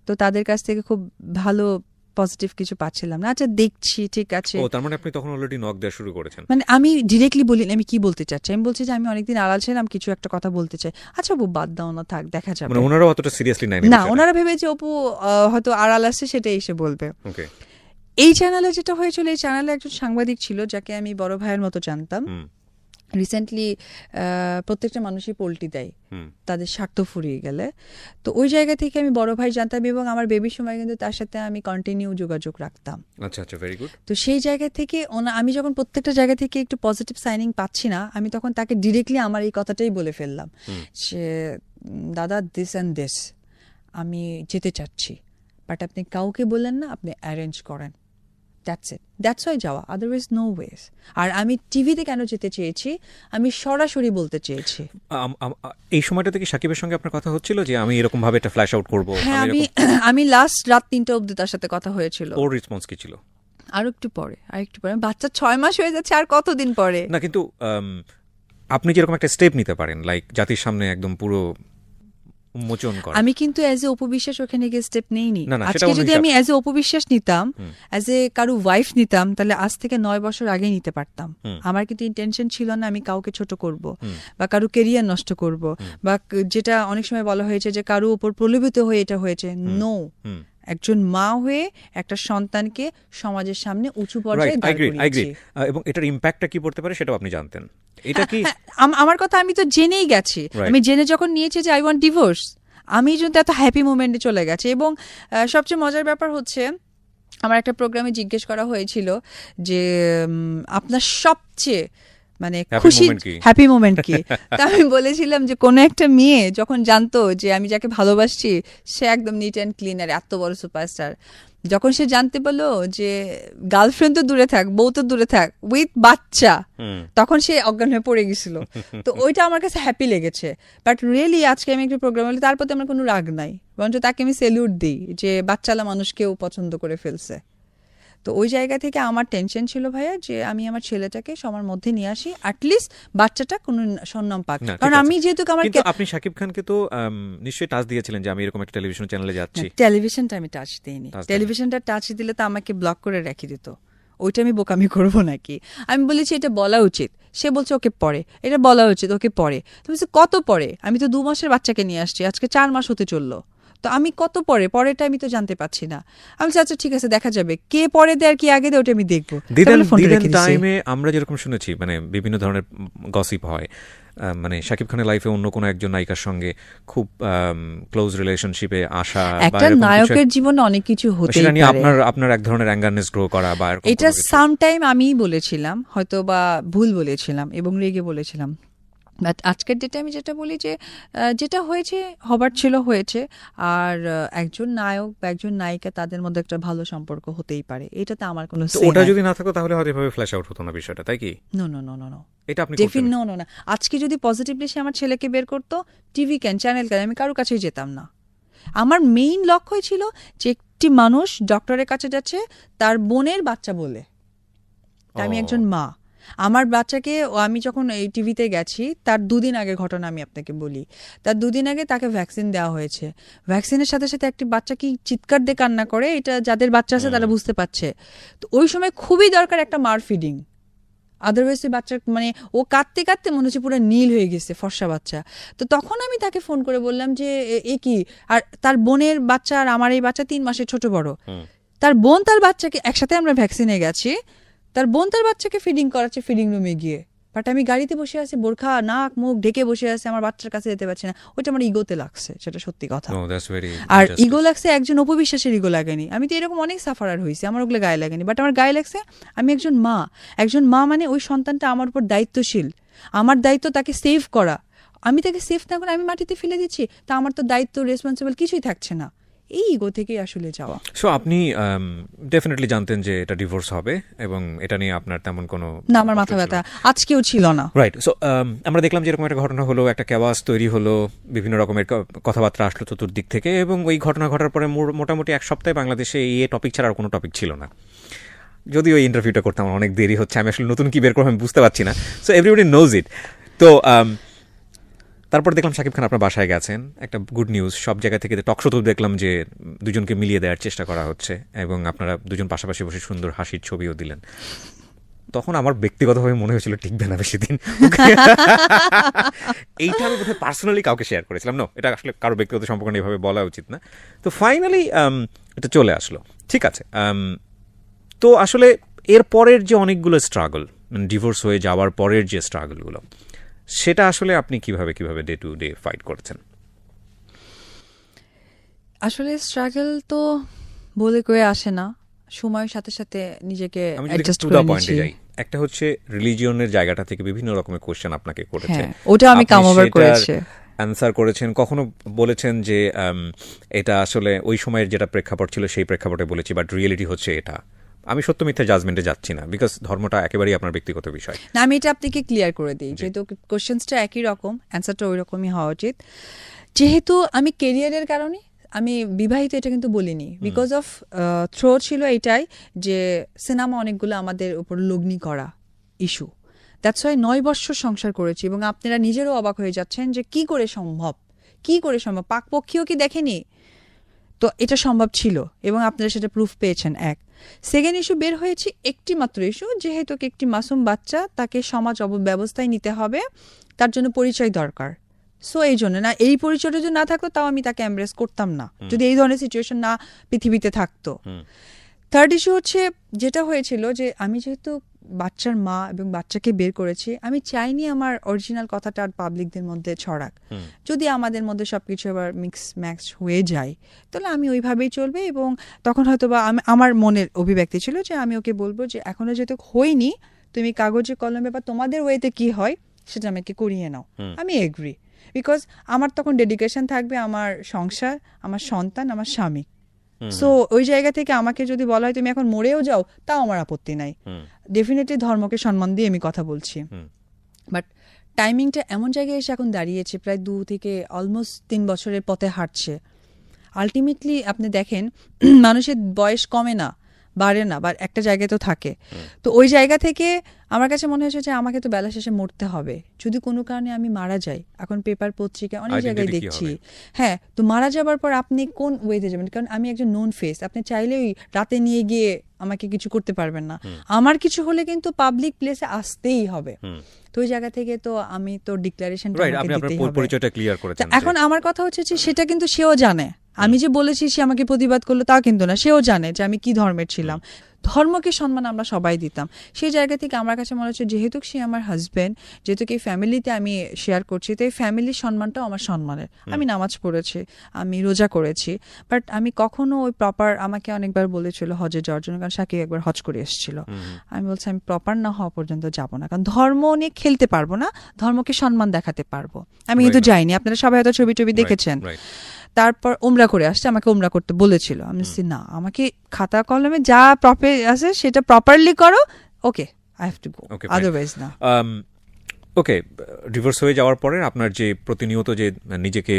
তো তাদের কাছ থেকে খুব ভালো পজিটিভ কিছু পাচ্ছিলাম না। আচ্ছা দেখছি, ঠিক আছে। তার মানে আপনি তখন অলরেডি নক দেওয়া শুরু করেছেন? মানে আমি ডিরেক্টলি বলি আমি কি বলতে চাচ্ছি, আমি বলছি যে আমি অনেকদিন আড়াল ছিলাম, কিছু একটা কথা বলতে চাই। আচ্ছা অপু বাদ দাও না, থাক, দেখা যাবে। মানে ওনারা অতটা সিরিয়াসলি নেয়নি? না, ওনারা ভেবেছে অপু হয়তো আড়াল আসছে, সেটাই এসে বলবে। ওকে। এই চ্যানেলে যেটা হয়েছিল, এই চ্যানেলে একজন সাংবাদিক ছিল যাকে আমি বড় ভাইয়ের মতো জানতাম। রিসেন্টলি প্রত্যেকটা মানুষই পোল্টি দেয় তাদের স্বার্থ ফুরিয়ে গেলে, তো ওই জায়গা থেকে আমি বড় ভাই জানতাম, এবং আমার বেবির সময় কিন্তু তার সাথে আমি কন্টিনিউ যোগাযোগ রাখতাম। আচ্ছা আচ্ছা, ভেরি গুড। তো সেই জায়গা থেকে আমি যখন প্রত্যেকটা জায়গা থেকে একটু পজিটিভ সাইনিং পাচ্ছি না, আমি তখন তাকে ডিরেক্টলি আমার এই কথাটাই বলে ফেললাম যে দাদা, দিস অ্যান্ড দিস, আমি যেতে চাচ্ছি, বাট আপনি কাউকে বললেন না, আপনি অ্যারেঞ্জ করেন। দ্যাটস ওয়াই যাওয়া, আদারওয়াইজ নো ওয়েজ। আর আমি টিভিতে কেন যেতে চেয়েছি, আমি সরাসরি বলতে চেয়েছি। এই সময়টা থেকে সাকিবের সঙ্গে আপনার কথা হচ্ছিল যে আমি এরকম ভাবে একটা ফ্ল্যাশ আউট করবো? হ্যাঁ, আমি লাস্ট রাত 3টা অবধি তার সাথে কথা হয়েছিল। ওর রেসপন্স কি ছিল? আর একটু পরে বাচ্চা 6 মাস হয়ে যাচ্ছে, আর কতদিন পরে। না, কিন্তু আপনি যেরকম একটা স্টেপ নিতে পারেন, লাইক জাতির সামনে একদম পুরো উন্মোচন করা। আমি কিন্তু অ্যাজ এ অপবিশ্বাস ওখানে গিয়ে স্টেপ নেইনি। আজকে যদি আমি অ্যাজ এ অপবিশ্বাস নিতাম, অ্যাজ এ কারো ওয়াইফ নিতাম, তাহলে আজ থেকে 9 বছর আগে নিতে পারতাম। আমার কিন্তু ইন্টেনশন ছিল না আমি কাউকে ছোট করব বা কারো কেরিয়ার নষ্ট করব, বা যেটা অনেক সময় বলা হয়েছে যে কারো উপর প্রলোভিত হয়ে এটা হয়েছে। নো, একজন মা হয়ে একটা সন্তানকে সমাজের সামনে উঁচু পর্যায়ে দাঁড় করিয়েছি, এবং এটার ইম্প্যাক্টটা কি পড়তে পারে সেটাও আপনি জানতেন। এটা কি আমার কথা, আমি তো জেনেই গেছি। আমি জেনে যখন নিয়েছি যে আই ওয়ান্ট ডিভোর্স, আমি কিন্তু এত হ্যাপি মোমেন্টে চলে গেছে। এবং সবচেয়ে মজার ব্যাপার হচ্ছে, আমার একটা প্রোগ্রামে জিজ্ঞেস করা হয়েছিল যে আপনার সবচেয়ে মানে খুশি হ্যাপি মোমেন্ট কি। তা আমি বলেছিলাম যে কোনো একটা মেয়ে যখন জানতো যে আমি যাকে ভালোবাসছি সে একদম নিট অ্যান্ড ক্লিন আর এত বড় সুপারস্টার, যখন সে জানতে পারলো যে গার্লফ্রেন্ড তো দূরে থাক, বউ তো দূরে থাক, উইথ বাচ্চা, তখন সে অজ্ঞান হয়ে পড়ে গেছিল। তো ওইটা আমার কাছে হ্যাপি লেগেছে। বাট রিয়েলি আজকে আমি একটা প্রোগ্রাম হলে তার প্রতি আমার কোনো রাগ নাই, বরঞ্চ তাকে আমি স্যালিউট দিই যে বাচ্চালা মানুষকেও পছন্দ করে ফেলছে। তো ওই জায়গা থেকে আমার টেনশন ছিল ভাইয়া যে আমি আমার ছেলেটাকে সবার মধ্যে নিয়ে আসি, অ্যাটলিস্ট বাচ্চাটা কোনো সম্মান পাক। কারণ আমি যেহেতু আপনি শাকিব খানকে তো নিশ্চয়ই টাচ দিয়েছিলেন যে আমি এরকম একটা টেলিভিশন চ্যানেলে যাচ্ছি। টেলিভিশনটা আমি টাচ দিইনি। টেলিভিশনটা টাচ দিলে তো আমাকে ব্লক করে রেখে দিত, ওইটা আমি বোকামি করবো নাকি। আমি বলেছি এটা বলা উচিত, সে বলছে ওকে পরে, এটা বলা উচিত ওকে পরে। তুমি কত পরে? আমি তো 2 মাসের বাচ্চাকে নিয়ে আসছি, আজকে 4 মাস হতে চললো, তো আমি কত পরেটা আমি তো জানতে পাচ্ছি না। আমি আচ্ছা ঠিক আছে, দেখা যাবে কে পরে দেয় আর কি আগে দেয়, ওটা আমি দেখবো। টাইমে আমরা যেরকম শুনেছি, মানে বিভিন্ন ধরনের গসিপ হয়, মানে শাকিব খানের লাইফে অন্য কোনো একজন নায়িকার সঙ্গে খুব ক্লোজ রিলেশনশিপে আসা, একটা নায়কের জীবনে অনেক কিছু হতেই পারে। আপনার এক ধরনের অ্যাঙ্গারনেস গ্রো করা, বা এটা সামটাইম আমিই বলেছিলাম, হয়তো বা ভুল বলেছিলাম এবং রেগে বলেছিলাম। বাট আজকের ডেটে আমি যেটা বলি যে যেটা হয়েছে হবার ছিল হয়েছে, আর একজন নায়ক বা একজন নায়িকা তাদের মধ্যে একটা ভালো সম্পর্ক হতেই পারে, এটাতে আমার কোনো ওটা যদি না থাকতো তাহলে হয়তো এভাবে ফ্ল্যাশ আউট হতো না বিষয়টা, তাই কি? No no no no no, এটা আপনি না। আজকে যদি পজিটিভলি সে আমার ছেলেকে বের করতো, টিভি কেন চ্যানেল কেন, আমি কারোর কাছেই যেতাম না। আমার মেইন লক্ষ্যই ছিল যে একটি মানুষ ডক্টরের কাছে যাচ্ছে তার বোনের বাচ্চা বলে, আমি একজন মা, আমার বাচ্চাকে আমি যখন এই টিভিতে গেছি তার 2 দিন আগের ঘটনা আমি আপনাকে বলি। তার 2 দিন আগে তাকে ভ্যাকসিন দেওয়া হয়েছে। ভ্যাকসিনের সাথে সাথে একটি বাচ্চা কি চিৎকার দিয়ে কান্না করে, এটা যাদের বাচ্চা আছে তারা বুঝতে পারছে। তো ওই সময় খুবই দরকার একটা মার ফিডিং, আদারওয়াইজ বাচ্চা মানে ও কাঁদতে কাঁদতে মনে হচ্ছে পুরো নীল হয়ে গেছে, ফর্সা বাচ্চা। তো তখন আমি তাকে ফোন করে বললাম যে এ কি, আর তার বোনের বাচ্চা আর আমার এই বাচ্চা 3 মাসের ছোট বড়। তার বোন তার বাচ্চাকে একসাথে আমরা ভ্যাকসিনে গেছি, তার বোন তার বাচ্চাকে ফিডিং করাচ্ছে ফিডিং রুমে গিয়ে, বাট আমি গাড়িতে বসে আছি, বোরখা নাক মুখ ঢেকে বসে আছে, আমার বাচ্চার কাছে যেতে পারছি না। ওইটা আমার ইগোতে লাগছে, সেটা সত্যি কথা। আর ইগো লাগছে, একজন অপবিশ্বাসের ইগো লাগেনি। আমি তো এরকম অনেক সাফারার হয়েছি, আমার ওগুলো গায়ে লাগেনি, বাট আমার গায়ে লাগছে আমি একজন মা মানে ওই সন্তানটা আমার উপর দায়িত্বশীল, আমার দায়িত্ব তাকে সেভ করা। আমি তাকে সেভ না করে আমি মাটিতে ফেলে দিচ্ছি, তা আমার তো দায়িত্ব রেসপন্সিবল কিছুই থাকছে না। এই ইগো থেকেই আসলে যাওয়া। সো আপনি ডেফিনেটলি জানতেন যে এটা ডিভোর্স হবে এবং এটা নিয়ে আপনার তেমন কোনো না, আমার মাথা ব্যথা আজকেও ছিল না। রাইট। সো আমরা দেখলাম যে এরকম একটা ঘটনা হলো, একটা ক্যাওয়াস তৈরি হলো, বিভিন্ন রকমের কথাবার্তা আসলো চতুর্দিক থেকে, এবং ওই ঘটনা ঘটার পরে মোটামুটি 1 সপ্তাহে বাংলাদেশে এই টপিক ছাড়া আর কোনো টপিক ছিল না। যদি ওই ইন্টারভিউটা করতে আমার অনেক দেরি হচ্ছে, আমি আসলে নতুন কি বের করবো আমি বুঝতে পারছি না। So everybody knows it. তো তারপর দেখলাম শাকিব খান আপনার বাসায় গেছেন, একটা গুড নিউজ, সব জায়গা থেকে টকশো তো দেখলাম যে দুজনকে মিলিয়ে দেওয়ার চেষ্টা করা হচ্ছে এবং আপনারা দুজন পাশাপাশি বসে সুন্দর হাসির ছবিও দিলেন। তখন আমার ব্যক্তিগতভাবে মনে হয়েছিল টিকবে না বেশি দিন। এইটা আমি বোধহয় পার্সোনালি কাউকে শেয়ার করেছিলাম, না এটা আসলে কারো ব্যক্তিগত সম্পর্ক এইভাবে বলা উচিত না। তো ফাইনালি এটা চলে আসলো, ঠিক আছে। তো আসলে এর পরের যে অনেকগুলো স্ট্রাগল, মানে ডিভোর্স হয়ে যাওয়ার পরের যে স্ট্রাগলগুলো, সেটা আসলে আপনি কিভাবে ডে টু ডে ফাইট করছেন? আসলে স্ট্রাগল তো বলে কয়ে আসে না, সময়ের সাথে সাথে নিজেকে অ্যাডজাস্ট করে নিয়েছি। একটা হচ্ছে রিলিজিয়নের জায়গাটা থেকে বিভিন্ন রকমের কোশ্চেন আপনাকে করেছে, ওটা আমি কাম ওভার করেছি, অ্যান্সার করেছেন। কখনো বলেছেন যে এটা আসলে ওই সময়ের যেটা প্রেক্ষাপট ছিল সেই প্রেক্ষাপটে বলেছি, বাট রিয়েলিটি হচ্ছে এটা। আমি সত্য মিথ্যা জাজমেন্টে যাচ্ছি না, বিকজ ধর্মটা একেবারেই আপনার ব্যক্তিগত বিষয়। না, আমি এটা আপনাকে ক্লিয়ার করে দিই, যেহেতু কোশ্চেন্সটা একই রকম, অ্যান্সারটা ওই রকমই হওয়া উচিত। যেহেতু আমি কেরিয়ারের কারণে আমি বিবাহিত, এটা কিন্তু বলিনি, বিকজ অফ থ্রো ছিল এইটাই যে সিনেমা অনেকগুলো আমাদের উপর লগ্নি করা ইস্যু, দ্যাটস ওয়াই 9 বছর সংসার করেছি। এবং আপনারা নিজেরও অবাক হয়ে যাচ্ছেন যে কি করে সম্ভব, পাকপক্ষীও কি দেখেনি? তো এটা সম্ভব ছিল এবং আপনারা সেটা প্রুফ পেয়েছেন। এক সেকেন্ড ইস্যু বের হয়েছে, একটি মাত্র ইস্যু, যেহেতু একটি মাসুম বাচ্চা, তাকে সমাজ ব্যবস্থায় নিতে হবে, তার জন্য পরিচয় দরকার। সো এই জন্য না, এই পরিচয়টা যদি না থাকতো তাও আমি তাকে এমব্রেস করতাম না, যদি এই ধরনের সিচুয়েশন না পৃথিবীতে থাকতো। থার্ড ইস্যু হচ্ছে যেটা হয়েছিল যে আমি যেহেতু বাচ্চার মা এবং বাচ্চাকে বের করেছি, আমি চাইনি আমার অরিজিনাল কথাটা আর পাবলিকদের মধ্যে ছড়াক। যদি আমাদের মধ্যে সবকিছু আবার মিক্স ম্যাক্স হয়ে যায় তাহলে আমি ওইভাবেই চলবে। এবং তখন হয়তো বা আমার মনের অভিব্যক্তি ছিল যে আমি ওকে বলবো যে এখনো যেহেতু হয়নি, তুমি কাগজে কলমে বা তোমাদের ওয়েতে কি হয় সেটা আমাকে করিয়ে নাও। আমি এগ্রি, বিকজ আমার তখন ডেডিকেশন থাকবে আমার সংসার, আমার সন্তান, আমার স্বামী। সো ওই জায়গা থেকে আমাকে যদি বলা হয় তুমি এখন মরেও যাও, তাও আমার আপত্তি নাই। ডেফিনেটলি ধর্মকে সম্মান দিয়ে আমি কথা বলছি, বাট টাইমিংটা এমন জায়গায় এসে এখন দাঁড়িয়েছে, প্রায় 2 থেকে অলমোস্ট 3 বছরের পথে হাঁটছে। আলটিমেটলি আপনি দেখেন মানুষের বয়স কমে না, বাড়ে না, বা একটা জায়গায় তো থাকে। তো ওই জায়গা থেকে আমার কাছে মনে হয়েছে যে আমাকে তো বেলা শেষে মরতে হবে, যদি কোনো কারণে আমি মারা যাই। এখন পেপার পত্রিকা অনেক জায়গায় দেখছি, হ্যাঁ, তো মারা যাবার পর আপনি কোন ওয়েতে যাবেন? কারণ আমি একজন নোন ফেস, আপনি চাইলেই রাতে নিয়ে গিয়ে আমাকে কিছু করতে পারবেন না। আমার কিছু হলে কিন্তু পাবলিক প্লেসে আসতেই হবে। তো ওই জায়গা থেকে তো আমি তো ডিক্লারেশন দিতেই হবে। এখন আমার কথা হচ্ছে যে সেটা কিন্তু সেও জানে, আমি যে বলেছি সে আমাকে প্রতিবাদ করলো তা কিন্তু না, সেও জানে যে আমি কি ধর্মের ছিলাম। ধর্মকে সম্মান আমরা সবাই দিতাম। সেই জায়গা থেকে আমার কাছে মনে হচ্ছে যেহেতু সে আমার হাজব্যান্ড, যেহেতু এই ফ্যামিলিতে আমি শেয়ার করছি, তো এই ফ্যামিলির সম্মানটাও আমার সম্মানের। আমি নামাজ পড়েছি, আমি রোজা করেছি, বাট আমি কখনো ওই প্রপার, আমাকে অনেকবার বলেছিল হজে যাওয়ার জন্য, কারণ সাকিব একবার হজ করে এসেছিল। আমি বলছি আমি প্রপার না হওয়া পর্যন্ত যাব না, কারণ ধর্ম নিয়ে খেলতে পারবো না, ধর্মকে সম্মান দেখাতে পারবো। আমি কিন্তু যাইনি, আপনারা সবাই হয়তো ছবি দেখেছেন। তারপর ওমরা করে আসছে, আমাকে ওমরা করতে বলেছিল। আমি বলছি না, আমাকে খাতা কলমে যা প্রপার আছে সেটা প্রপারলি করো, okay I have to go, otherwise না। ওকে, ডিভোর্স হয়ে যাওয়ার পরে আপনার যে প্রতিনিয়ত যে নিজেকে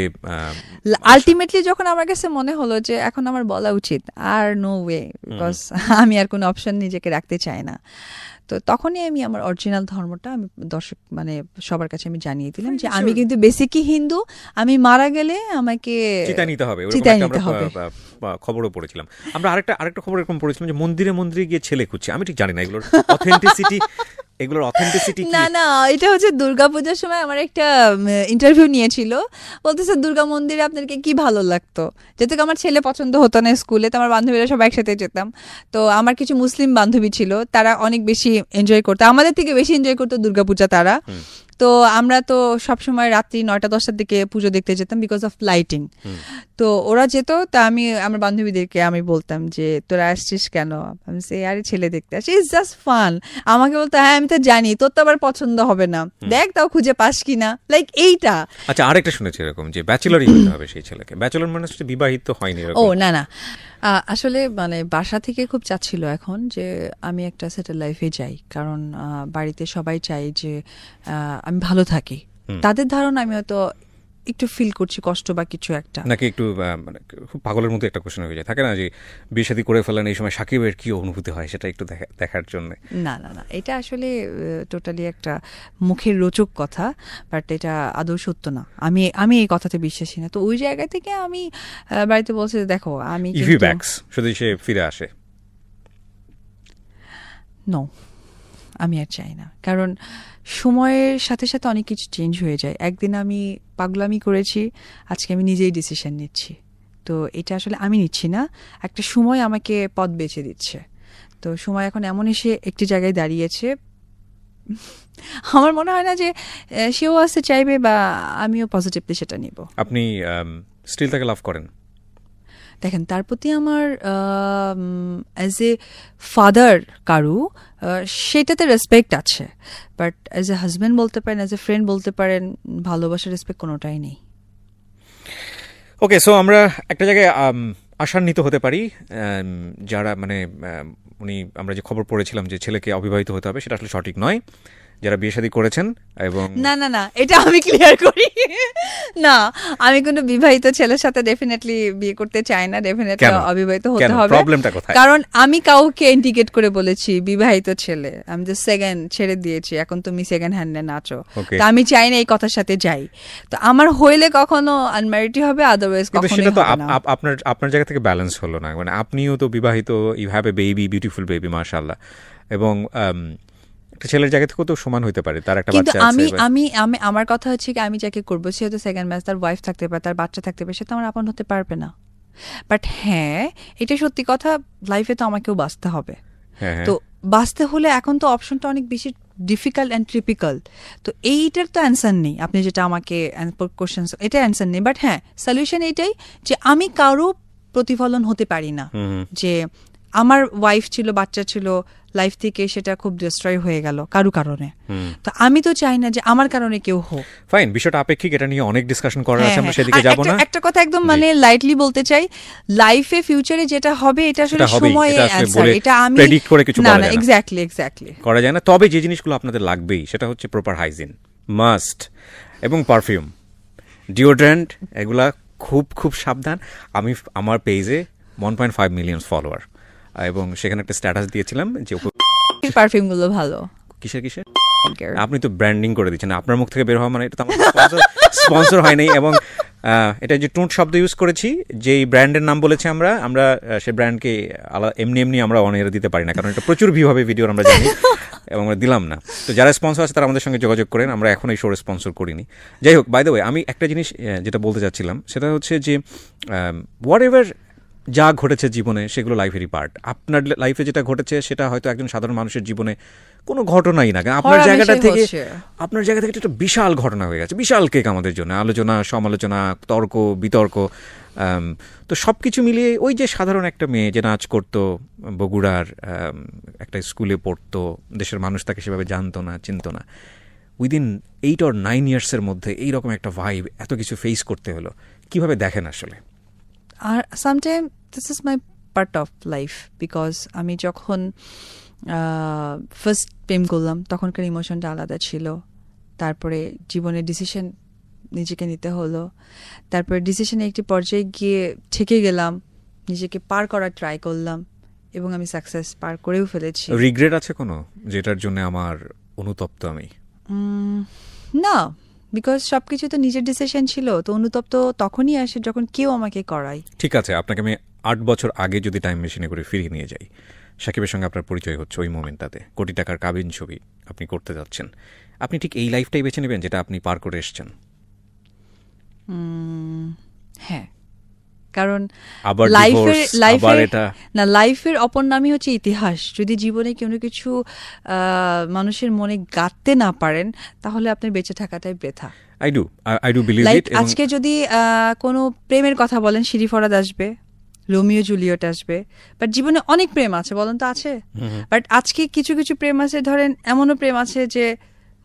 আলটিমেটলি যখন আমার কাছে মনে হলো যে এখন আমার বলা উচিত, আর নো ওয়ে, বিকজ আমি আর কোনো অপশন নিজেকে রাখতে চাই না, তো তখনই আমি আমার অরিজিনাল ধর্মটা আমি দর্শক মানে সবার কাছে আমি জানিয়ে দিলাম যে আমি কিন্তু বেসিকই হিন্দু, আমি মারা গেলে আমাকে চিতা নিতে হবে। চিতায় নিতে হবে। খবরও পড়েছিলাম আমরা, আরেকটা খবর এরকম পড়েছিলাম যে মন্দিরে মন্দিরে গিয়ে ছেলে খুঁজছে। আমি ঠিক জানি না এগুলোর অথেন্টিসিটি না না, এটা হচ্ছে দুর্গাপূজার সময় আমার একটা ইন্টারভিউ নিয়েছিল, বলতেছে দুর্গা মন্দিরে আপনাকে কি ভালো লাগতো, যেহেতু আমার ছেলে পছন্দ হতো না স্কুলে, তো আমার বান্ধবীরা সব একসাথে যেতাম, তো আমার কিছু মুসলিম বান্ধবী ছিল, তারা অনেক বেশি এনজয় করতো, আমাদের থেকে বেশি এনজয় করতো দুর্গাপূজা তারা। তো আমরা তো সবসময় রাত্রি 9টা-10টার দিকে পুজো দেখতে যেতাম বিকজ অফ লাইটিং। তো ওরা যেত, তা আমি আমার বান্ধবীদেরকে আমি বলতাম যে তোরা আসছিস কেন, আমি সে আরে ছেলে দেখতে আসি, ইটস জাস্ট ফান। আমাকে বলতো হ্যাঁ আমি তো জানি তোর তো আবার পছন্দ হবে না, দেখ তাও খুঁজে পাস কিনা, লাইক এইটা। আচ্ছা, আরেকটা শুনেছি এরকম যে ব্যাচেলরই হতে হবে সেই ছেলেকে, ব্যাচেলর মানে বিবাহিত হয়নি এরকম। ও না না, আসলে মানে বাসা থেকে খুব চাচ্ছিল এখন যে আমি একটা সেটেল লাইফে যাই, কারণ বাড়িতে সবাই চাই যে আমি ভালো থাকি, তাদের ধারণা আমি হয়তো একটু ফিল করছি কষ্ট বা কিছু একটা, নাকি একটু মানে খুব পাগলের মতো একটা কোশ্চেন হয়ে যায়, থাকে না যে বিয়ে শাদী করে ফেলেন এই সময় সাকিবের কি অনুভূতি হয় সেটা একটু দেখার জন্য। না না না, এটা আসলে টোটালি একটা মুখের রোচক কথা, বাট এটা আদৌ সত্য না, আমি এই কথাতে বিশ্বাসী না। তো ওই জায়গা থেকে আমি বাড়িতে বলছি দেখো আমি শুধু সে ফিরে আসে, নো আমি আর চাই না, কারণ সময়ের সাথে সাথে অনেক কিছু চেঞ্জ হয়ে যায়। একদিন আমি পাগলামি করেছি, আজকে আমি নিজেই ডিসিশন নিচ্ছি, তো এটা আসলে আমি নিচ্ছি না, একটা সময় আমাকে পথ বেছে দিচ্ছে। তো সময় এখন এমন এসে একটি জায়গায় দাঁড়িয়েছে, আমার মনে হয় না যে সেও আসতে চাইবে বা আমিও পজিটিভলি সেটা নিব। আপনি স্টিল তাকে লাভ করেন? দেখেন, তার প্রতি আমার অ্যাজ এ ফাদার কারু সেটাতে রেসপেক্ট আছে, বাট অ্যাজ এ হাজব্যান্ড বলতে পারেন, অ্যাজ এ ফ্রেন্ড বলতে পারেন, ভালোবাসার রেসপেক্ট কোনোটাই নেই। ওকে, সো আমরা একটা জায়গায় আশান্বিত হতে পারি, যারা মানে আমরা যে খবর পড়েছিলাম যে ছেলেকে অবিবাহিত হতে হবে, সেটা আসলে সঠিক নয়। যারা বিয়ে শাদী করেছেন এবং না না না, এটা আমি ক্লিয়ার করি, না আমি কোনো বিবাহিত ছেলের সাথে ডেফিনেটলি বিয়ে করতে চাই না, ডেফিনেটলি অবিবাহিত হতে হবে। প্রবলেমটা কোথায়? কারণ আমি কাউকে ইন্ডিকেট করে বলেছি বিবাহিত ছেলে, আমি যে সেকেন্ড ছেড়ে দিয়েছি, এখন তুমি সেকেন্ড হ্যান্ডে নাচো, তো আমি চাই না এই কথার সাথে যাই। তো আমার হইলে কখনো আনম্যারিড হবে, আদারওয়াইজ কখনো সেটা তো আপনার জায়গা থেকে ব্যালেন্স হলো না, মানে আপনিও তো বিবাহিত, you have a baby, beautiful baby মাশাআল্লাহ, এবং ছেলের জায়গা থেকেও তো সমান হইতে পারে, তার একটা বাচ্চা আছে। আমি আমি আমি আমার কথা হচ্ছে কি, আমি যাকে করবো সে হয়তো সেকেন্ড ম্যাচ, তার ওয়াইফ থাকতে পারে, তার বাচ্চা থাকতে পারে, সে তো আমার আপন হতে পারবে না। বাট হ্যাঁ, এটা সত্যি কথা, লাইফে তো আমাকেও বাঁচতে হবে। তো বাঁচতে হলে এখন তো অপশনটা অনেক বেশি ডিফিকাল্ট অ্যান্ড ট্রিপিক্যাল, তো এইটার তো অ্যান্সার নেই। আপনি যেটা আমাকে কোশ্চেন, এটা অ্যান্সার নেই, বাট হ্যাঁ সলিউশন এইটাই যে আমি কারো প্রতিফলন হতে পারি না, যে আমার ওয়াইফ ছিল, বাচ্চা ছিল, লাইফ থেকে সেটা খুব ডিস্ট্রয় হয়ে গেল কারো কারণে, তো আমি তো চাই না যে আমার কারণে কেউ হোক। ফাইন, বিষয়টা আপেক্ষিক, এটা নিয়ে অনেক ডিসকাশন করার আছে, আমরা সেদিকে যাব না। একটা কথা একদম মানে লাইটলি বলতে চাই, লাইফে ফিউচারে যেটা হবে এটা আসলে সময়ে অ্যানসার, এটা আমি প্রেডিক্ট করে কিছু বলা যায় না, এক্স্যাক্টলি করা যায় না। তবে যে জিনিসগুলো আপনাদের লাগবেই সেটা হচ্ছে প্রপার হাইজিন মাস্ট, এবং পারফিউম, ডিওড্রেন্ট, এগুলা খুব খুব সাবধান। আমি আমার পেজে 1.5 মিলিয়ন ফলোয়ার, এবং সেখানে একটা স্ট্যাটাস দিয়েছিলাম যে পারফিউম গুলো ভালো। কিসের? আপনি তো ব্র্যান্ডিং করে দিচ্ছেন, আপনার মুখ থেকে বের হওয়া মানে এটা তো আমার স্পন্সর হয় নাই। এবং এটা যে টুট শব্দ ইউজ করেছি, যেই ব্র্যান্ডের নাম বলেছি আমরা সেই ব্র্যান্ডকে এমনি আমরা অন এয়ার দিতে পারি না, কারণ এটা প্রচুর ভিউ হবে ভিডিওর, আমরা জানি, এবং আমরা দিলাম না। তো যারা স্পন্সর আছে তারা আমাদের সঙ্গে যোগাযোগ করেন, আমরা এখন এই শোর স্পন্সর করিনি। যাই হোক, বাই দ্য ওয়ে, আমি একটা জিনিস যেটা বলতে চাচ্ছিলাম সেটা হচ্ছে যে হোয়াট এভার যা ঘটেছে জীবনে সেগুলো লাইফেরই পার্ট। আপনার লাইফে যেটা ঘটেছে সেটা হয়তো একজন সাধারণ মানুষের জীবনে কোনো ঘটনাই না, আপনার জায়গাটা থেকে একটা বিশাল ঘটনা হয়ে গেছে, বিশাল কেক আমাদের জন্য, আলোচনা সমালোচনা, তর্ক বিতর্ক। তো সব কিছু মিলিয়ে ওই যে সাধারণ একটা মেয়ে যে নাচ করতো, বগুড়ার একটা স্কুলে পড়তো, দেশের মানুষ তাকে সেভাবে জানতো না, চিনতো না, উইদিন 8 or 9 ইয়ার্সের মধ্যে এইরকম একটা ভাইব, এত কিছু ফেস করতে হলো, কিভাবে দেখেন আসলে? আর sometime this is my part of life, because আমি যখন ফার্স্ট প্রেম করলাম তখনকার ইমোশনটা আলাদা ছিল, তারপরে জীবনের ডিসিশন নিজেকে নিতে হলো, তারপরে ডিসিশনে একটি পর্যায়ে গিয়ে ঠেকে গেলাম, নিজেকে পার করার ট্রাই করলাম এবং আমি সাকসেস পার করেও ফেলেছি। রিগ্রেট আছে কোনো যেটার জন্য আমার অনুতপ্ত আমি? না, বিকজ সবকিছু তো নিজের ডিসিশন ছিল, তো অনুতপ্ত তখনই আসে যখন কেউ আমাকে করায়। ঠিক আছে, আপনাকে আমি 8 বছর আগে যদি টাইম মেশিনে করে ফিরিয়ে নিয়ে যাই, সাকিবের সঙ্গে আপনার পরিচয় হচ্ছে ওই মোমেন্টটাতে, কোটি টাকার কাবিন ছবি আপনি করতে যাচ্ছেন, আপনি ঠিক এই লাইফটাই বেছে নেবেন যেটা আপনি পার করে এসছেন? হ্যাঁ, কারণ আবার লাইফের অপর নামই হচ্ছে ইতিহাস। যদি জীবনে কোনো কিছু মানুষের মনে গাঁথতে না পারেন, তাহলে আপনার বেঁচে থাকাটাই বৃথা। I do believe it. আজকে যদি কোনো প্রেমের কথা বলেন, শিরি ফরাদ আসবে, রোমিও জুলিয়েট আসবে, বাট জীবনে অনেক প্রেম আছে, বলেন তো আছে? বাট আজকে কিছু কিছু প্রেম আছে, ধরেন এমনও প্রেম আছে যে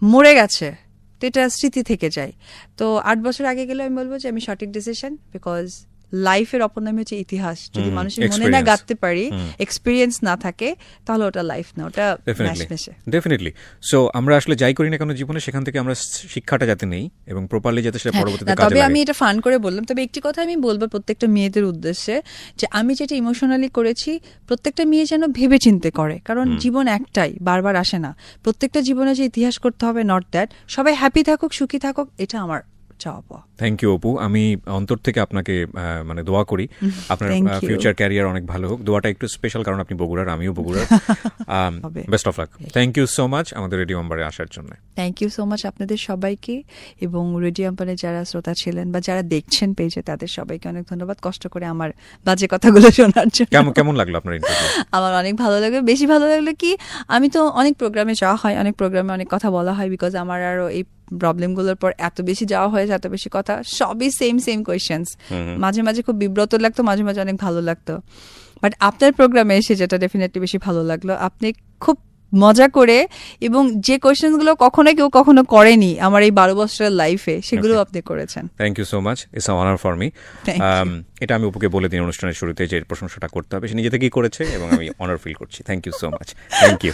মরে গেছে, তো এটা স্মৃতি থেকে যায়। তো 8 বছর আগে গেলে আমি বলবো যে আমি সঠিক ডিসিশন, বিকজ লাইফের অপর নাম হচ্ছে ইতিহাস। যদি মানুষের মনে না গাঁথতে পারি, এক্সপিরিয়েন্স না থাকে, তাহলে ওটা লাইফ না, ওটা ডেফিনেটলি। সো আমরা আসলে যাই করি না কেন জীবনে, সেখান থেকে আমরা শিক্ষাটা যাতে নেই এবং প্রপারলি যাতে সেটা পরবর্তীতে কাজে লাগে। তবে আমি এটা ফান করে বললাম, তবে একটি কথা আমি বলবো প্রত্যেকটা মেয়েদের উদ্দেশ্যে, যে আমি যেটা ইমোশনালি করেছি, প্রত্যেকটা মেয়ে যেন ভেবে চিন্তে করে, কারণ জীবন একটাই, বারবার আসে না। প্রত্যেকটা জীবনে যে ইতিহাস করতে হবে, নট দ্যাট সবাই হ্যাপি থাকুক, সুখী থাকুক, এটা আমার চাওয়া। থ্যাংক ইউ অপু, আমি অন্তর থেকে আপনাকে মানে দোয়া করি আপনার ফিউচার ক্যারিয়ার অনেক ভালো হোক। দোয়াটা একটু স্পেশাল, কারণ আপনি বগুড়ার, আমিও বগুড়ার। Best of luck. Thank you so much আমাদের রেডিও আম্বারে আসার জন্য। থ্যাংক ইউ সো মাচ আপনাদের সবাইকে, এবং রেডিও আম্বারে যারা শ্রোতা ছিলেন বা যারা দেখছেন পেজে, তাদের সবাইকে অনেক ধন্যবাদ কষ্ট করে আমার বাজে কথাগুলো শোনার জন্য। কেমন লাগলো আপনার ইন্টারভিউ? আমার অনেক ভালো লাগলো। বেশি ভালো লাগলো কি, আমি তো অনেক প্রোগ্রামে যাওয়া হয়, অনেক প্রোগ্রামে অনেক কথা বলা হয়, বিকজ আমার আরো এই প্রবলেমগুলোর পর এত বেশি যাওয়া হয়েছে, এত বেশি কথা, সবই সেম কোয়েশ্চেন্স। মাঝে মাঝে খুব বিব্রত লাগতো, মাঝে মাঝে অনেক ভালো লাগতো। বাট আপনার প্রোগ্রামে এসে যেটা ডেফিনেটলি বেশি ভালো লাগলো, আপনি খুব মজা করে, এবং যে কোয়েশ্চেনগুলো কখনো করেনি আমার এই 12 বছরের লাইফে, সেগুলো আপনি করেছেন। Thank you so much, it's honour for me. এটা আমি অপুকে বলে দিই অনুষ্ঠানের শুরুতে যে প্রশংসাটা করতে হবে, সে নিজে থেকেই করেছে এবং আমি অনার ফিল করছি। Thank you so much. Thank you.